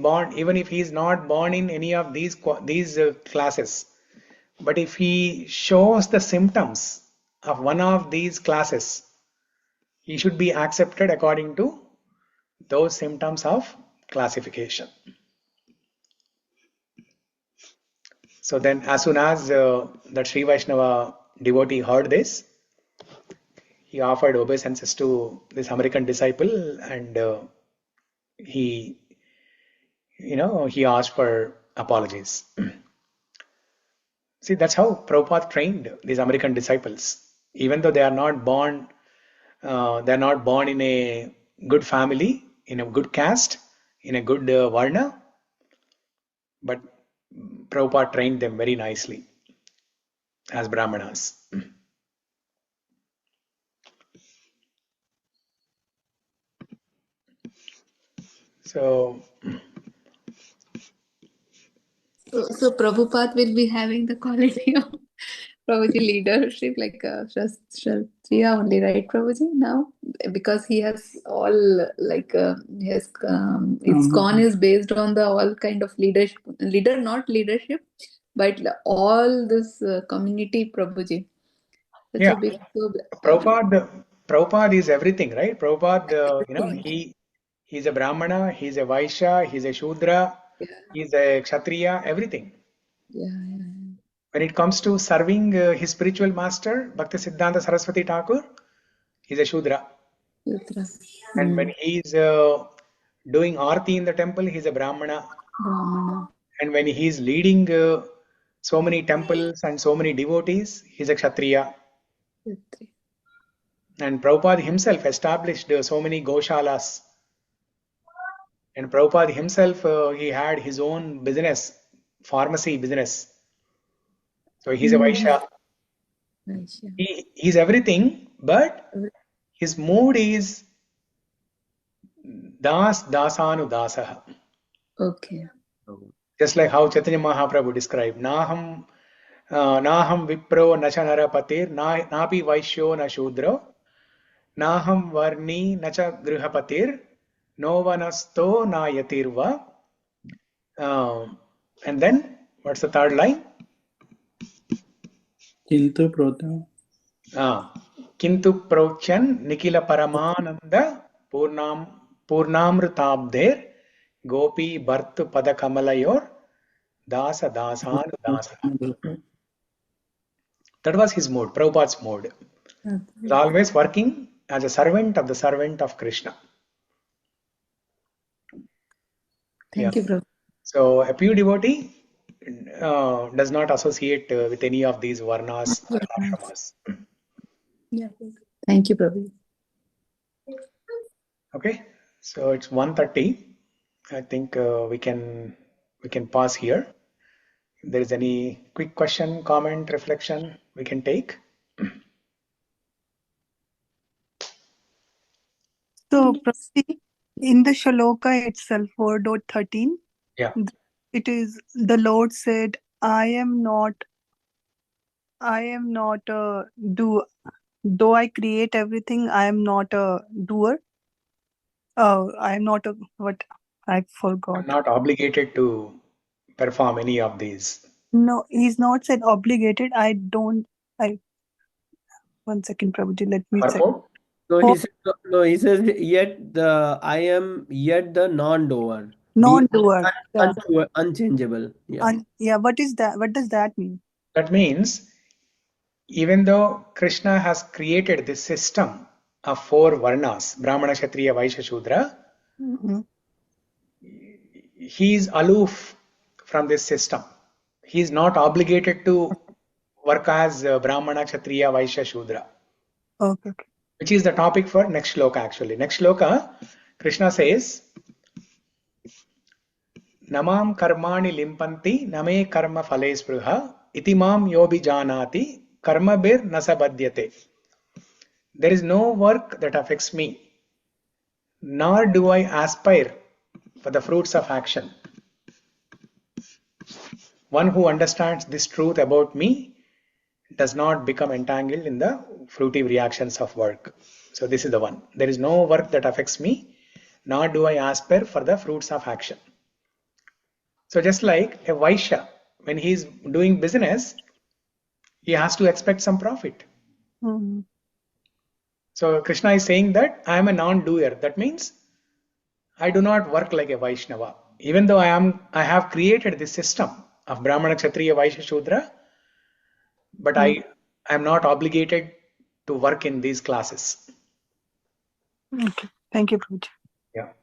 not born in any of these classes, but if he shows the symptoms of one of these classes, he should be accepted according to those symptoms of classification. So then, as soon as that Sri Vaishnava devotee heard this, he offered obeisances to this American disciple, and he asked for apologies. See, that's how Prabhupada trained these American disciples. Even though they are not born in a good family, in a good caste, in a good Varna, but Prabhupada trained them very nicely as Brahmanas. So Prabhupada will be having the quality of Prabhuji leadership like Kshatriya only, right, Prabhuji, now? Because he has all ISKCON is based on the all kind of not leadership, but all this community, Prabhuji. Yeah, Prabhupada is everything, right? Prabhupada, he's a Brahmana, he's a Vaishya, he's a Shudra, he's a Kshatriya, everything. Yeah. When it comes to serving his spiritual master, Bhakti Siddhanta Saraswati Thakur, he's a Shudra. And when he's doing Aarti in the temple, he's a Brahmana. And when he's leading so many temples and so many devotees, he's a Kshatriya. And Prabhupada himself established so many Goshalas. And Prabhupada himself, he had his own business, pharmacy business. So he's a Vaishya. He's everything, but his mood is dasanu dasaha. Okay. Just like how Chaitanya Mahaprabhu described, Naham vipro nacha narapatir, napi vaishyo na shudro, Naham varni nacha grihapatir, no vanasto na yatirva. And then, what's the third line? Kintu protam. Kintu prochan nikila paramananda purnamrutabdher gopi bhartu padakamalayur dasa dasan dasa. That was his mode, Prabhupada's mode. He's always working as a servant of Krishna. Thank you, Prabhu. So a pure devotee does not associate with any of these varnas or ashramas. Yeah. Thank you, Prabhu. Okay, so it's 1:30. I think we can pause here. If there is any quick question, comment, reflection, we can take. So, Prabhuji, in the shloka itself, 4.13, Yeah. it is, the Lord said, I am not a doer. Though I create everything, I am not a doer. I am not a, what, I forgot. I'm not obligated to perform any of these. No, he's not said obligated. One second, Prabhuji, let me check. Purport? No, he says, no, he says, I am yet the non-doer. Non-doer. Yeah. Unchangeable. Yeah. Yeah, what is that? What does that mean? That means even though Krishna has created this system of 4 varnas, Brahmana, Kshatriya, Vaishya, Shudra, he is aloof from this system. He is not obligated to work as Brahmana, Kshatriya, Vaishya, Shudra. Okay. Which is the topic for next shloka actually. Next shloka, Krishna says, Namam karmani limpanti name karma phale spruha itimam yobi janati karma bir nasabadhyate. There is no work that affects me, nor do I aspire for the fruits of action. One who understands this truth about me does not become entangled in the fruitive reactions of work. So this is the one. There is no work that affects me, nor do I aspire for the fruits of action. So just like a Vaishya, when he is doing business, he has to expect some profit. So Krishna is saying that I am a non-doer. That means I do not work like a Vaishnava. Even though I have created this system of Brahmana, Kshatriya, Vaishya, Shudra, but I am not obligated to work in these classes. Okay. Thank you, Prabhuji. Yeah.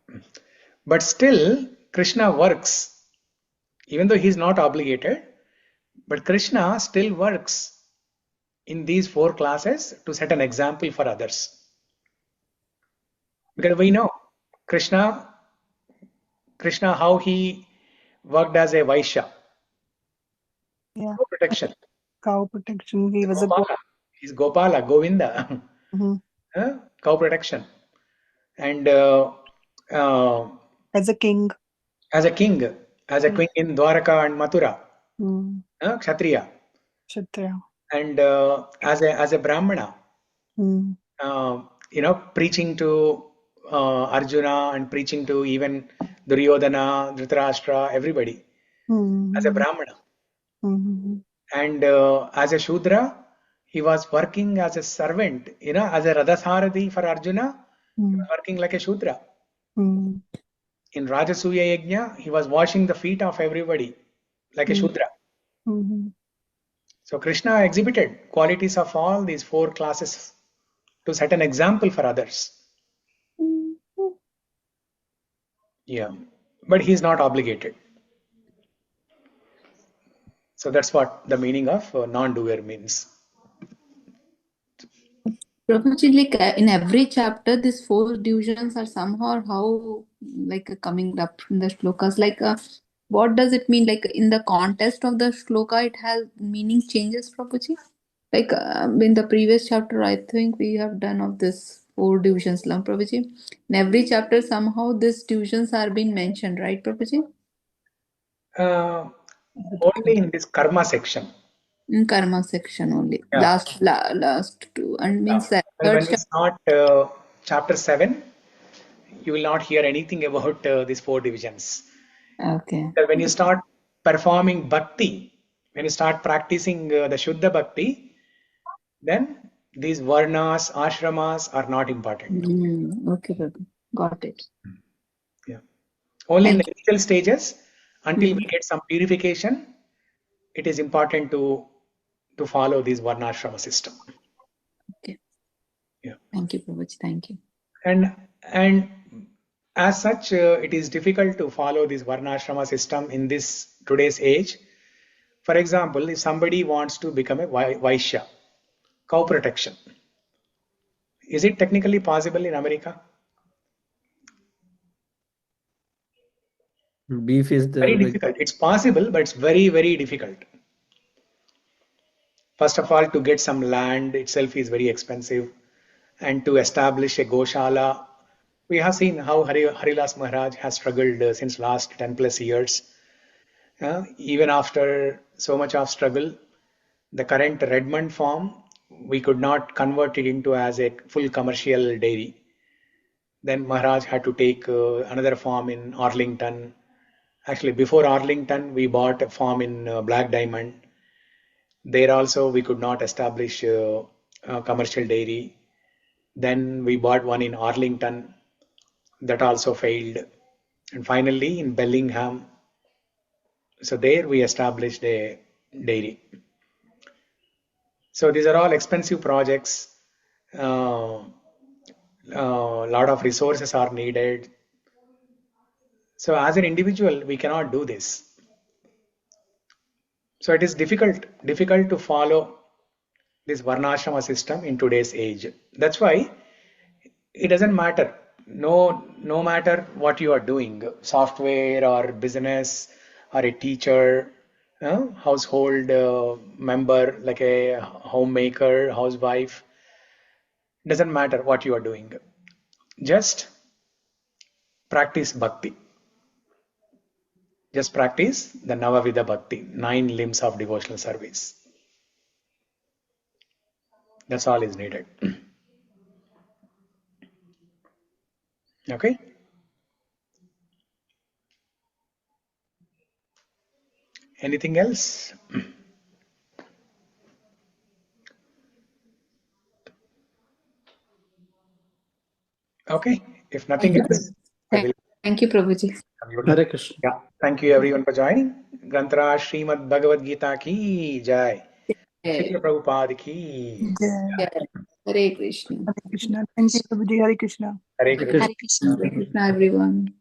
But still, Krishna works. Even though he is not obligated, but Krishna still works in these 4 classes to set an example for others. Because we know Krishna, how he worked as a Vaishya. Yeah. Cow protection. Cow protection. He was Gopala. He's Gopala, Govinda. Cow protection. And as a king. As a king in Dwaraka and Mathura. Kshatriya. And as a Brahmana, preaching to Arjuna and preaching to even Duryodhana, Dhritarashtra, everybody, as a Brahmana. And as a Shudra, he was working as a servant, as a Radhasarathi for Arjuna, he was working like a Shudra. In Rajasuya Yajna, he was washing the feet of everybody like a Shudra. So Krishna exhibited qualities of all these 4 classes to set an example for others. Yeah, but he is not obligated. So that's what the meaning of non-doer means. Prabhuji, like in every chapter, these 4 divisions are somehow coming up from the shlokas. What does it mean? Like in the context of the shloka, it has meaning changes, Prabhuji? Like in the previous chapter, I think we have done of this 4 divisions, Prabhuji. In every chapter, somehow these divisions are being mentioned, right, Prabhuji? Only in this karma section. In karma section only. Yeah. Last 2. And means that when we start chapter 7, you will not hear anything about these 4 divisions. Okay. When you start performing bhakti, when you start practicing the Shuddha bhakti, then these varnas, ashramas are not important. Okay, got it. Yeah. Only in the initial stages, until we get some purification, it is important to follow this varnashrama system. Okay. Yeah. Thank you, Prabhuji. Thank you. And as such, it is difficult to follow this varnashrama system in this today's age, For example, if somebody wants to become a Vaishya, cow protection, is it technically possible in America? Beef is the Very difficult. It's possible, but it's very, very difficult. First of all, to get some land itself is very expensive, and to establish a Goshala, we have seen how Harilas Maharaj has struggled since last 10 plus years. Even after so much of struggle, the current Redmond farm, we could not convert it into as a full commercial dairy. Then Maharaj had to take another farm in Arlington. Actually, before Arlington, we bought a farm in Black Diamond. There also, we could not establish a commercial dairy. Then we bought one in Arlington. That also failed. And finally, in Bellingham, so there we established a dairy. So these are all expensive projects. Lot of resources are needed. So as an individual, we cannot do this. So it is difficult to follow this Varnashrama system in today's age. That's why it doesn't matter. No matter what you are doing, software or business or a teacher, household member, like a homemaker, housewife, doesn't matter what you are doing. Just practice bhakti. Just practice the Navavidha Bhakti, 9 limbs of devotional service. That's all is needed. Okay? Anything else? Okay, if nothing else, I will. Thank you, Prabhuji. Hare Krishna. Yeah, thank you everyone for joining. Granthara Srimad Bhagavad Gita ki jai. Srila Prabhupada ki Jai. Hare Krishna. Hare Krishna. Thank you, Prabhuji. Hare Krishna. Hare Krishna. Hare Krishna. Hare Krishna, everyone.